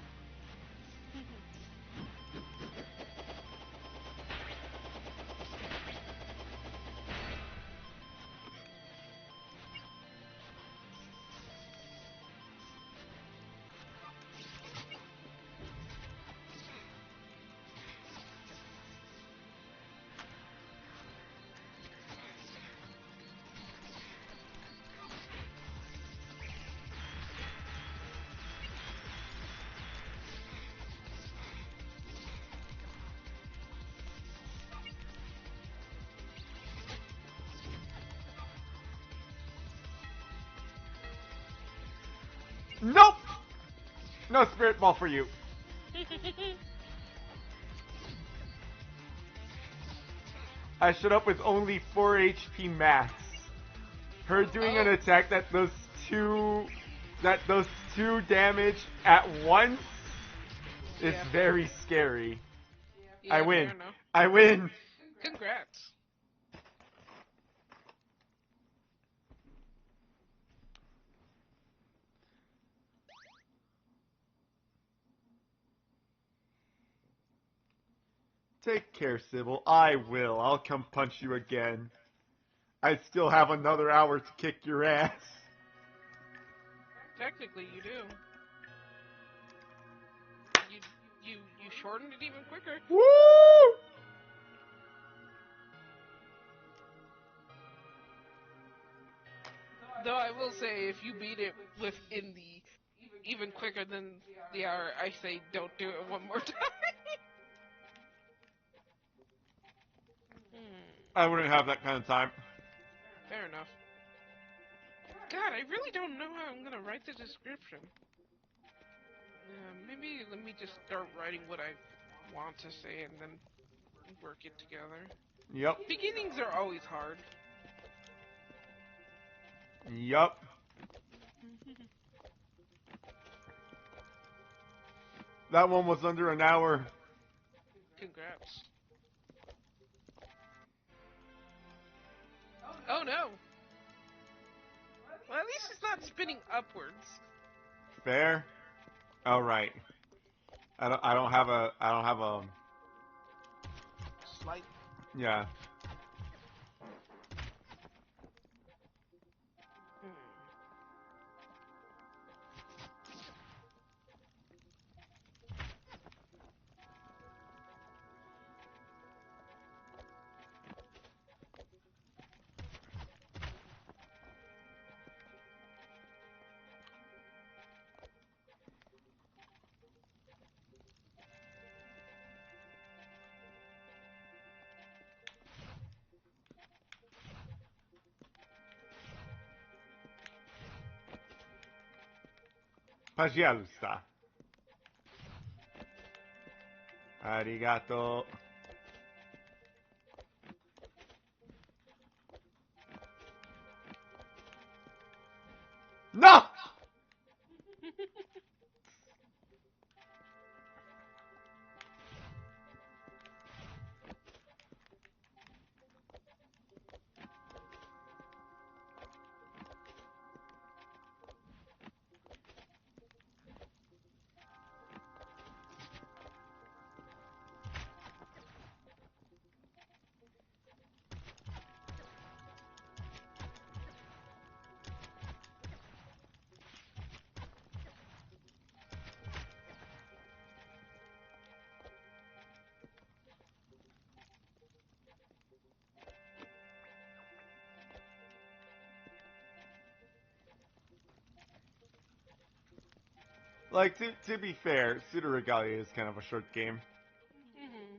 Nope! No spirit ball for you. I showed up with only 4 HP max. Her doing an attack that does two damage at once is very scary. Yeah, I win. fair enough. I win. Congrats. Take care, Sybil. I will. I'll come punch you again. I still have another hour to kick your ass. Technically, you do. You shortened it even quicker. Woo! Though I will say, if you beat it within the even quicker than the hour, I say don't do it one more time. I wouldn't have that kind of time. Fair enough. God, I really don't know how I'm gonna write the description. Maybe let me just start writing what I want to say and then work it together. Yep. Beginnings are always hard. Yup. That one was under an hour. Congrats. Oh no! Well, at least it's not spinning upwards. Fair. All right. I don't have a. Slight. Yeah. Pagialusta. Arigato. No! Like, to be fair, Pseudoregalia is kind of a short game. Mm-hmm.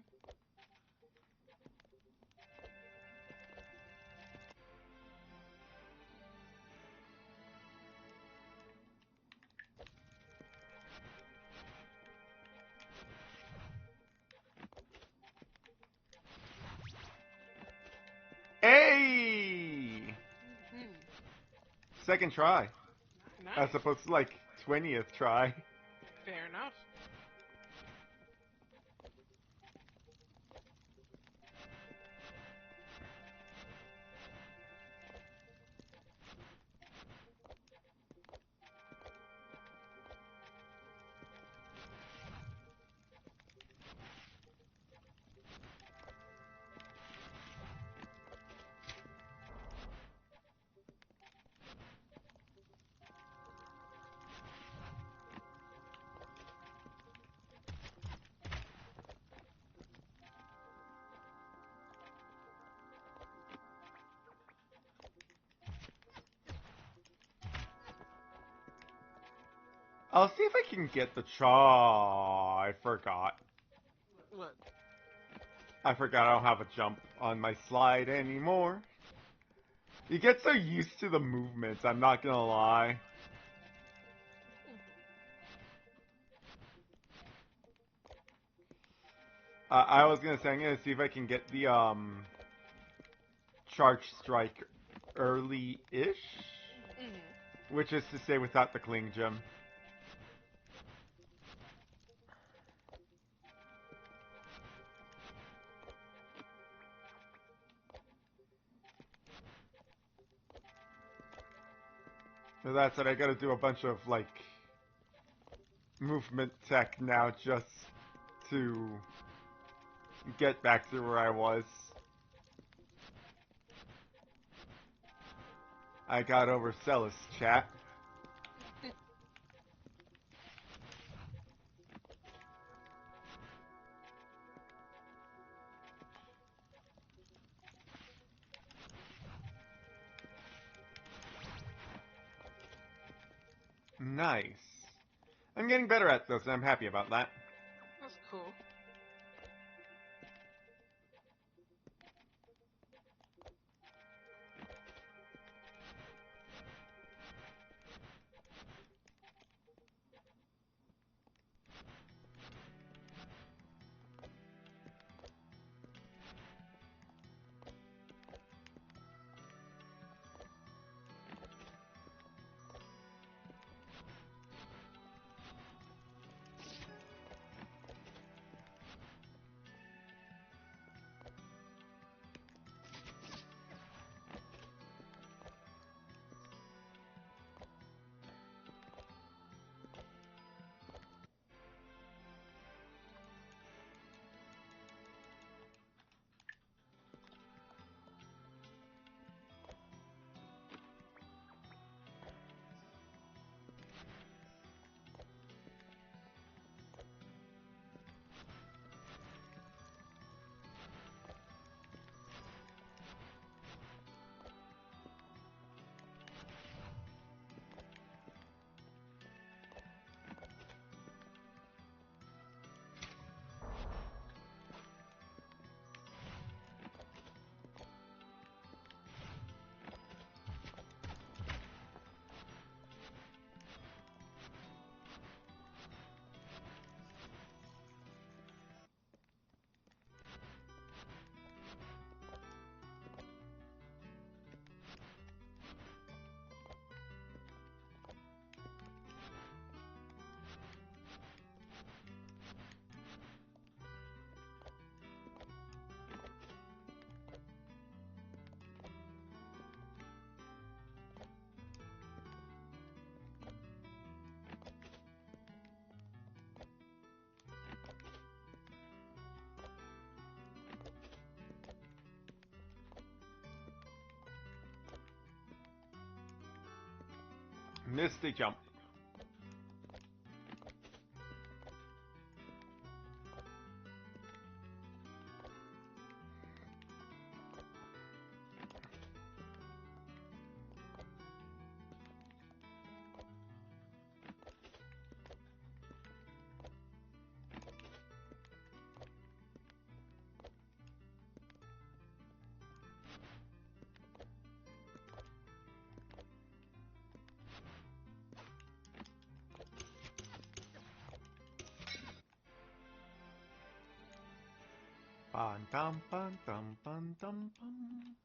Hey! Second try. Nice. As opposed to, like, 20th try. Fair enough. I'll see if I can get the chaw. I forgot. What? I forgot I don't have a jump on my slide anymore. You get so used to the movements, I'm not gonna lie. I was gonna say I'm gonna see if I can get the charge strike early-ish, which is to say without the cling gem. So that's it. I gotta do a bunch of like movement tech now just to get back to where I was. I got overzealous, chat. Nice. I'm getting better at this, and I'm happy about that. That's cool. Misty jump. Bum dum bum dum bum dum bum.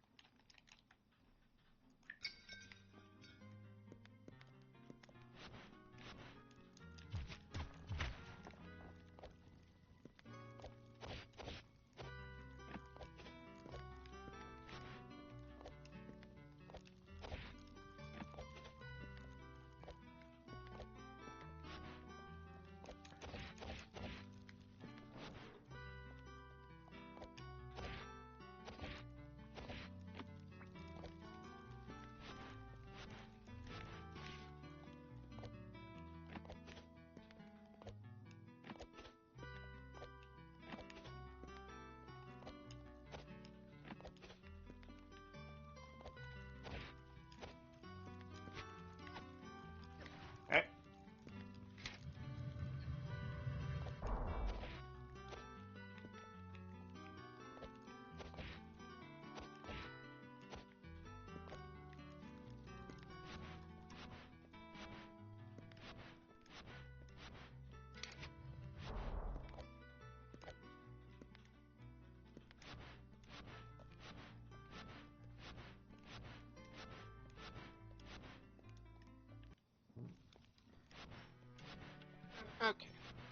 Okay,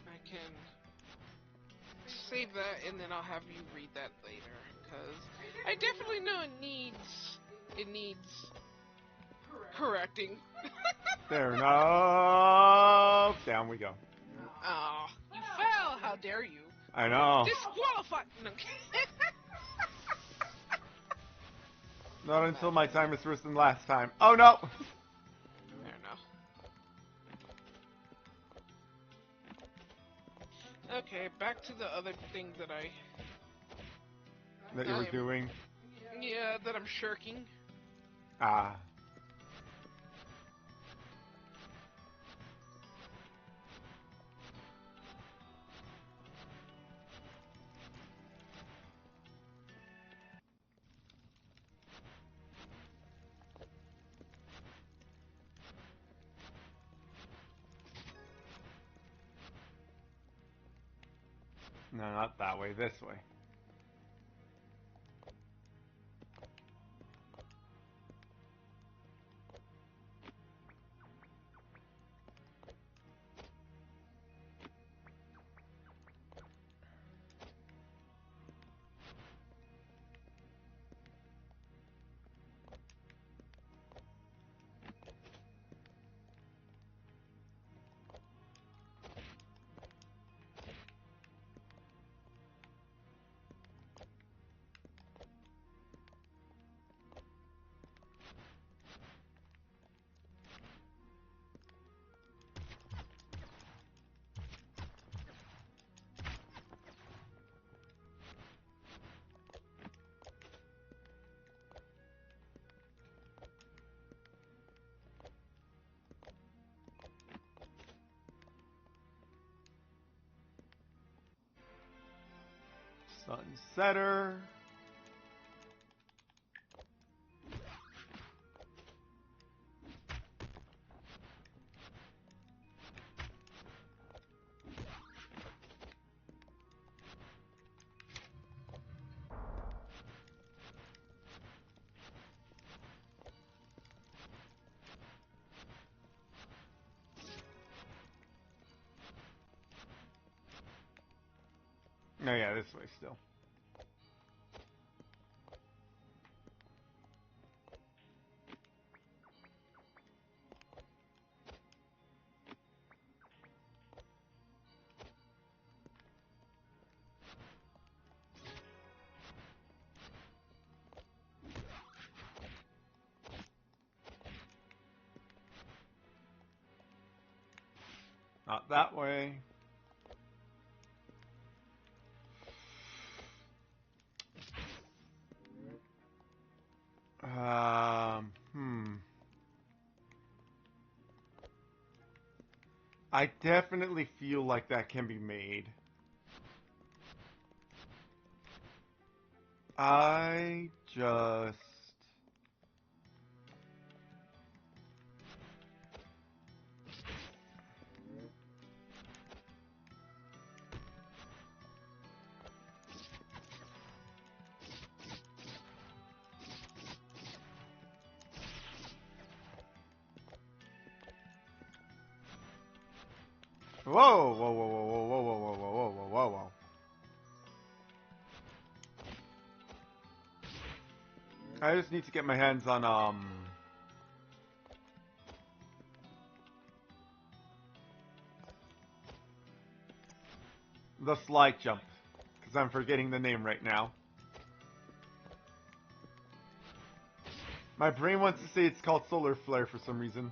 I can save that, and then I'll have you read that later, because I definitely know it needs correcting. Fair enough. Down we go. Oh, you fell! How dare you? I know. Disqualified! No. Not until my time is worse than last time. Oh no! Fair enough. Okay, back to the other thing that That you were doing. Yeah, that I'm shirking. Ah. No, not that way, this way. Sunsetter. No, yeah, this way still. Not that way. Hmm. I definitely feel like that can be made. I just... Whoa, whoa, whoa, whoa, whoa, whoa, whoa, whoa, whoa, whoa, whoa, whoa. I just need to get my hands on, the slide jump, because I'm forgetting the name right now. My brain wants to say it's called Solar Flare for some reason.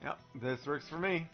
Yep, this works for me.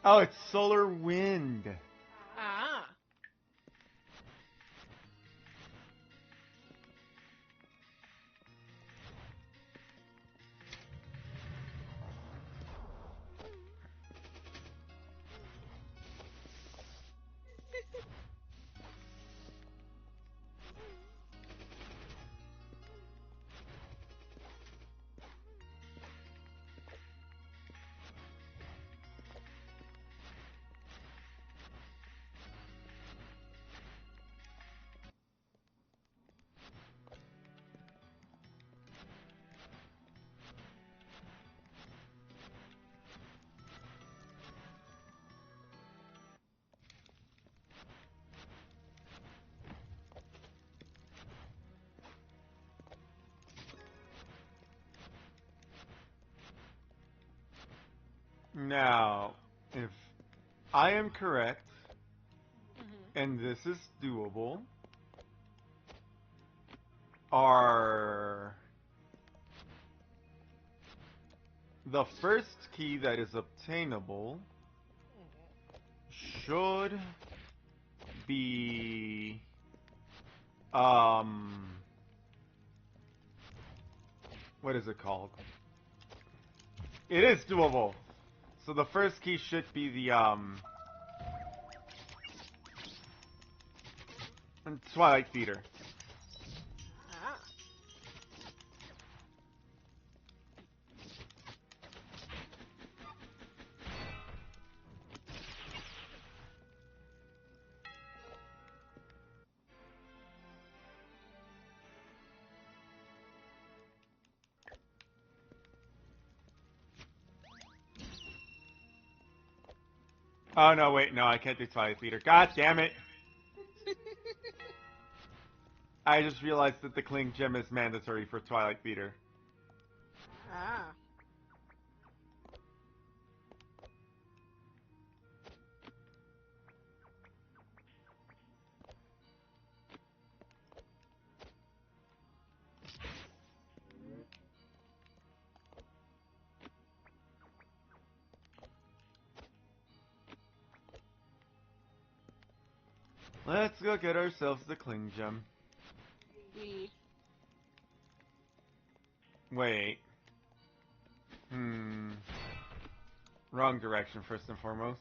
Oh, it's solar wind. Ah. Now, if I am correct, Mm-hmm. and this is doable, are the first key that is obtainable should be what is it called? It is doable. So the first key should be the Twilight Theater. Ah. Oh no, wait, no, I can't do Twilight Theater. God damn it! I just realized that the Kling Gem is mandatory for Twilight Theater. Ah. Let's go get ourselves the Kling Gem. We. Wait. Wrong direction, first and foremost.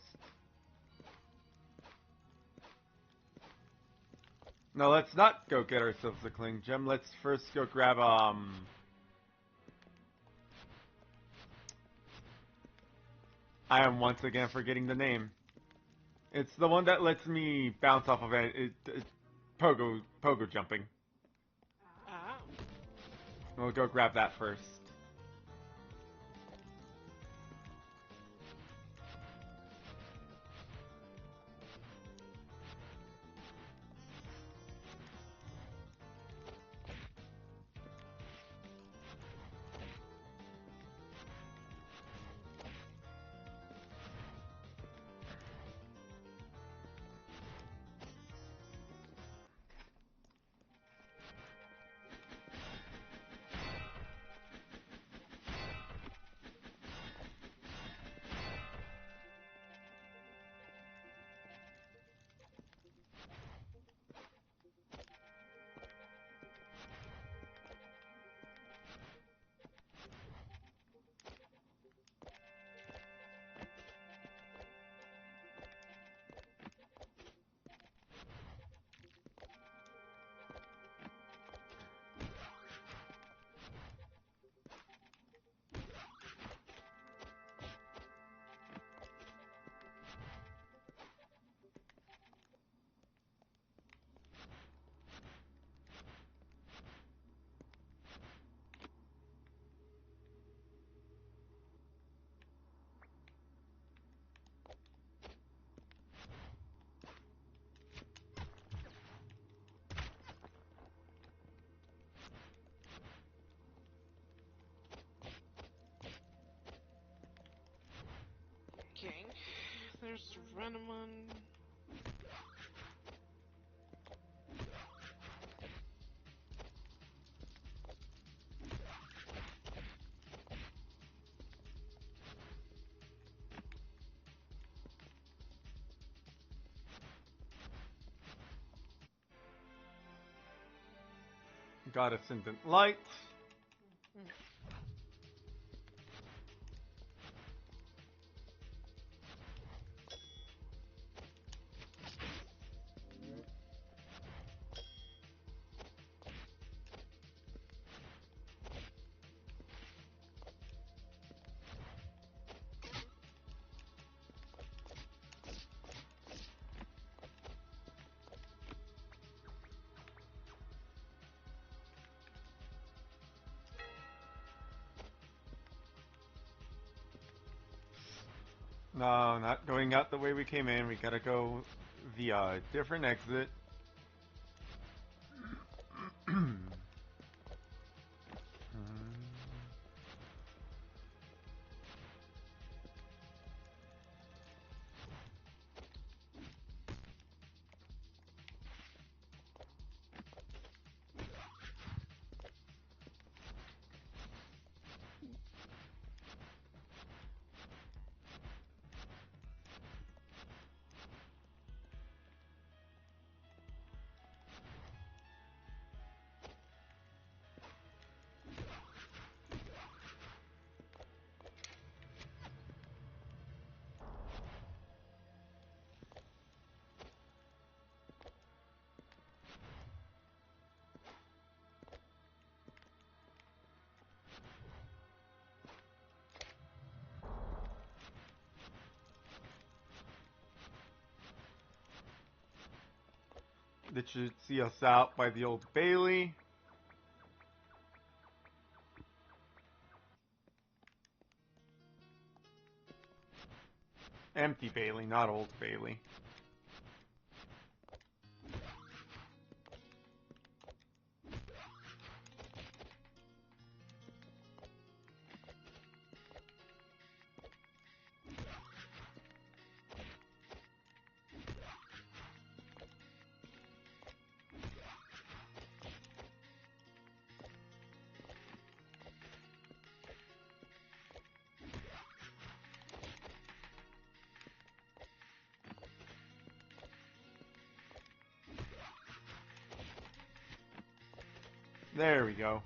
No, let's not go get ourselves the Kling Gem. Let's first go grab, I am once again forgetting the name. It's the one that lets me bounce off of it. Pogo jumping. Ah. We'll go grab that first. There's Renamon. Got Ascendant Light. No, not going out the way we came in. We gotta go the different exit. That should see us out by the Old Bailey. Empty Bailey, not Old Bailey. There we go.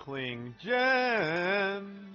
Cling Gem.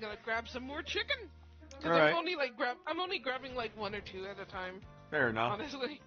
gonna grab some more chicken. Because Alright. I'm only grabbing like 1 or 2 at a time. Fair enough. Honestly.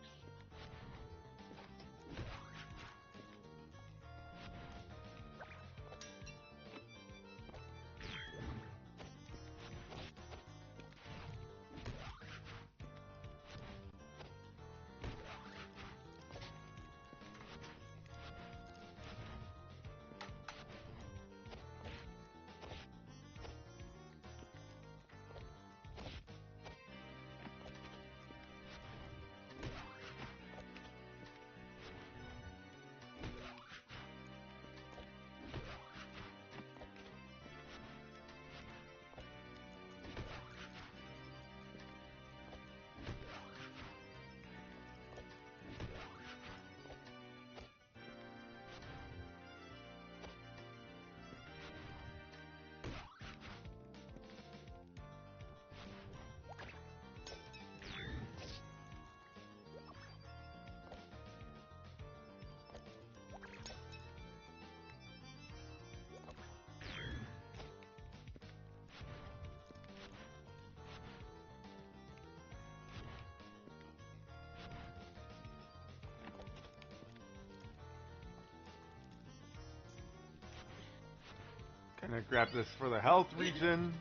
Gonna grab this for the health regen.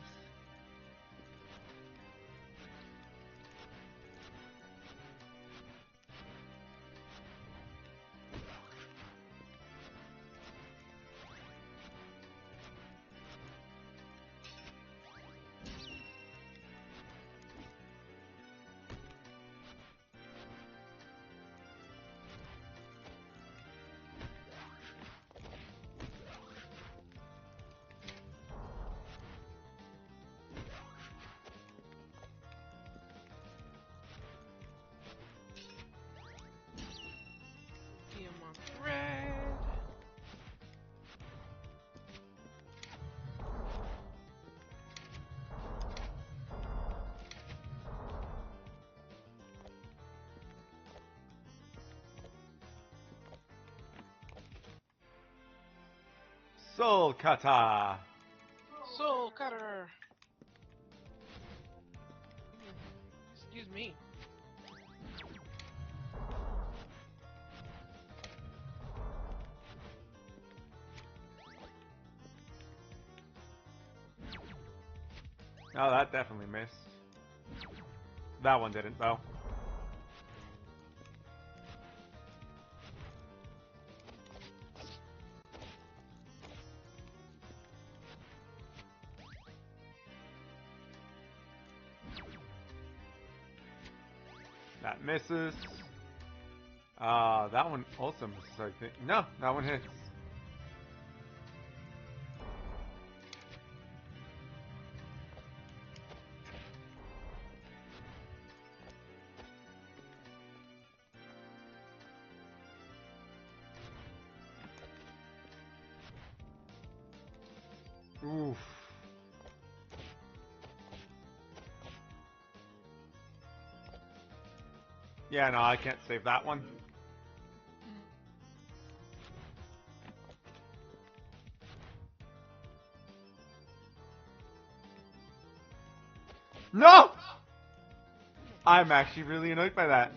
Diamond thread. Soul Kata. Soul cutter. Excuse me. Oh, that definitely missed. That one didn't, though. That misses. That one also misses, I think. No, that one hits. Oof. Yeah, no, I can't save that one. No! I'm actually really annoyed by that.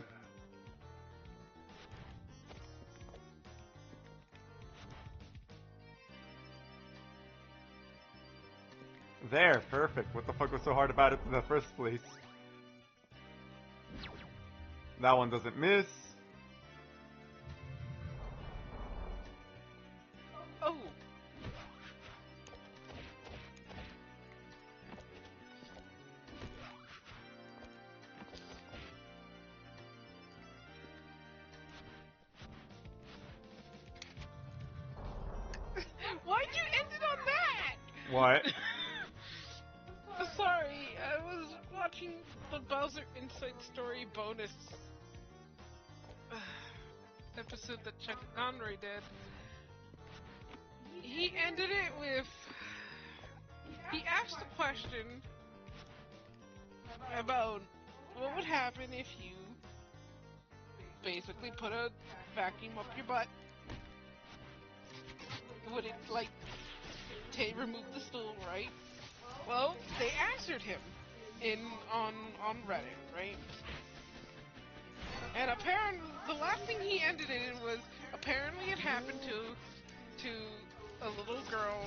There, perfect. What the fuck was so hard about it in the first place? That one doesn't miss. Oh. Why'd you end it on that? What? Sorry, I was watching the Bowser Inside Story bonus episode that Chuck Conroy did. He ended it with... He asked a question about what would happen if you basically put a vacuum up your butt. Would it, like, remove the stool, right? Well, they answered him on Reddit, right? And apparently, the last thing he ended it in was apparently it happened to a little girl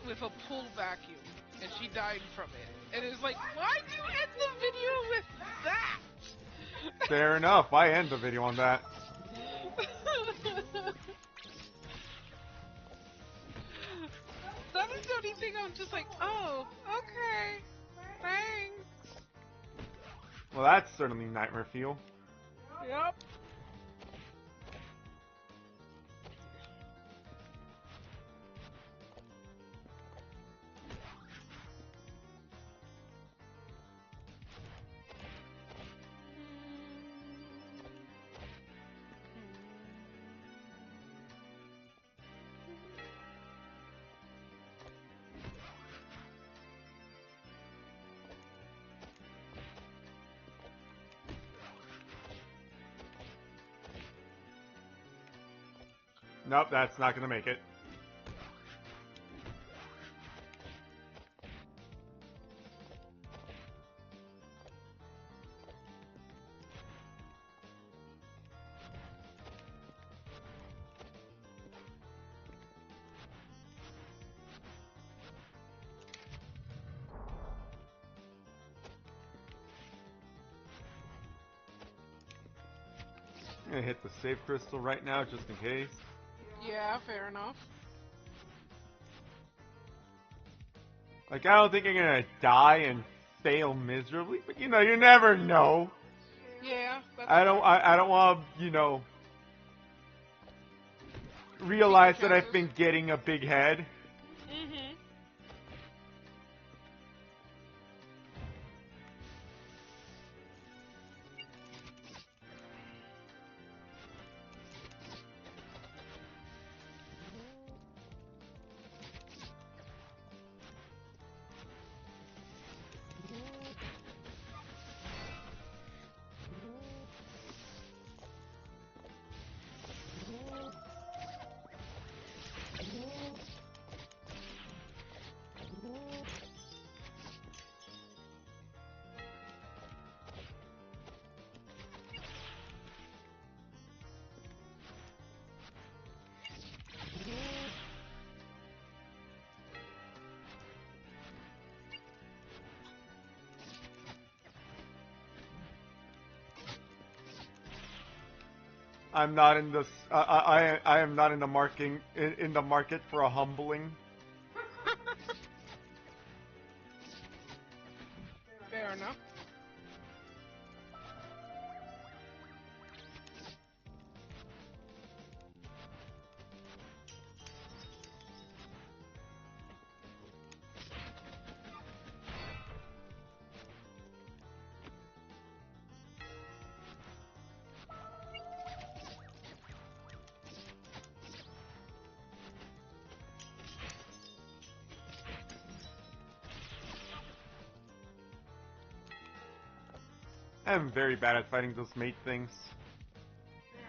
with a pull vacuum, and she died from it. And it's like, why'd you end the video with that? Fair enough. I end the video on that. That is the only thing I'm just like, oh, okay, thanks. Well, that's certainly nightmare fuel. Yep. Nope, that's not gonna make it. I'm gonna hit the save crystal right now, just in case. Yeah, fair enough. Like, I don't think I'm gonna die and fail miserably, but you know, you never know. Yeah, that's I don't want to, realize that I've been getting a big head. Mm-hmm. I'm not in this. I am not in the market for a humbling. Fair enough. I'm very bad at fighting those mate things.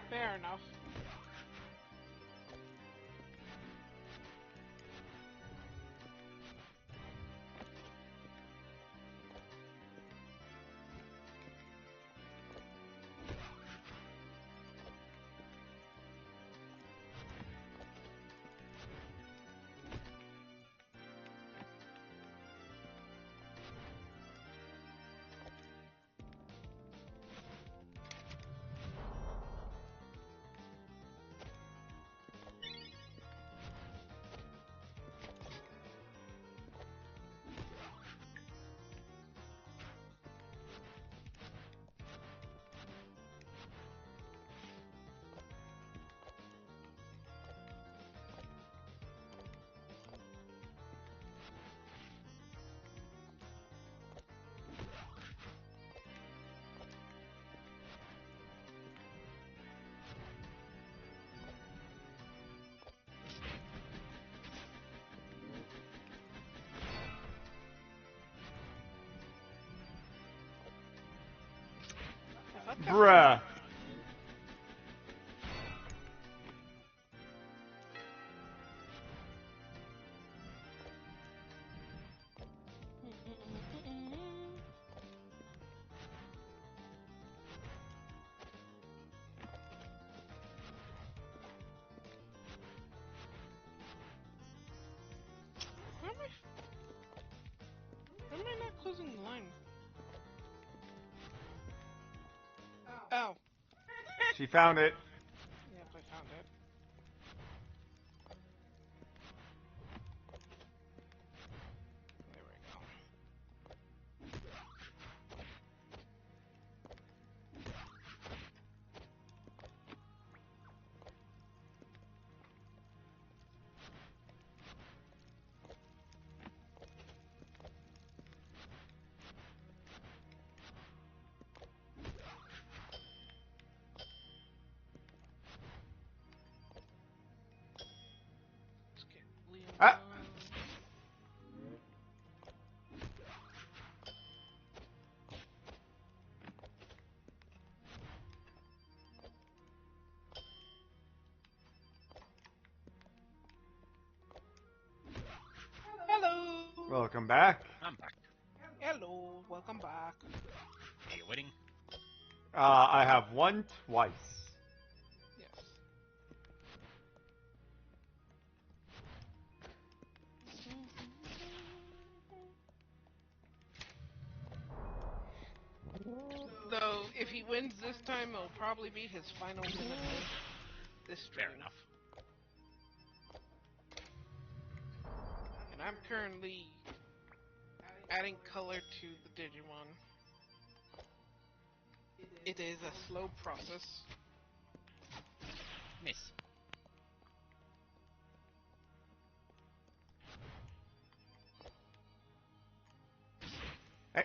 Fair enough. Bruh. she found it. Yep, I found it. There we go. Let's get Leon. Ah. Hello. Welcome back. I'm back. Hello. Welcome back. Are you waiting? I have won twice. Yes. Though, if he wins this time, it'll probably be his final win of this stream. Fair enough. And I'm currently adding color to the Digimon. It is a slow process. Miss. Hey.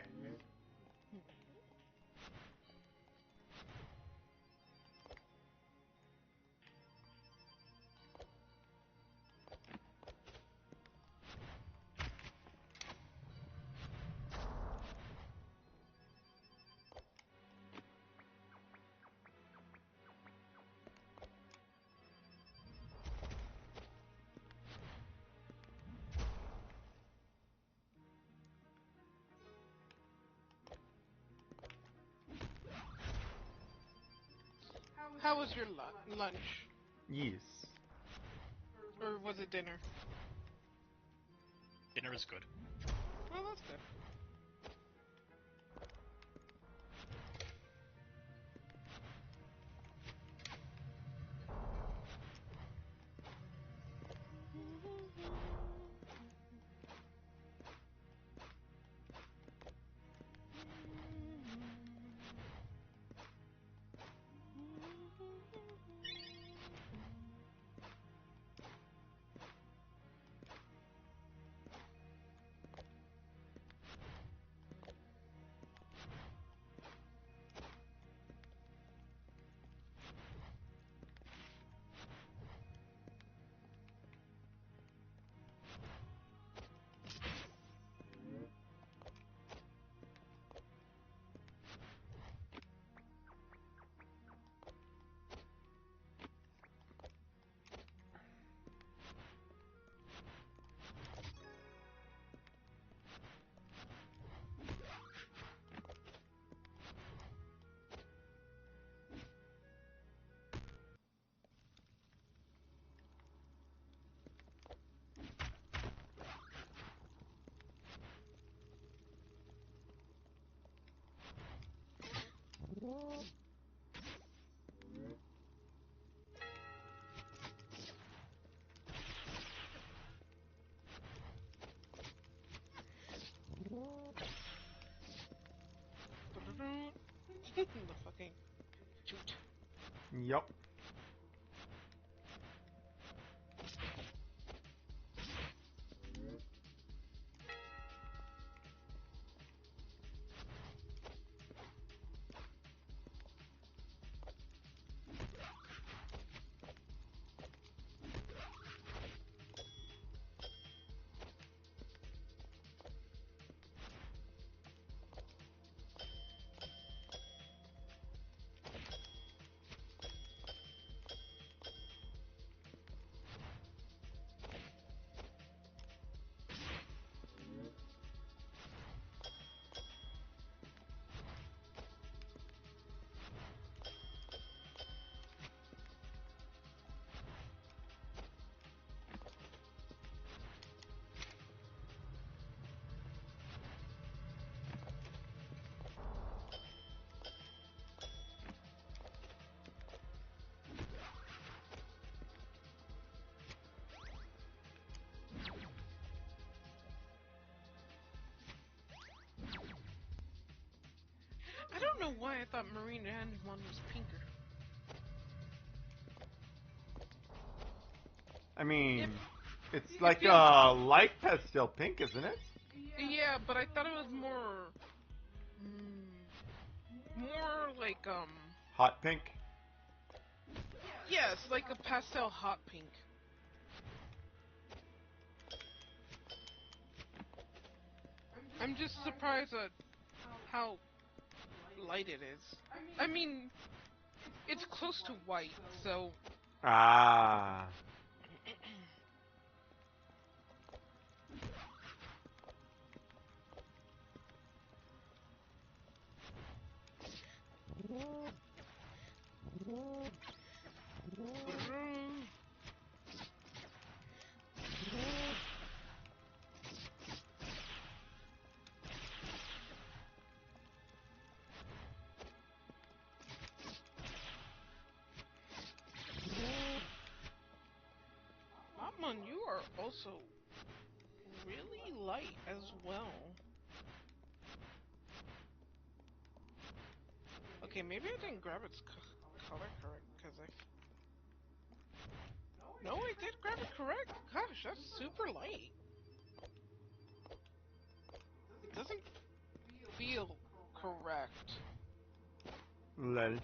How was your lunch? Yes. Or was it dinner? Dinner is good. Oh, that's good. The fucking shoot. Yup. I thought Marine Anemone was pinker. I mean, it's It like feels- light pastel pink, isn't it? Yeah, but I thought it was more, more like Hot pink. yes, like a pastel hot pink. I'm just surprised at how light it is. I mean, it's close to white, so Ah. Mom, you are also really light as well. Okay, maybe I didn't grab its color correct because I. No, I did grab it correct. Gosh, that's super light. It doesn't feel correct. Lol.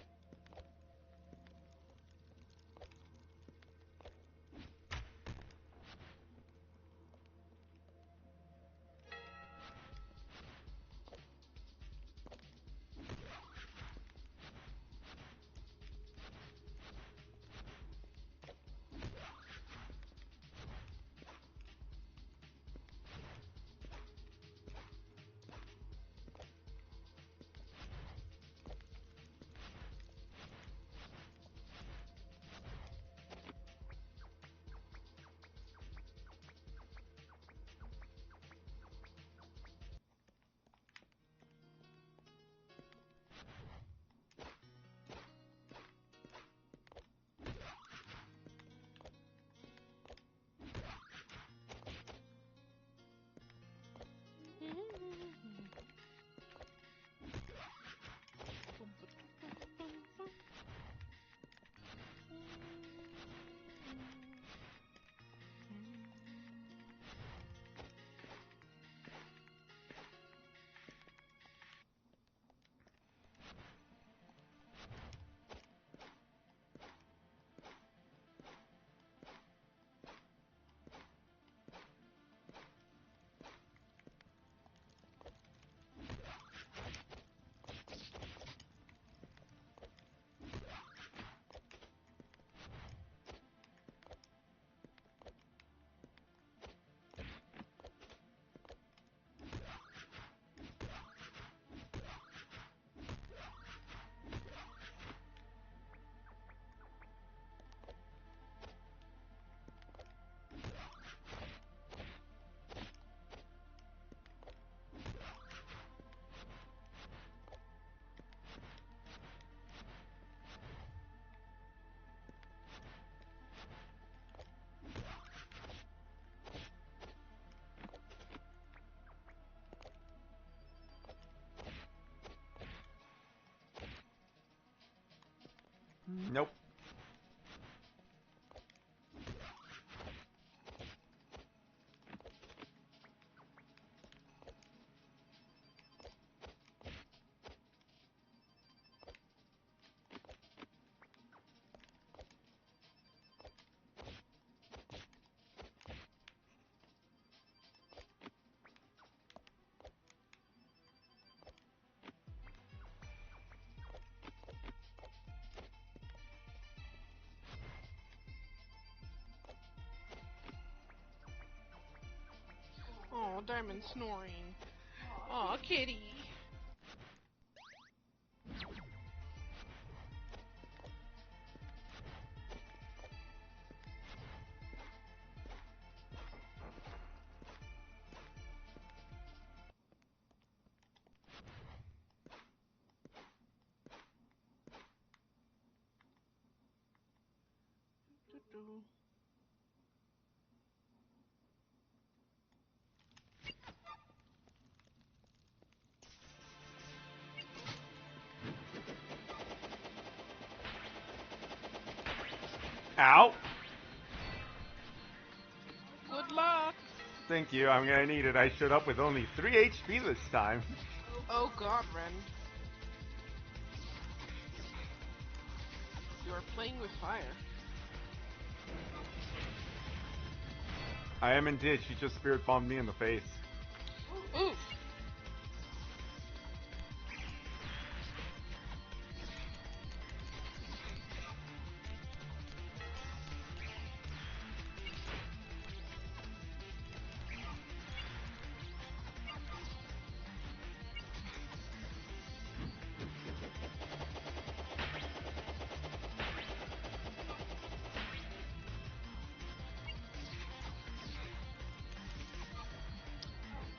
Nope. Oh, Diamond snoring. Aw, kitty. Doo-doo. Ow! Good luck. Thank you, I'm gonna need it. I showed up with only 3 HP this time. Oh God, Ren. You are playing with fire. I am indeed. She just spirit bombed me in the face. Oof.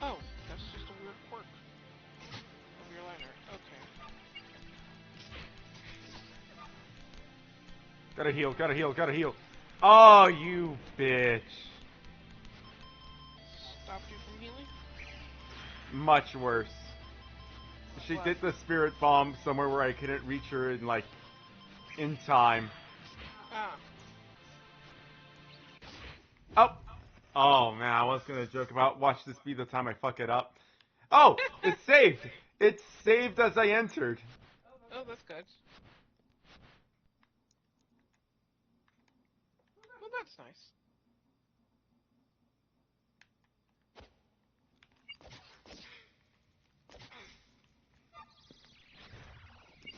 Oh, that's just a weird quirk of your liner. Okay. Gotta heal, gotta heal, gotta heal. Oh, you bitch. Stopped you from healing? Much worse. She What? did the spirit bomb somewhere where I couldn't reach her in, like, in time. Ah. Oh! Oh, man, I was gonna joke about watch this be the time I fuck it up. Oh! It's saved! It's saved as I entered. Oh, that's good. Well, that's nice.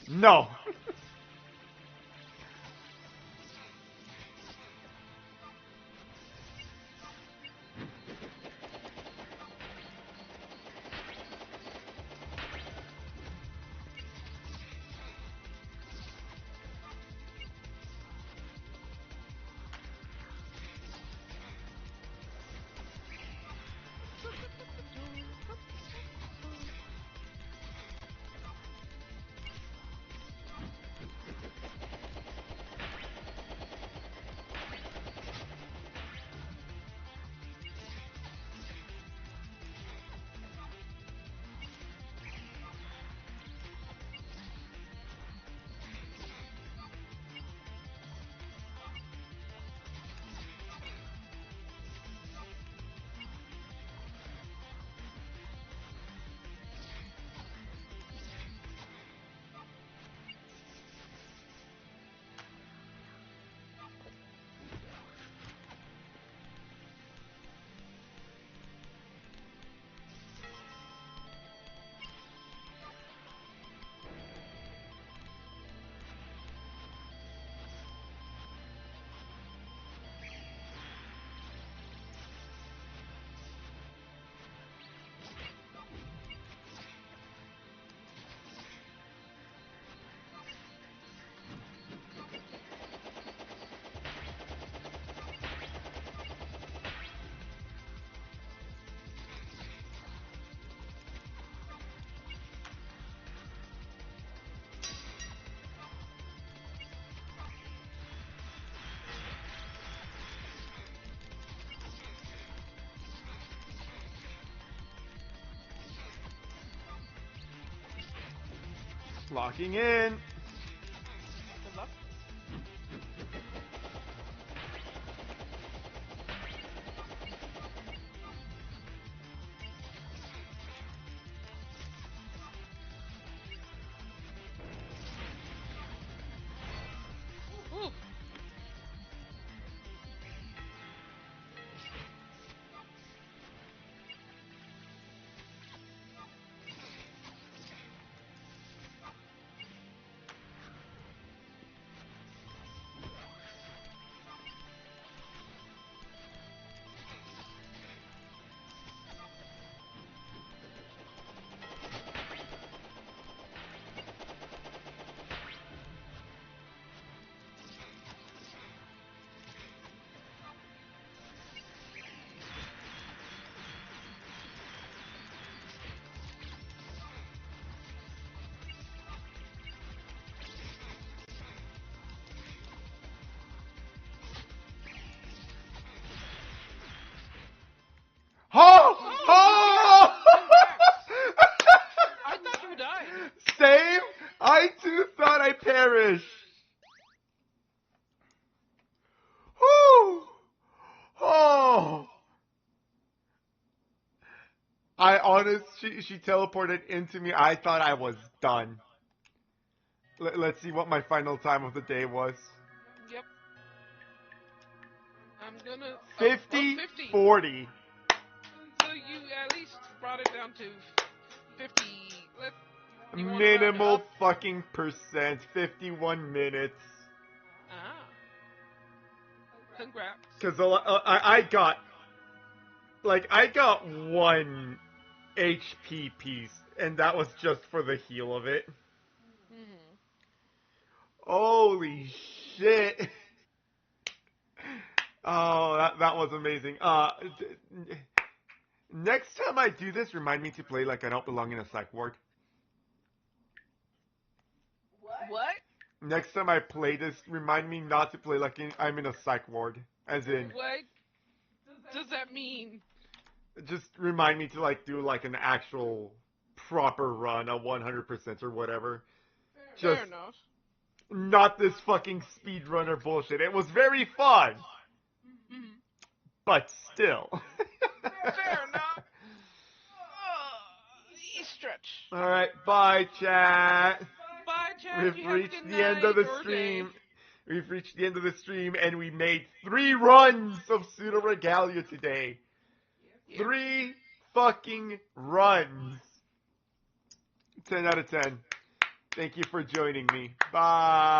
No! Locking in. Good luck. Ooh. She teleported into me. I thought I was done. Let's see what my final time of the day was. Yep. I'm gonna... 50, 50. 40. So you at least brought it down to 50. You wanna round it Minimal up? fucking percent. 51 minutes. Ah. Congrats. Because I got... Like, I got 1 HP piece, and that was just for the heal of it. Mm-hmm. Holy shit. Oh, that was amazing. Next time I do this, remind me to play like I don't belong in a psych ward. What? Next time I play this, remind me not to play like I'm in a psych ward. As in, What does that mean? just remind me to like do like an actual proper run, a 100% or whatever. Fair Just enough. not this fucking speedrunner bullshit. It was very fun, Mm-hmm. but still. Fair enough. Stretch. All right, bye, chat. Bye, Chad. We've You have a reached good the end of night the or stream. day. We've reached the end of the stream, and we made 3 runs of Pseudoregalia today. Yep. 3 fucking runs. 10 out of 10. Thank you for joining me. Bye.